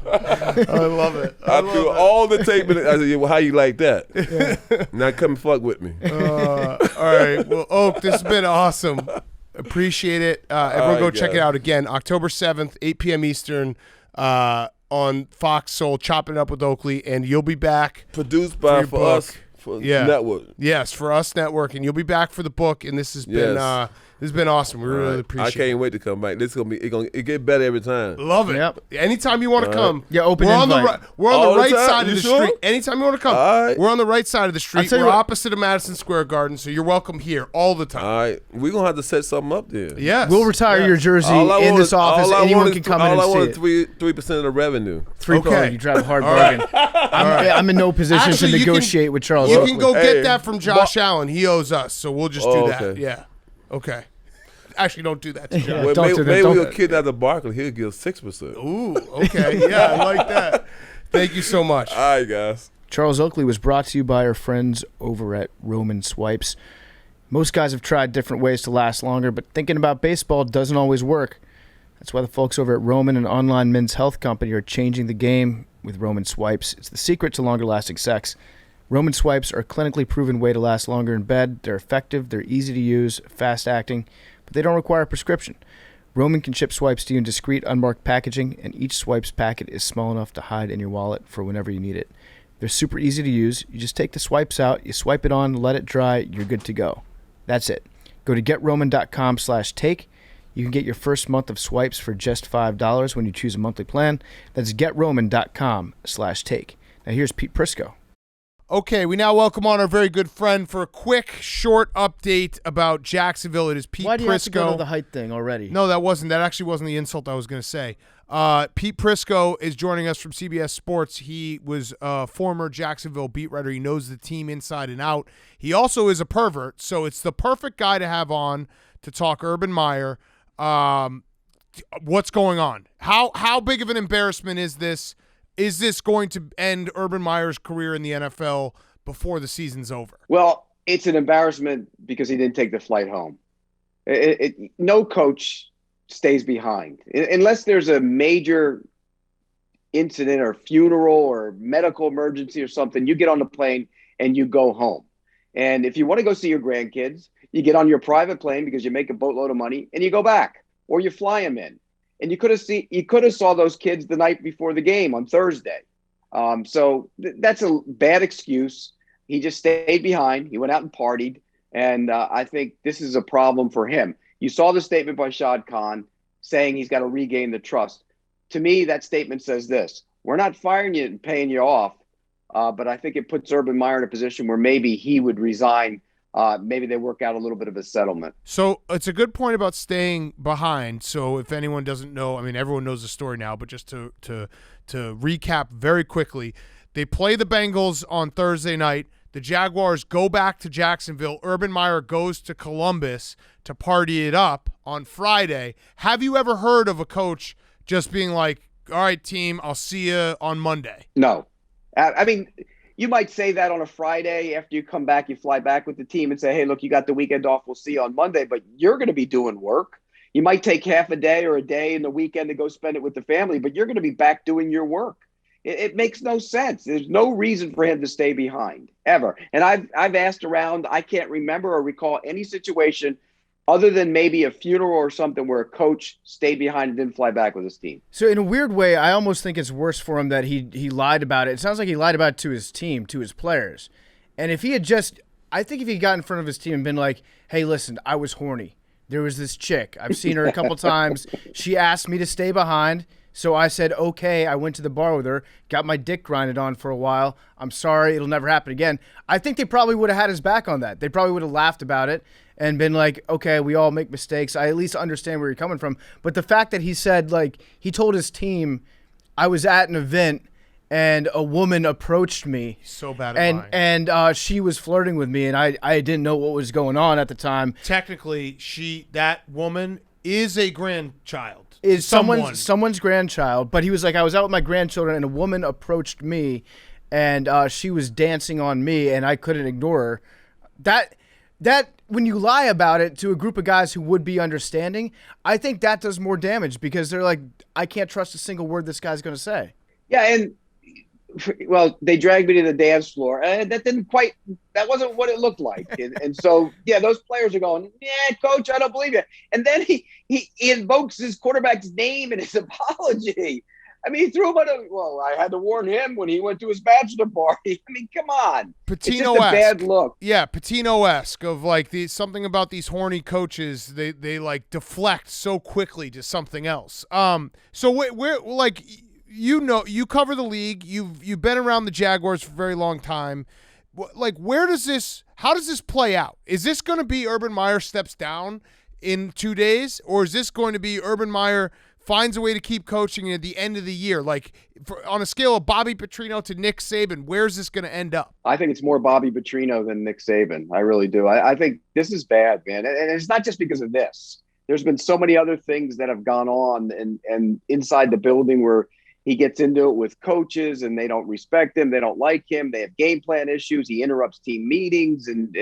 I love it. I threw all the tape in it. I said, "Yeah, well, how you like that?" Yeah. Now come and fuck with me. All right. Well, Oak, this has been awesome. Appreciate it. Everyone go check it out again. October 7th, 8 p.m. Eastern on Fox Soul, Chopping It Up with Oakley. And you'll be back. Produced by for us. For Network. Yes, for us network, and you'll be back for the book. And this has been awesome. We really appreciate it. I can't wait to come back. This is gonna be it get better every time. Love it. Yep. Anytime you want to come, open we're on invite. we're on All the right the time? side of You the sure? street. Anytime you want to come, All right. we're on the right side of the street. tell you We're what- opposite of Madison Square Garden, so you're welcome here all the time. All right, we're gonna have to set something up there. Yes, We'll retire your jersey All I in want this is- office. all I Anyone want can is- come in and all I see want it. is 3% of the revenue. Okay. You drive a hard bargain. I'm in no position Actually, to you can- negotiate with Charles You Oakley. can go Hey, get that from Josh Allen. He owes us, so we'll just do Oh, that. okay. Yeah. Okay. Actually, don't do that to Josh. Yeah. Well, Don't do that, maybe don't- we'll kidnap the Barkley. He'll give 6%. Ooh, okay. Yeah, I like that. Thank you so much. All right, guys. Charles Oakley was brought to you by our friends over at Roman Swipes. Most guys have tried different ways to last longer, but thinking about baseball doesn't always work. That's why the folks over at Roman, an online men's health company, are changing the game with Roman Swipes. It's the secret to longer-lasting sex. Roman Swipes are a clinically proven way to last longer in bed. They're effective, they're easy to use, fast-acting, but they don't require a prescription. Roman can ship swipes to you in discreet, unmarked packaging, and each swipes packet is small enough to hide in your wallet for whenever you need it. They're super easy to use. You just take the swipes out, you swipe it on, let it dry, you're good to go. That's it. Go to GetRoman.com/take. You can get your first month of swipes for just $5 when you choose a monthly plan. That's GetRoman.com/take. Now here's Pete Prisco. Okay, we now welcome on our very good friend for a quick, short update about Jacksonville. It is Pete Prisco. Why do you have to go to the height thing already? No, that actually wasn't the insult I was going to say. Pete Prisco is joining us from CBS Sports. He was a former Jacksonville beat writer. He knows the team inside and out. He also is a pervert, so it's the perfect guy to have on to talk Urban Meyer. What's going on? How big of an embarrassment is this? Is this going to end Urban Meyer's career in the NFL before the season's over? Well, it's an embarrassment because he didn't take the flight home. No coach stays behind unless there's a major incident or funeral or medical emergency or something. You get on the plane and you go home. And if you want to go see your grandkids, you get on your private plane because you make a boatload of money and you go back, or you fly them in. And you could have saw those kids the night before the game on Thursday. So that's a bad excuse. He just stayed behind. He went out and partied. And I think this is a problem for him. You saw the statement by Shad Khan saying he's got to regain the trust. To me, that statement says this: we're not firing you and paying you off. But I think it puts Urban Meyer in a position where maybe he would resign. Maybe they work out a little bit of a settlement. So it's a good point about staying behind. So if anyone doesn't know, I mean, everyone knows the story now, but just to recap very quickly, they play the Bengals on Thursday night. The Jaguars go back to Jacksonville. Urban Meyer goes to Columbus to party it up on Friday. Have you ever heard of a coach just being like, all right, team, I'll see you on Monday? No. I mean, you might say that on a Friday after you come back, you fly back with the team and say, hey, look, you got the weekend off. We'll see you on Monday. But you're going to be doing work. You might take half a day or a day in the weekend to go spend it with the family, but you're going to be back doing your work. It makes no sense. There's no reason for him to stay behind ever. And I've asked around. I can't remember or recall any situation other than maybe a funeral or something where a coach stayed behind and didn't fly back with his team. So in a weird way, I almost think it's worse for him that he lied about it. It sounds like he lied about it to his team, to his players. And if he had I think if he got in front of his team and been like, hey, listen, I was horny. There was this chick. I've seen her a couple times. She asked me to stay behind. So I said, okay, I went to the bar with her, got my dick grinded on for a while. I'm sorry, it'll never happen again. I think they probably would have had his back on that. They probably would have laughed about it and been like, okay, we all make mistakes. I at least understand where you're coming from. But the fact that he said, like, he told his team, I was at an event and a woman approached me. So bad at lying. And she was flirting with me, and I didn't know what was going on at the time. Technically, that woman is a grandchild. Is someone's grandchild, but he was like, I was out with my grandchildren and a woman approached me and she was dancing on me and I couldn't ignore her. That when you lie about it to a group of guys who would be understanding, I think that does more damage because they're like, I can't trust a single word this guy's going to say. Yeah, and well, they dragged me to the dance floor, and that wasn't what it looked like. And so, yeah, those players are going, yeah, coach, I don't believe you. And then he invokes his quarterback's name in his apology. I mean, he threw him I had to warn him when he went to his bachelor party. I mean, come on. Patino-esque. It's just a bad look. Yeah, Patino-esque of like something about these horny coaches. They like deflect so quickly to something else. So we're like, you cover the league. You've been around the Jaguars for a very long time. Like, how does this play out? Is this going to be Urban Meyer steps down in 2 days, or is this going to be Urban Meyer finds a way to keep coaching at the end of the year? Like, on a scale of Bobby Petrino to Nick Saban, where's this going to end up? I think it's more Bobby Petrino than Nick Saban. I really do. I think this is bad, man. And it's not just because of this. There's been so many other things that have gone on and inside the building where he gets into it with coaches and they don't respect him. They don't like him. They have game plan issues. He interrupts team meetings and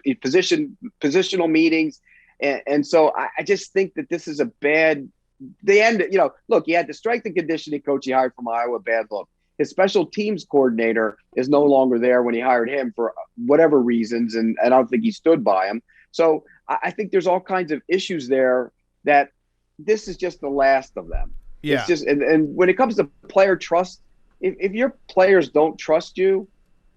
positional meetings. And so I just think that this is a bad the end, look, he had the strength and conditioning coach he hired from Iowa, bad look. His special teams coordinator is no longer there when he hired him for whatever reasons, and I don't think he stood by him. So I think there's all kinds of issues there that this is just the last of them. Yeah. It's just, and when it comes to player trust, if your players don't trust you,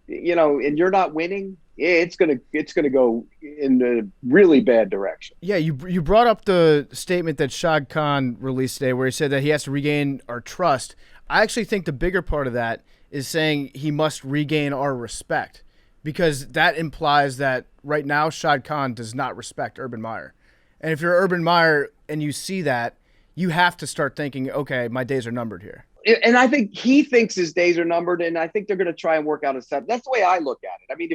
and you're not winning, it's gonna go in a really bad direction. Yeah, you brought up the statement that Shaq Khan released today, where he said that he has to regain our trust. I actually think the bigger part of that is saying he must regain our respect, because that implies that right now Shad Khan does not respect Urban Meyer. And if you're Urban Meyer and you see that, you have to start thinking, okay, my days are numbered here. And I think he thinks his days are numbered, and I think they're going to try and work out a set. That's the way I look at it. I mean,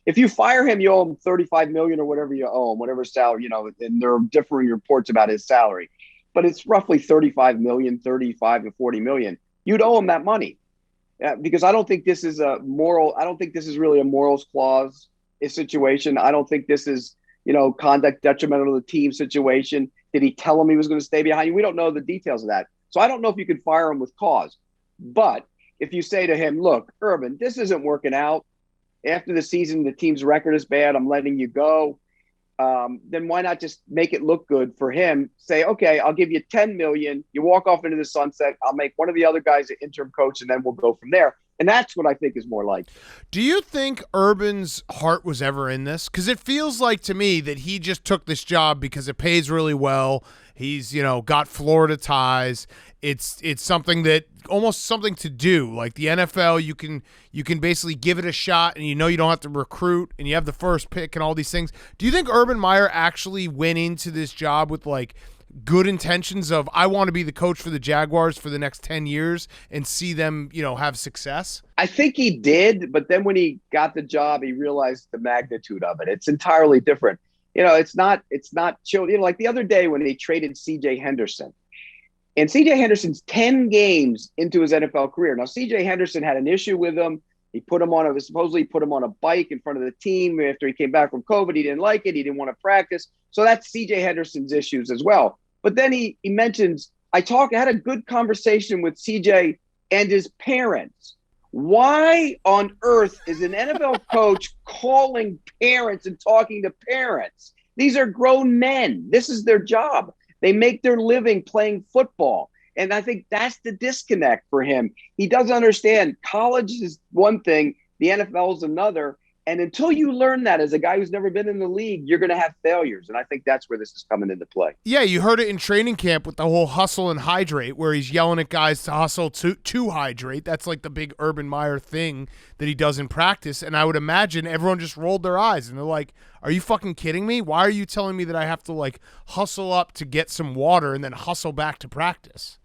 if you fire him, you owe him $35 million or whatever you owe him, whatever salary, and there are differing reports about his salary, but it's roughly 35 million, 35 to 40 million. You'd owe him that money, because I don't think this is I don't think this is really a morals clause situation. I don't think this is, conduct detrimental to the team situation. Did he tell him he was going to stay behind you? We don't know the details of that. So I don't know if you can fire him with cause. But if you say to him, look, Urban, this isn't working out. After the season, the team's record is bad. I'm letting you go. Then why not just make it look good for him? Say, okay, I'll give you $10 million. You walk off into the sunset. I'll make one of the other guys an interim coach, and then we'll go from there. And that's what I think is more like. Do you think Urban's heart was ever in this? Because it feels like to me that he just took this job because it pays really well. He's, got Florida ties. It's something that almost something to do. Like the NFL, you can basically give it a shot, and you don't have to recruit, and you have the first pick and all these things. Do you think Urban Meyer actually went into this job with like good intentions of, I want to be the coach for the Jaguars for the next 10 years and see them, have success? I think he did, but then when he got the job, he realized the magnitude of it. It's entirely different. It's not chill. Like the other day when he traded C.J. Henderson, and C.J. Henderson's 10 games into his NFL career. Now, C.J. Henderson had an issue with him. He supposedly put him on a bike in front of the team after he came back from COVID. He didn't like it. He didn't want to practice. So that's C.J. Henderson's issues as well. But then he mentions, I had a good conversation with CJ and his parents. Why on earth is an NFL coach calling parents and talking to parents? These are grown men. This is their job. They make their living playing football. And I think that's the disconnect for him. He doesn't understand college is one thing, the NFL is another. And until you learn that as a guy who's never been in the league, you're going to have failures. And I think that's where this is coming into play. Yeah, you heard it in training camp with the whole hustle and hydrate, where he's yelling at guys to hustle to hydrate. That's like the big Urban Meyer thing that he does in practice. And I would imagine everyone just rolled their eyes and they're like, are you fucking kidding me? Why are you telling me that I have to like hustle up to get some water and then hustle back to practice?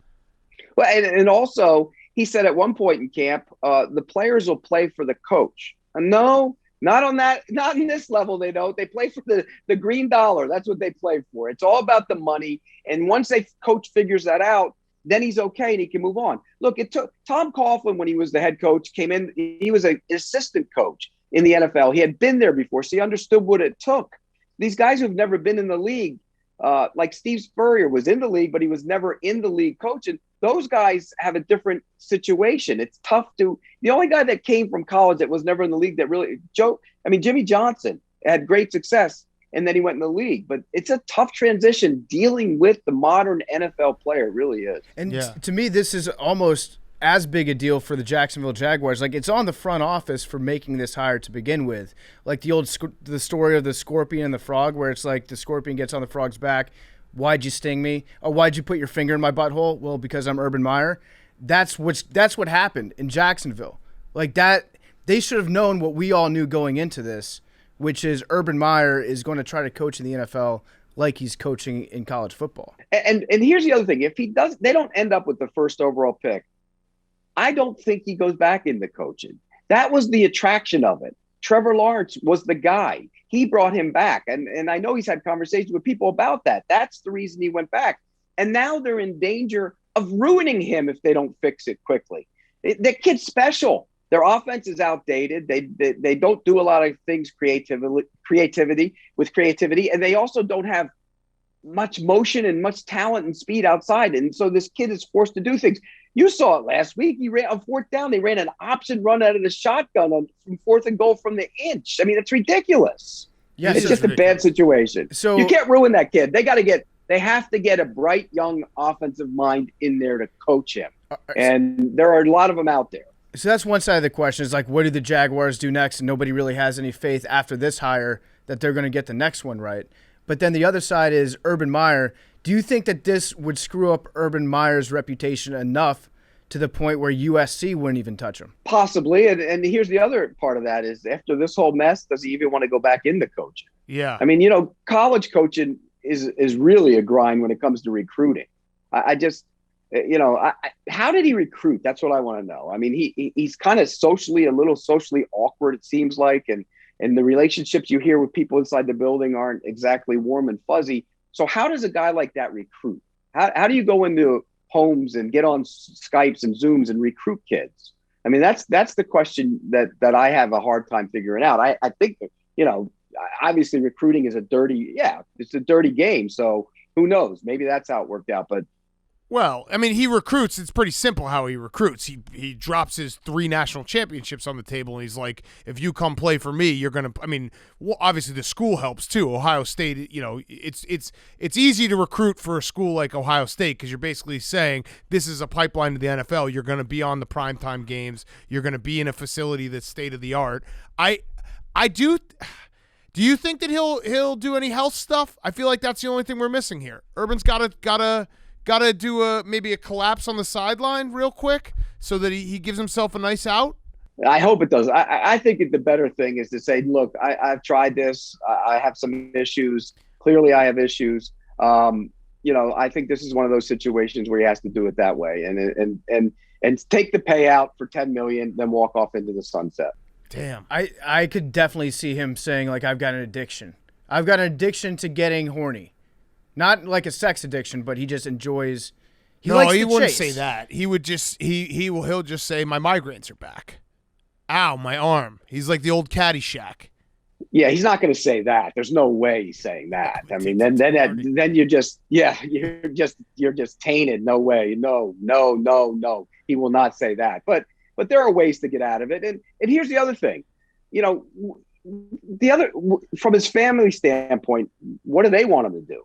Well, and also he said at one point in camp, the players will play for the coach. No. Not on that, not in this level, they don't. They play for the green dollar. That's what they play for. It's all about the money. And once coach figures that out, then he's okay and he can move on. Look, it took Tom Coughlin, when he was the head coach, came in, he was an assistant coach in the NFL. He had been there before, so he understood what it took. These guys who've never been in the league, like Steve Spurrier was in the league, but he was never in the league coaching. Those guys have a different situation. It's tough the only guy that came from college that was never in the league that really, Jimmy Johnson had great success and then he went in the league, but it's a tough transition dealing with the modern NFL player. It really is. And to me, this is almost as big a deal for the Jacksonville Jaguars. Like, it's on the front office for making this hire to begin with. Like the story of the scorpion and the frog, where it's like the scorpion gets on the frog's back. Why'd you sting me? Or why'd you put your finger in my butthole? Well, because I'm Urban Meyer. That's what happened in Jacksonville. Like that, they should have known what we all knew going into this, which is Urban Meyer is going to try to coach in the NFL like he's coaching in college football. And here's the other thing. If they don't end up with the first overall pick, I don't think he goes back into coaching. That was the attraction of it. Trevor Lawrence was the guy. He brought him back. And I know he's had conversations with people about that. That's the reason he went back. And now they're in danger of ruining him if they don't fix it quickly. The kid's special. Their offense is outdated. They don't do a lot of things creativity, and they also don't have much motion and much talent and speed outside. And so this kid is forced to do things. You saw it last week. He ran on fourth down. They ran an option run out of the shotgun from fourth and goal from the inch. I mean, it's ridiculous. Yeah, it's just a bad situation. So you can't ruin that kid. They have to get a bright young offensive mind in there to coach him. And there are a lot of them out there. So that's one side of the question is like, what do the Jaguars do next? And nobody really has any faith after this hire that they're going to get the next one right. But then the other side is Urban Meyer. Do you think that this would screw up Urban Meyer's reputation enough to the point where USC wouldn't even touch him? Possibly. And here's the other part of that is after this whole mess, does he even want to go back into coaching? Yeah. I mean, college coaching is really a grind when it comes to recruiting. I just, how did he recruit? That's what I want to know. I mean, he's kind of a little socially awkward, it seems like. And the relationships you hear with people inside the building aren't exactly warm and fuzzy. So how does a guy like that recruit? How do you go into homes and get on Skypes and Zooms and recruit kids? I mean, that's the question that I have a hard time figuring out. I think that, obviously recruiting is it's a dirty game. So who knows? Maybe that's how it worked out. But well, I mean, he recruits. It's pretty simple how he recruits. He drops his 3 national championships on the table, and he's like, if you come play for me, you're going to – I mean, obviously the school helps too. Ohio State, it's easy to recruit for a school like Ohio State because you're basically saying this is a pipeline to the NFL. You're going to be on the primetime games. You're going to be in a facility that's state-of-the-art. Do you think that he'll do any health stuff? I feel like that's the only thing we're missing here. Urban's gotta do maybe a collapse on the sideline real quick so that he gives himself a nice out. I hope it does. I think the better thing is to say, look, I've tried this. I have some issues. Clearly I have issues. I think this is one of those situations where he has to do it that way and take the payout for $10 million, then walk off into the sunset. Damn. I could definitely see him saying, like, I've got an addiction. I've got an addiction to getting horny. Not like a sex addiction, but he just enjoys. He wouldn't say that. He would just he'll just say my migraines are back. Ow, my arm. He's like the old Caddyshack. Yeah, he's not going to say that. There's no way he's saying that. I mean, then you're just you're just tainted. No way. No. He will not say that. But there are ways to get out of it. And here's the other thing. From his family standpoint, what do they want him to do?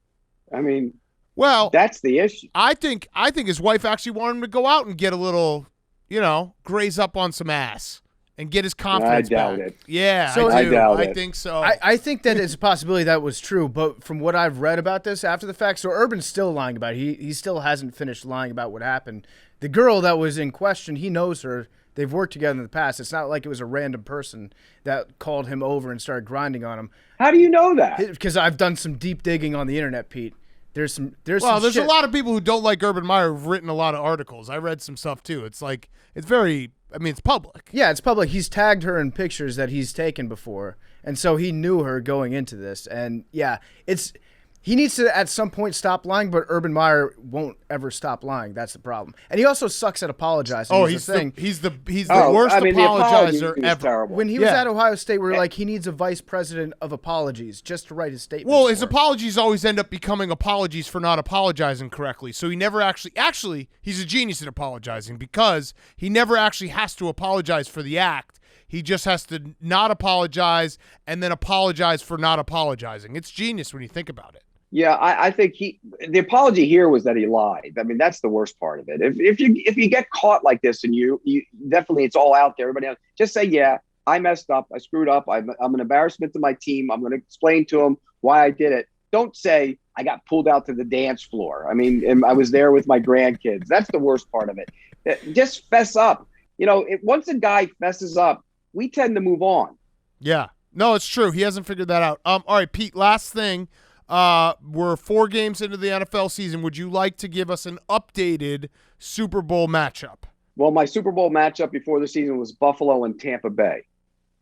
I mean, well, that's the issue. I think his wife actually wanted him to go out and get a little, graze up on some ass and get his confidence back. I doubt it. Yeah, so I do. I think so. I think that it's a possibility that was true, but from what I've read about this after the fact, so Urban's still lying about it. He still hasn't finished lying about what happened. The girl that was in question, he knows her. They've worked together in the past. It's not like it was a random person that called him over and started grinding on him. How do you know that? Because I've done some deep digging on the internet, Pete. There's there's shit. A lot of people who don't like Urban Meyer who've written a lot of articles. I read some stuff too. It's like it's public. Yeah, it's public. He's tagged her in pictures that he's taken before, and so he knew her going into this. And yeah, he needs to at some point stop lying, but Urban Meyer won't ever stop lying. That's the problem. And he also sucks at apologizing. Oh, he's the worst apologizer ever. Terrible. When he was at Ohio State, we were like, he needs a vice president of apologies just to write his statement. Well, his apologies always end up becoming apologies for not apologizing correctly. So he never actually he's a genius at apologizing because he never actually has to apologize for the act. He just has to not apologize and then apologize for not apologizing. It's genius when you think about it. Yeah, I think the apology here was that he lied. I mean, that's the worst part of it. If you get caught like this and you definitely, it's all out there, everybody else, just say, yeah, I messed up. I screwed up. I'm an embarrassment to my team. I'm going to explain to them why I did it. Don't say I got pulled out to the dance floor. I mean, and I was there with my grandkids. That's the worst part of it. Just fess up. Once a guy fesses up, we tend to move on. Yeah. No, it's true. He hasn't figured that out. All right, Pete, last thing. We're 4 games into the NFL season. Would you like to give us an updated Super Bowl matchup? Well, my Super Bowl matchup before the season was Buffalo and Tampa Bay.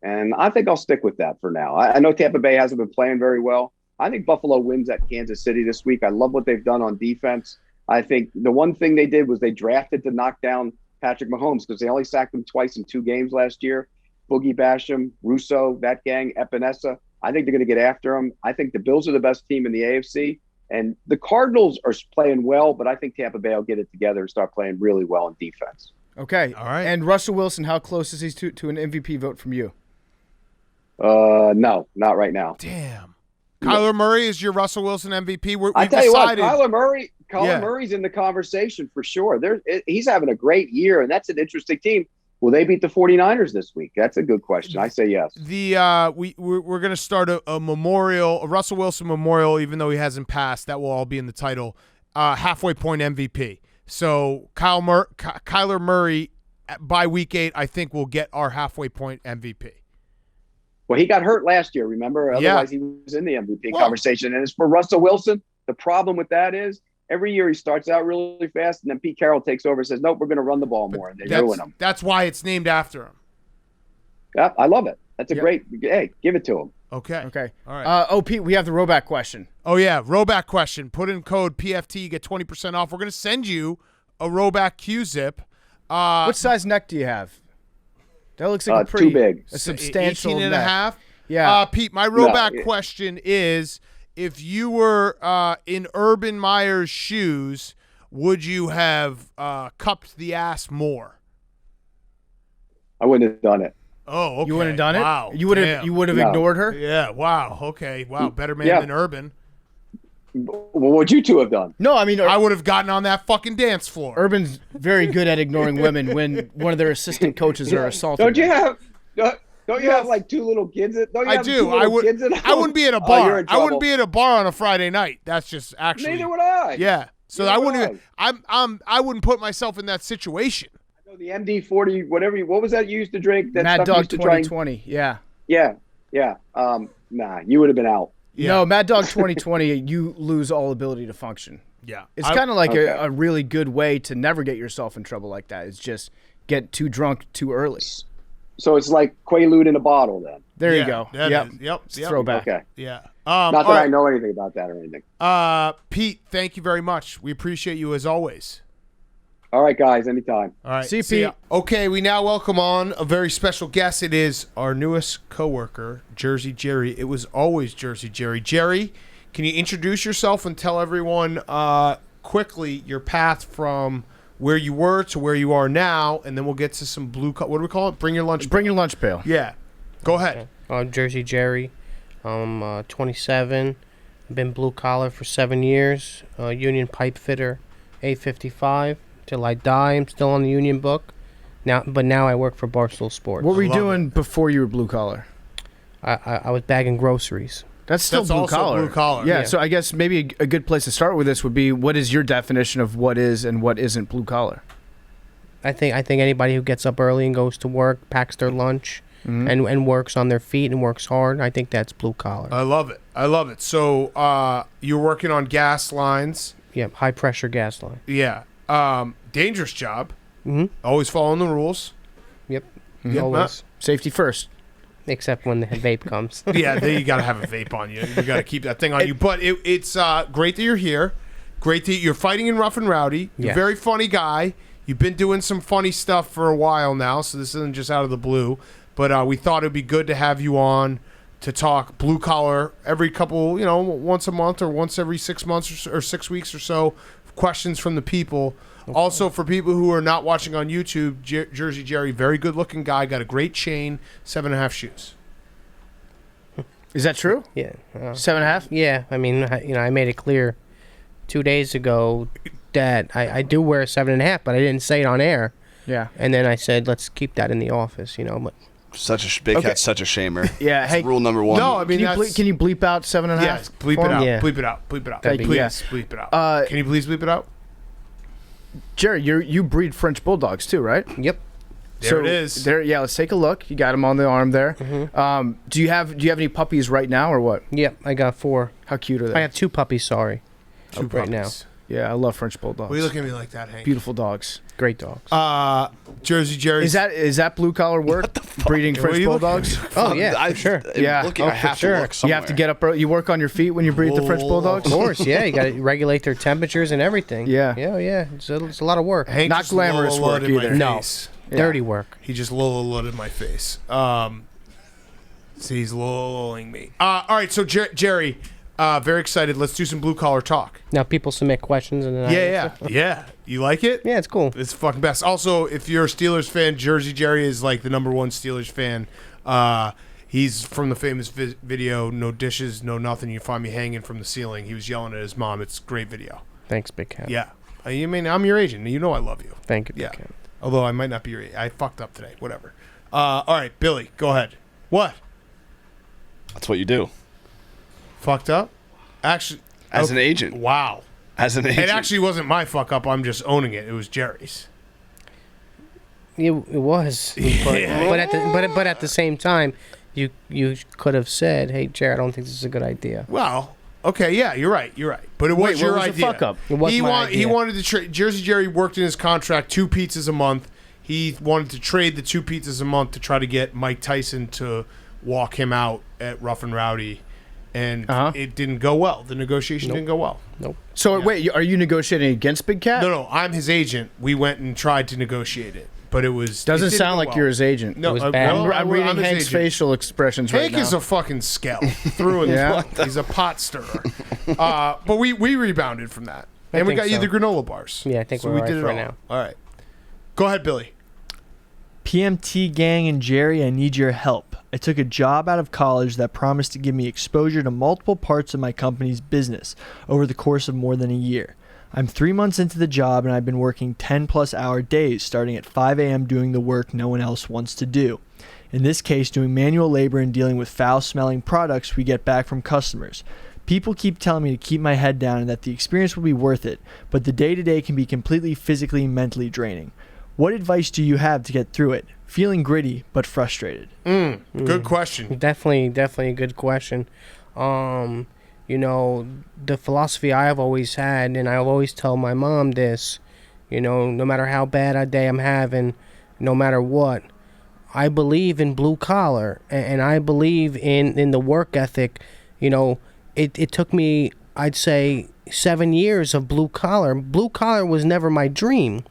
And I think I'll stick with that for now. I know Tampa Bay hasn't been playing very well. I think Buffalo wins at Kansas City this week. I love what they've done on defense. I think the one thing they did was they drafted to knock down Patrick Mahomes because they only sacked him twice in 2 games last year. Boogie Basham, Russo, that gang, Epinesa. I think they're going to get after him. I think the Bills are the best team in the AFC, And the Cardinals are playing well, but I think Tampa Bay will get it together and start playing really well in defense. Okay. All right. And Russell Wilson, how close is he to an MVP vote from you? No, not right now. Damn. Kyler Murray is your Russell Wilson MVP. I We've tell you what, decided. Kyler Murray's in the conversation for sure. He's having a great year, and that's an interesting team. Will they beat the 49ers this week? That's a good question. I say yes. We're going to start a memorial, a Russell Wilson memorial, even though he hasn't passed. That will all be in the title. Halfway point MVP. So Kyler Murray by week 8, I think will get our halfway point MVP. Well, he got hurt last year, remember? Otherwise, he was in the MVP conversation. And as for Russell Wilson, the problem with that is every year he starts out really fast, and then Pete Carroll takes over and says, nope, we're going to run the ball more, and they ruin him. That's why it's named after him. Yeah, I love it. That's a great – hey, give it to him. Okay. All right. Pete, we have the rollback question. Oh, yeah, rollback question. Put in code PFT, get 20% off. We're going to send you a rollback Q-zip. What size neck do you have? That looks like too big. A substantial 18 and neck. a half? Yeah. Pete, my rollback question is, if you were in Urban Meyer's shoes, would you have cupped the ass more? I wouldn't have done it. Oh, okay. You wouldn't have done it? Wow. You would have ignored her? Yeah, wow. Okay. Wow, better man than Urban. Well, what'd you two have done? No, I mean, I would have gotten on that fucking dance floor. Urban's very good at ignoring women when one of their assistant coaches are assaulting Don't you them. have like two little kids? I do. I wouldn't be at a bar. You're in I wouldn't trouble. be at a bar on a Friday night. That's just actually. Neither would I. Yeah. So Neither I would wouldn't. I wouldn't put myself in that situation. I know the MD-40, whatever. What was that you used to drink? That Mad stuff you Dog used to try and- 2020. Yeah. Yeah. Nah, you would have been out. Yeah. No, Mad Dog 2020, you lose all ability to function. Yeah. It's kind of like Okay. a really good way to never get yourself in trouble like that. It's just get too drunk too early. So it's like Quaalude in a bottle then. There you go. that Yep. is- Yep. It's throwback. Okay. Yeah. Not that all I right. know anything about that or anything. Pete, thank you very much. We appreciate you as always. All right, guys, anytime. All right. See you, Pete. ya. Okay, we now welcome on a very special guest. It is our newest coworker, Jersey Jerry. It was always Jersey Jerry. Jerry, can you introduce yourself and tell everyone quickly your path from where you were to where you are now, and then we'll get to some blue. What do we call it? Bring your lunch. Bring your lunch pail. Yeah. Go ahead. I'm Jersey Jerry. I'm 27. I've been blue collar for 7 years. Union pipe fitter, 855 till I die. I'm still on the union book. Now I work for Barstool Sports. What were you love doing before you were blue collar? I was bagging groceries. That's still blue also collar. blue collar. Yeah, Yeah. so I guess maybe a good place to start with this would be, what is your definition of what is and what isn't blue collar? I think anybody who gets up early and goes to work, packs their lunch, and works on their feet and works hard, I think that's blue collar. I love it. I love it. So you're working on gas lines. Yep, high pressure gas line. Yeah. Dangerous job. Mm-hmm. Always following the rules. Yep, Yep. always. Safety first. Except when the vape comes. Yeah, then you got to have a vape on you. You got to keep that thing on you. But it's great that you're here. Great that you're fighting in Rough and Rowdy. You're a Yes. very funny guy. You've been doing some funny stuff for a while now, so this isn't just out of the blue. But we thought it'd be good to have you on to talk blue collar every couple, once a month or once every 6 months or 6 weeks or so. Questions from the people. Okay. Also, for people who are not watching on YouTube, Jersey Jerry, very good looking guy, got a great chain, 7.5 shoes. Is that true? Yeah. 7.5? Yeah, I mean, I made it clear 2 days ago that I do wear a 7.5, but I didn't say it on air. Yeah. And then I said, let's keep that in the office, But Such a big cat's such a shamer. Yeah. That's Hey, rule number one. No, I mean, can you bleep out 7.5? Yes, bleep for it me? out. Yeah. Bleep it out. Bleep it out. That'd be- Please, yeah. bleep it out. Can you please bleep it out? Jerry, you breed French bulldogs too, right? Yep. There it is. There, yeah. Let's take a look. You got him on the arm there. Do you have any puppies right now or what? Yep, I got 4. How cute are they? I have 2 puppies, sorry. Two right now. puppies. Yeah, I love French bulldogs. Why are you looking at me like that, Hank? Beautiful dogs. Great dogs. Jersey Jerry. Is that blue collar work? Breeding What are French you looking bulldogs? Oh, yeah, for sure. Yeah. Looking, I for have sure. to look You somewhere. have to get up early. You work on your feet when you breed the French bulldogs? Of course, yeah. You got to regulate their temperatures and everything. Yeah. Yeah. It's a lot of work. Hank Not just glamorous Lola work Ludded my either. No. face. Dirty work. He just Lola Ludded my face. See, he's Lolaing me. All right, so Jerry, Very excited. Let's do some blue collar talk. Now people submit questions and then I answer. Yeah. You like it? Yeah, it's cool. It's fucking best. Also, if you're a Steelers fan, Jersey Jerry is like the #1 Steelers fan. He's from the famous video, No Dishes, No Nothing. You find me hanging from the ceiling. He was yelling at his mom. It's a great video. Thanks, Big Cat. Yeah. I mean, I'm your agent. You know I love you. Thank you, Big Yeah. Cat. Although I might not be your agent. I fucked up today. Whatever. All right, Billy, go ahead. What? That's what you do. Fucked up? Actually. As an agent. Wow. As an agent. It actually wasn't my fuck up. I'm just owning it. It was Jerry's. It was, but at the same time, you could have said, "Hey, Jared, I don't think this is a good idea." Well, okay, yeah, you're right. But it was your what was idea. the fuck up? It was my idea. He wanted to trade. Jersey Jerry worked in his contract 2 pizzas a month. He wanted to trade the 2 pizzas a month to try to get Mike Tyson to walk him out at Rough and Rowdy, and it didn't go well. The negotiation didn't go well. Nope. So wait, are you negotiating against Big Cat? No, I'm his agent. We went and tried to negotiate it, but it was Doesn't didn't sound go like well. you're his agent. No, I'm reading his Hank's agent. facial expressions right Hank now. is a fucking scale through and Yeah? through. He's a pot stirrer. But we rebounded from that, and we think got you so. the granola bars. Yeah, I think so we're we all did right it for all. now. All right, go ahead, Billy. PMT gang and Jerry, I need your help. I took a job out of college that promised to give me exposure to multiple parts of my company's business over the course of more than a year. I'm 3 months into the job and I've been working 10+ hour days, starting at 5 a.m. doing the work no one else wants to do. In this case, doing manual labor and dealing with foul-smelling products we get back from customers. People keep telling me to keep my head down and that the experience will be worth it, but the day-to-day can be completely physically and mentally draining. What advice do you have to get through it? Feeling gritty, but frustrated. Good question. Definitely a good question. You know, the philosophy I've always had, and I always tell my mom this, you know, no matter how bad a day I'm having, no matter what, I believe in blue collar, and I believe in the work ethic. You know, it took me, I'd say, 7 years of blue collar. Blue collar was never my dream.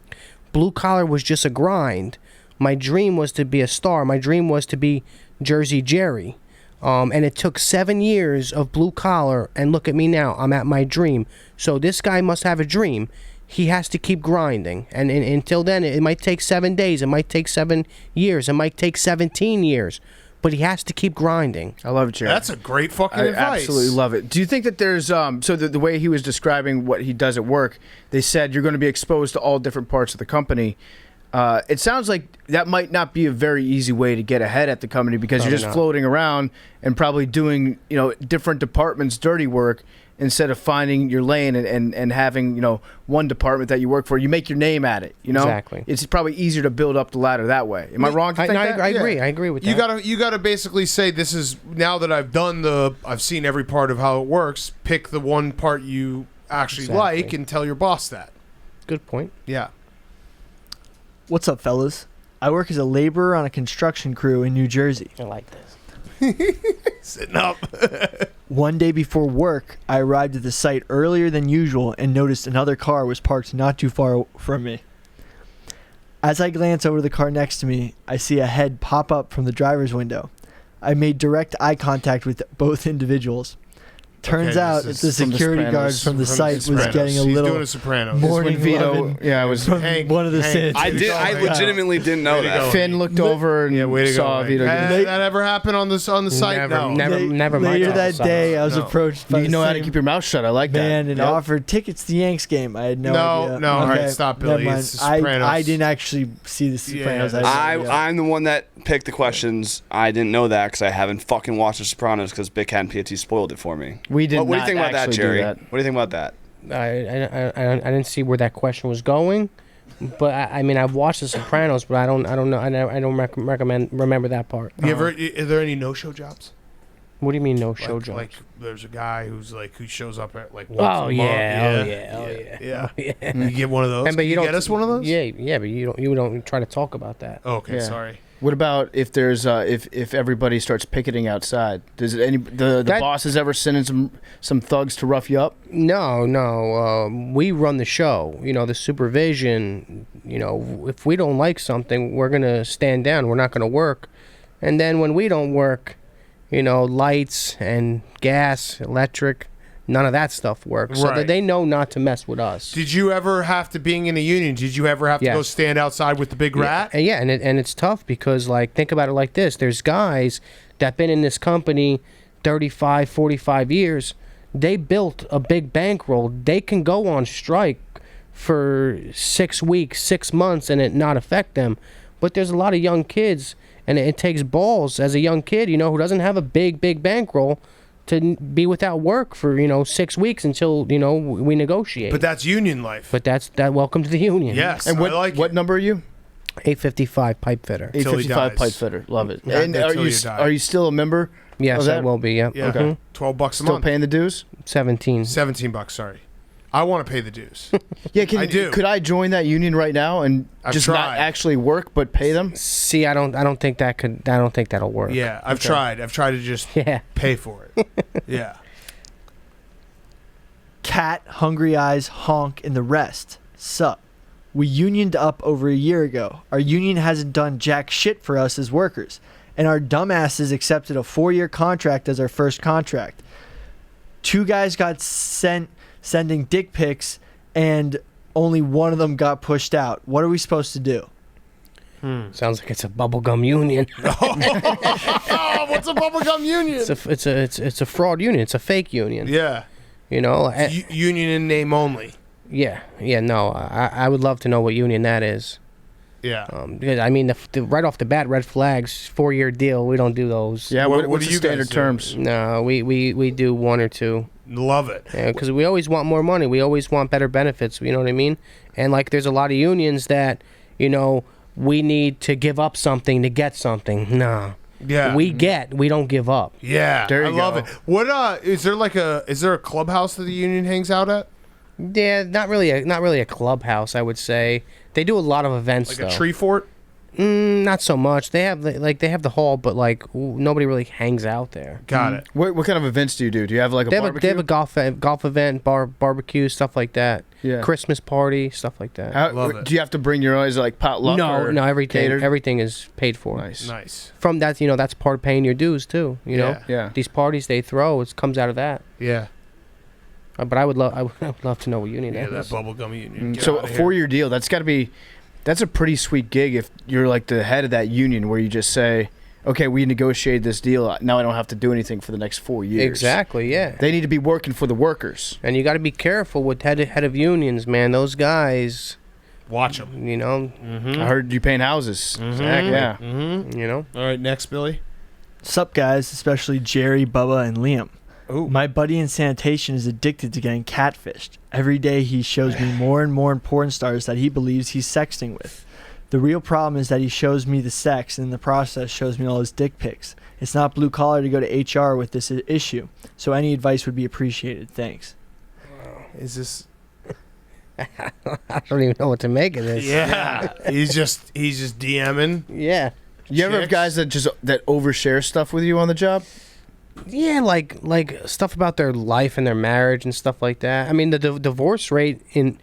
Blue collar was just a grind. My dream was to be a star. My dream was to be Jersey Jerry. And it took 7 years of blue collar, and look at me now. I'm at my dream. So this guy must have a dream. He has to keep grinding. And until then, it might take 7 days. It might take 7 years. It might take 17 years. But he has to keep grinding. I love it, Jared. That's a great fucking I advice. absolutely love it. Do you think that there's so the way he was describing what he does at work, they said you're going to be exposed to all different parts of the company. It sounds like that might not be a very easy way to get ahead at the company because Probably you're just not. floating around and probably doing, you know, different departments' dirty work instead of finding your lane and having, you know, one department that you work for. You make your name at it, you know? Exactly. It's probably easier to build up the ladder that way. Am I wrong to think that? I agree. I agree with that. You gotta basically say, this is, now that I've seen every part of how it works, pick the one part you actually Exactly. like and tell your boss that. Good point. Yeah. What's up, fellas? I work as a laborer on a construction crew in New Jersey. I like this. Sitting up. One day before work, I arrived at the site earlier than usual and noticed another car was parked not too far from me. As I glance over the car next to me, I see a head pop up from the driver's window. I made direct eye contact with both individuals. Turns Okay, out this the is from The security guard Sopranos. from the site was Sopranos. getting a He's little doing a Sopranos. morning Vito, lovin' yeah, it was from Hank- one of the Hank- Sands. I legitimately didn't know Way to that. go. Finn looked over and Way to saw go. Vito. That ever happened on the site? Never, No. never my Later type that of size. day, I was No. approached by You the know how to same keep your mouth shut. I like man that. and Yep. offered tickets to the Yanks game. I had no idea. No, all right, Okay, stop, never Billy. mind. It's the Sopranos. I didn't actually see the Sopranos. Yeah, I had no idea. I'm the one that picked the questions. I didn't know that because I haven't fucking watched The Sopranos because Big Cat and PAT spoiled it for me. We did What do you not think about that, actually do Jerry? that. What do you think about that? I didn't see where that question was going, but I mean I've watched The Sopranos, but I don't know. I don't remember that part. You ever? Are there any no-show jobs? What do you mean no show jobs? Like there's a guy who shows up at like once Oh a month. yeah, Yeah. yeah. You get one of those. And, but Can you don't get us one of those? Yeah, but you don't try to talk about that. Okay, Yeah. sorry. What about if there's if everybody starts picketing outside? Does the That- bosses ever sending some thugs to rough you up? No. We run the show. You know, the supervision. You know, if we don't like something, we're gonna stand down. We're not gonna work. And then when we don't work, you know, lights and gas, electric, none of that stuff works. So Right. they know not to mess with us. Did you ever have to, being in a union, did you ever have to go Yes. stand outside with the big rat? Yeah, and it's tough because, like, think about it like this. There's guys that been in this company 35, 45 years. They built a big bankroll. They can go on strike for 6 weeks, 6 months, and it not affect them. But there's a lot of young kids, and it takes balls as a young kid, who doesn't have a big bankroll to be without work for 6 weeks until we negotiate. But that's union life. But that welcome to the union. Yes, And what I like what it. number are you? 855 pipe fitter. Till he 855 dies. pipe fitter. Love it. Yeah, and until you die. are you still a member? Yes, of I that? will be. Yeah. Yeah, Okay. $12 a Still month. paying the dues? 17. $17, sorry. I want to pay the dues. Yeah, I do. Could I join that union right now and I've just not tried. actually work but pay them? See, I don't think that'll work. Yeah, I've tried. I've tried to just Yeah. pay for it. Yeah. Cat, Hungry Eyes, Honk, and the rest. Sup. We unioned up over a year ago. Our union hasn't done jack shit for us as workers. And our dumbasses accepted a 4-year contract as our first contract. 2 guys got sending dick pics, and only one of them got pushed out. What are we supposed to do? Sounds like it's a bubblegum union. Oh, what's a bubblegum union? It's a fraud union. It's a fake union. Yeah. Union in name only. Yeah. No, I would love to know what union that is. Yeah. Because I mean, right off the bat, red flags, 4-year deal. We don't do those. Yeah. What What's do the you standard guys do? terms? No, we do 1 or 2. Love it. Because we always want more money. We always want better benefits. You know what I mean? And like, there's a lot of unions that we need to give up something to get something. No. Yeah. We don't give up. Yeah. There you I love go. it. What is there a clubhouse that the union hangs out at? Yeah, not really a clubhouse, I would say. They do a lot of events Like though. a tree fort? Not so much. They have the hall, but nobody really hangs out there. Got it. What kind of events do you do? Do you have like a They have barbecue? a golf event, barbecue, stuff like that. Yeah. Christmas party, stuff like that. Love it. Do you have to bring your own? Is it like potluck? or No, catered? everything is paid for. Nice. Nice. From that, that's part of paying your dues too. Yeah. Yeah. These parties they throw, it comes out of that. Yeah. But I would love to know what union Yeah, that that is. bubblegum union. Get So outta a here. 4-year deal. That's a pretty sweet gig if you're like the head of that union, where you just say, "Okay, we negotiated this deal. Now I don't have to do anything for the next 4 years." Exactly. Yeah. They need to be working for the workers. And you got to be careful with head of unions, man. Those guys, Watch them. I heard you paint houses. Exactly. Yeah. Mm-hmm. All right, next, Billy. Sup, guys, especially Jerry, Bubba, and Liam. Ooh. My buddy in sanitation is addicted to getting catfished. Every day he shows me more and more porn stars that he believes he's sexting with. The real problem is that he shows me the sex and in the process shows me all his dick pics. It's not blue collar to go to HR with this issue, so any advice would be appreciated. Thanks. Is this? I don't even know what to make of this. Yeah. he's just DMing. Yeah. You ever have Chicks? guys that overshare stuff with you on the job? Yeah, like stuff about their life and their marriage and stuff like that. I mean, the divorce rate I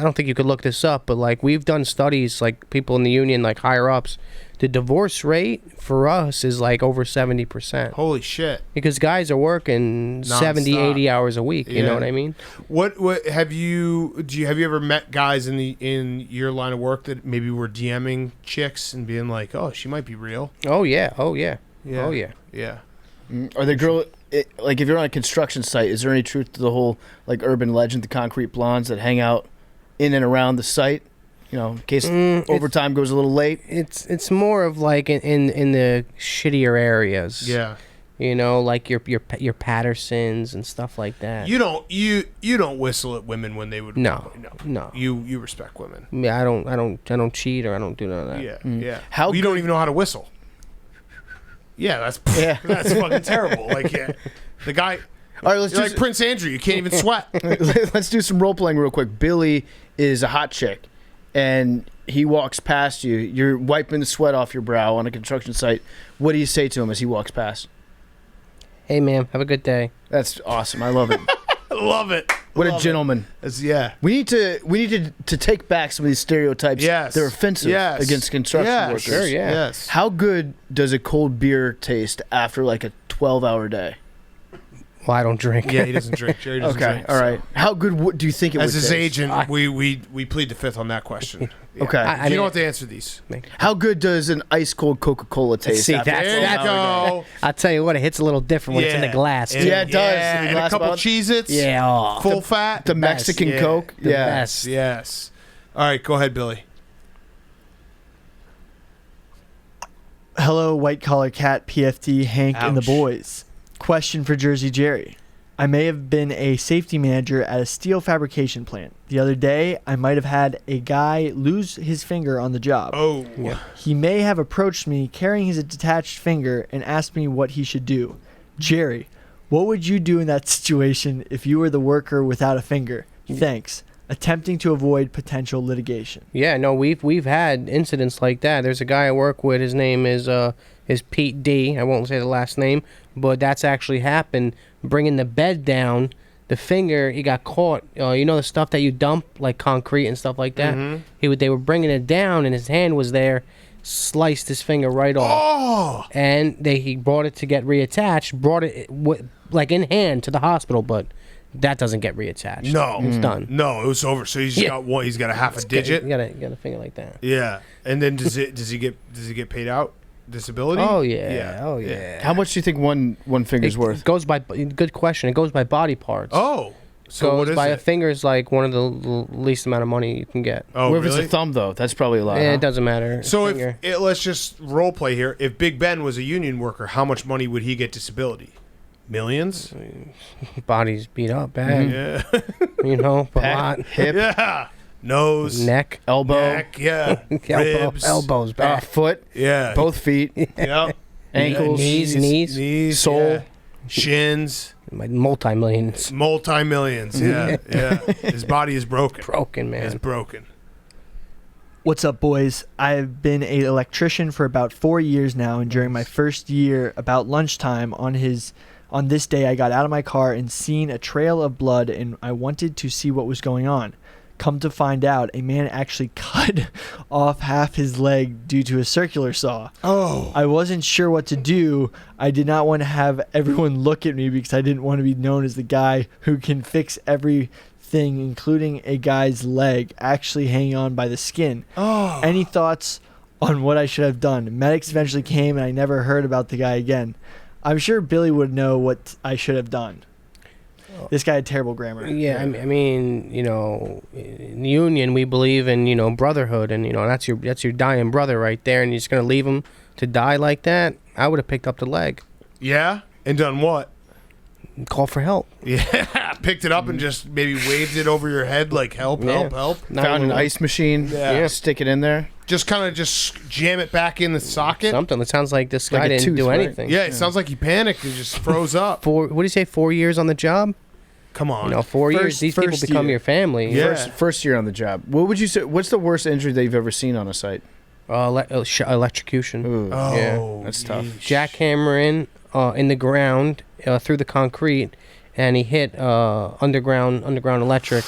don't think you could look this up, but like we've done studies, like people in the union, like higher ups, the divorce rate for us is like over 70%. Holy shit. Because guys are working 70, Nonstop. 80 hours a week. You Yeah. know what I mean? What have you ever met guys in your line of work that maybe were DMing chicks and being like, "Oh, she might be real." Oh yeah. Yeah. Oh yeah. Yeah. Are there like if you're on a construction site, is there any truth to the whole like urban legend, the concrete blondes that hang out in and around the site? In case overtime goes a little late. It's more of like in the shittier areas. Yeah. Like your Pattersons and stuff like that. You don't whistle at women when they would. No. You respect women. Yeah, I don't cheat or I don't do none of that. Yeah. Yeah. How you don't even know how to whistle. Yeah, that's fucking terrible. Like, yeah, the guy. All right, let's You're do like Prince Andrew. You can't even sweat. let's do some role playing real quick. Billy is a hot chick, and he walks past you. You're wiping the sweat off your brow on a construction site. What do you say to him as he walks past? Hey, man, have a good day. That's awesome. I love it. I love it. What a gentleman. Yeah. We need to take back some of these stereotypes. Yes. They're offensive Yes. against construction Yeah, workers. Sure, yeah. Yes. How good does a cold beer taste after like a 12-hour day? Well, I don't drink. Yeah, he doesn't drink. Jerry doesn't Okay, drink. all right. How good do you think it As would his taste? agent, we plead the fifth on that question. Yeah. Okay. You don't have to answer these. How good does an ice cold Coca-Cola taste? See, after that's- all There you that? go. I'll tell you what, it hits a little different when it's in the glass. And- too. Yeah, it does. Yeah, In the and a glass couple bottle. Cheez-Its. Yeah. Oh. Full fat. The Mexican Yeah. Coke. The Yeah. best. Yes. All right, go ahead, Billy. Hello, White Collar Cat, PFT, Hank, and the Ouch. boys. Question for Jersey Jerry. I may have been a safety manager at a steel fabrication plant. The other day, I might have had a guy lose his finger on the job. Oh. He may have approached me carrying his detached finger and asked me what he should do. Jerry, what would you do in that situation if you were the worker without a finger? Thanks. Attempting to avoid potential litigation. Yeah, no, we've had incidents like that. There's a guy I work with. His name is Pete D. I won't say the last name, but that's actually happened. Bringing the bed down, the finger, he got caught. You know the stuff that you dump, like concrete and stuff like that. Mm-hmm. They were bringing it down, and his hand was there, sliced his finger right off. Oh. And he brought it to get reattached. Brought it like in hand to the hospital, but that doesn't get reattached. No. It's done. No, it was over. So he's got one. He's got a half a digit. You got a finger like that. Yeah. And then does he get paid out disability? Oh yeah. Oh yeah. How much do you think one finger's worth? It goes by. Good question. It goes by body parts. Oh. So what goes is by it? a finger is like one of the least amount of money you can get. Oh, What if really? it's a thumb though? That's probably a lot. Yeah, huh? it doesn't matter. So Finger. let's just role play here. If Big Ben was a union worker, how much money would he get disability? Millions? Body's beat up bad. Yeah. You know, a Pec, lot. hip, Yeah. Nose. Neck, elbow, Neck. Yeah. Ribs. elbows back, foot, Yeah. both feet, Yep. ankles, knees, Sole. sole. Yeah. Shins. like multi-millions. Multi-millions. Yeah. Yeah. His body is broken. Broken, It's man. broken. What's up, boys? I've been an electrician for about 4 years now, and during my first year, about lunchtime on this day, I got out of my car and seen a trail of blood, and I wanted to see what was going on. Come to find out, a man actually cut off half his leg due to a circular saw. Oh. I wasn't sure what to do. I did not want to have everyone look at me because I didn't want to be known as the guy who can fix everything, including a guy's leg actually hanging on by the skin. Oh. Any thoughts on what I should have done? Medics eventually came, and I never heard about the guy again. I'm sure Billy would know what I should have done. This guy had terrible grammar. Yeah, I mean, you know, in the union we believe in, you know, brotherhood, and you know that's your dying brother right there, and you're just gonna leave him to die like that. I would have picked up the leg, Yeah. And done what? call for help. Yeah. Picked it up and just maybe waved it over your head like help, help, help. Found an ice machine. Yeah. Stick it in there. Just kind of just jam it back in the socket. Something. It sounds like this Like guy a didn't tooth, do right? anything. Yeah, it sounds like he panicked and just froze up. What do you say? 4 years on the job? Come on. You know, 4 years. These people first become year. your family. Yeah. First year on the job. What would you say? What's the worst injury that you've ever seen on a site? Electrocution. Ooh. Oh, Yeah. That's tough. Jackhammering in the ground through the concrete, and he hit underground electric.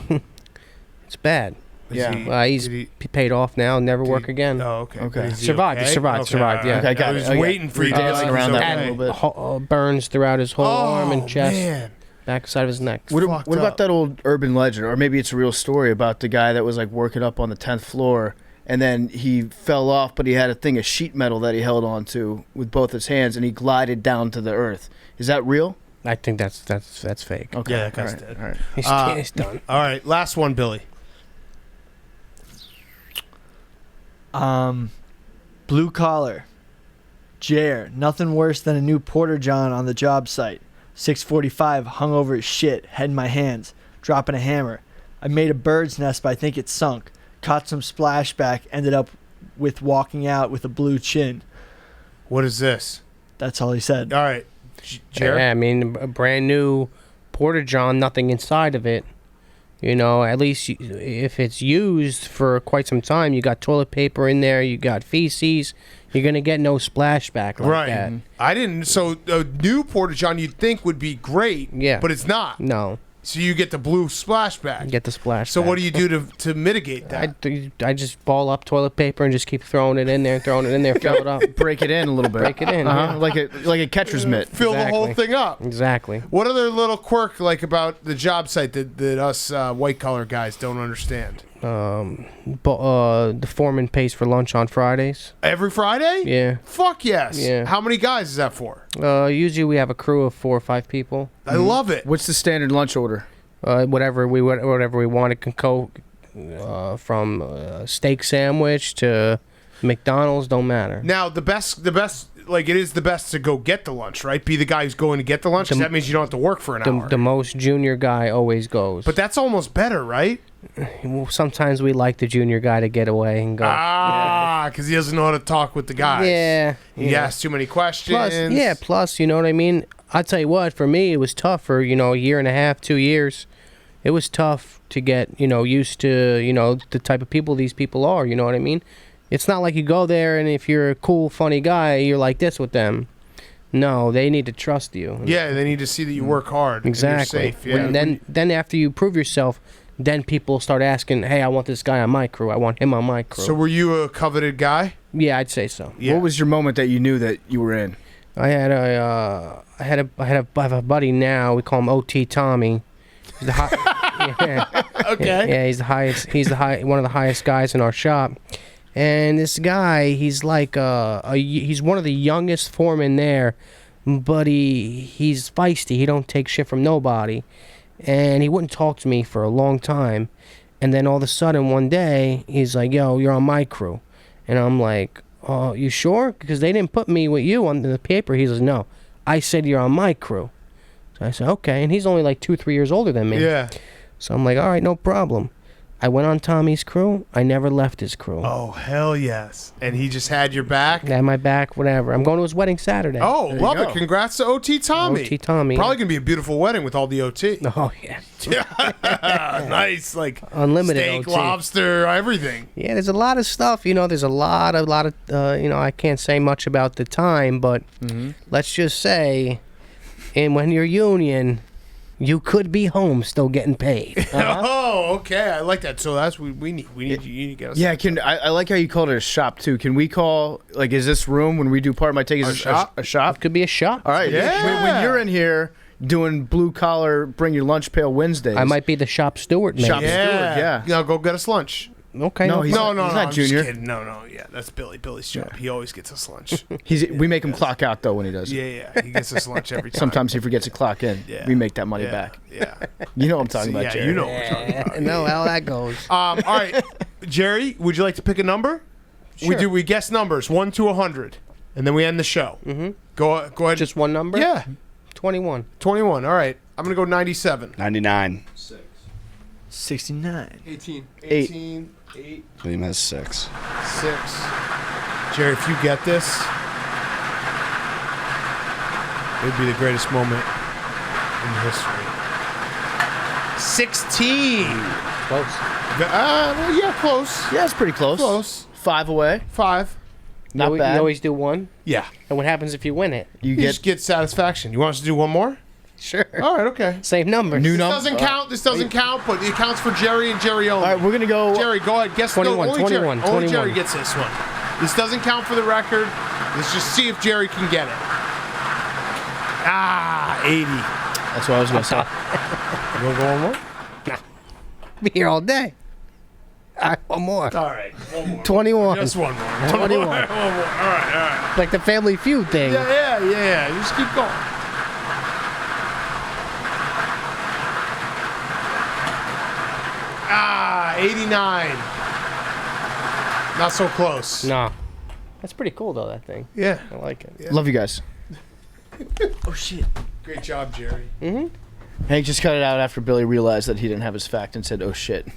It's bad. Yeah. He's paid off now. Never work again. Oh, okay. Okay. But is he Survived, okay? he survived, Okay, survived, all yeah. right. Okay, got I it. was Okay. waiting for you to Dancing say around he's that okay. a little bit. Burns throughout his whole arm and chest, Man. back side of his neck. What fucked about up. that old urban legend, or maybe it's a real story about the guy that was like working up on the 10th floor, and then he fell off, but he had a thing of sheet metal that he held onto with both his hands, and he glided down to the earth. Is that real? I think that's fake. Okay. Yeah, that guy's all right, dead. all right. He's done. All right, last one, Billy. Blue collar. Jer, nothing worse than a new porter john on the job site. 6:45, hungover as shit, head in my hands, dropping a hammer. I made a bird's nest, but I think it sunk. Caught some splashback, ended up with walking out with a blue chin. What is this? That's all he said. All right. Jared? Yeah, I mean, a brand new porta john, nothing inside of it. You know, at least if it's used for quite some time, you got toilet paper in there, you got feces, you're gonna get no splashback like Right. that. I didn't. So a new porta john you'd think would be great. Yeah. But it's not. No. So you get the blue splashback. Get the splash. So what do you do to mitigate that? I just ball up toilet paper and just keep throwing it in there, fill it up. Break it in a little bit. Break it in. Uh-huh. Yeah. Like a catcher's mitt. Fill the whole thing up. Exactly. What other little quirk like about the job site that us white collar guys don't understand? The foreman pays for lunch on Fridays. Every Friday? Yeah. Fuck yes. Yeah. How many guys is that for? Usually we have a crew of 4 or 5 people. I love it. What's the standard lunch order? Whatever we want. It can go from a steak sandwich to McDonald's. Don't matter. Now the best, like it is the best to go get the lunch, right? Be the guy who's going to get the lunch. 'Cause that means you don't have to work for an hour. The most junior guy always goes. But that's almost better, right? Well, sometimes we like the junior guy to get away and go. Because he doesn't know how to talk with the guys. Yeah. He asks too many questions. Plus, you know what I mean? I'll tell you what, for me, it was tough for, a year and a half, 2 years. It was tough to get, used to, the type of people these people are, you know what I mean? It's not like you go there and if you're a cool, funny guy, you're like this with them. No, they need to trust you. Yeah, they need to see that you work hard. Exactly. And you're safe. Yeah. And then after you prove yourself, then people start asking, hey, I want this guy on my crew. I want him on my crew. So were you a coveted guy? Yeah, I'd say so. Yeah. What was your moment that you knew that you were in? I have a buddy now. We call him OT Tommy. He's the Okay. Yeah, he's the highest. He's one of the highest guys in our shop. And this guy, he's like he's one of the youngest foremen there, but he's feisty. He don't take shit from nobody, and he wouldn't talk to me for a long time. And then all of a sudden one day he's like, "Yo, you're on my crew," and I'm like, "Oh, you sure? Because they didn't put me with you on the paper." He says, "No, I said you're on my crew." So I said, "Okay," and he's only like 2-3 years older than me. Yeah. So I'm like, "All right, no problem." I went on Tommy's crew. I never left his crew. Oh, hell yes. And he just had your back? Had my back, whatever. I'm going to his wedding Saturday. Oh, love it. Congrats to OT Tommy. OT Tommy. Probably going to be a beautiful wedding with all the OT. Oh, yeah. Nice. Like unlimited steak, OT. lobster, everything. Yeah, there's a lot of stuff. There's a lot of, I can't say much about the time, but let's just say, and when you're union, you could be home still getting paid. Oh, okay. I like that. So that's what we need. You need to get us. Yeah, I like how you called it a shop too. Can we call, like, is this room when we do part of my take is A shop? a shop? It could be a shop. All right. Yeah. When you're in here doing blue collar, bring your lunch pail Wednesdays. I might be the shop steward, man. Shop steward, yeah. Now go get us lunch. Okay. No, he's No, not I'm just junior. kidding. No. Yeah, that's Billy. Billy's job. He always gets us lunch. We make him clock out though when he does. Yeah. He gets us lunch every time. Sometimes he forgets to clock in. Yeah. We make that money back. Yeah. You know what I'm talking about, Yeah, Jerry. you know what we're talking about. I know how that goes. All right, Jerry, would you like to pick a number? Sure. We guess numbers 1 to 100, and then we end the show. Mm-hmm. Go ahead. Just one number? Yeah, 21. 21. All right, I'm gonna go 97. 99. 69. 18. 8. 8. William has 6. 6. Jerry, if you get this, it would be the greatest moment in history. 16. Close. Well, yeah, close. Yeah, it's pretty close. Close. 5 away. 5. Not you bad. always do one. Yeah. And what happens if you win it? You You get just get satisfaction. You want us to do one more? Sure. All right, okay. Same number. New This number. doesn't count. This doesn't count, but it counts for Jerry and Jerry only. All right, we're gonna go. Jerry, go ahead. Guess 21, only 21, Jerry. Only 21. Jerry gets this one. This doesn't count for the record. Let's just see if Jerry can get it. 80. That's what I was gonna say. You want to go one more? Be here all day. All right, one more. All right, one more. 21. Just one more. 21. One more. All right. Like the Family Feud thing. Yeah. Just keep going. Ah, 89. Not so close. No. That's pretty cool, though, that thing. Yeah. I like it. Love you guys. Oh, shit. Great job, Jerry. Hank just cut it out after Billy realized that he didn't have his fact and said, "Oh shit."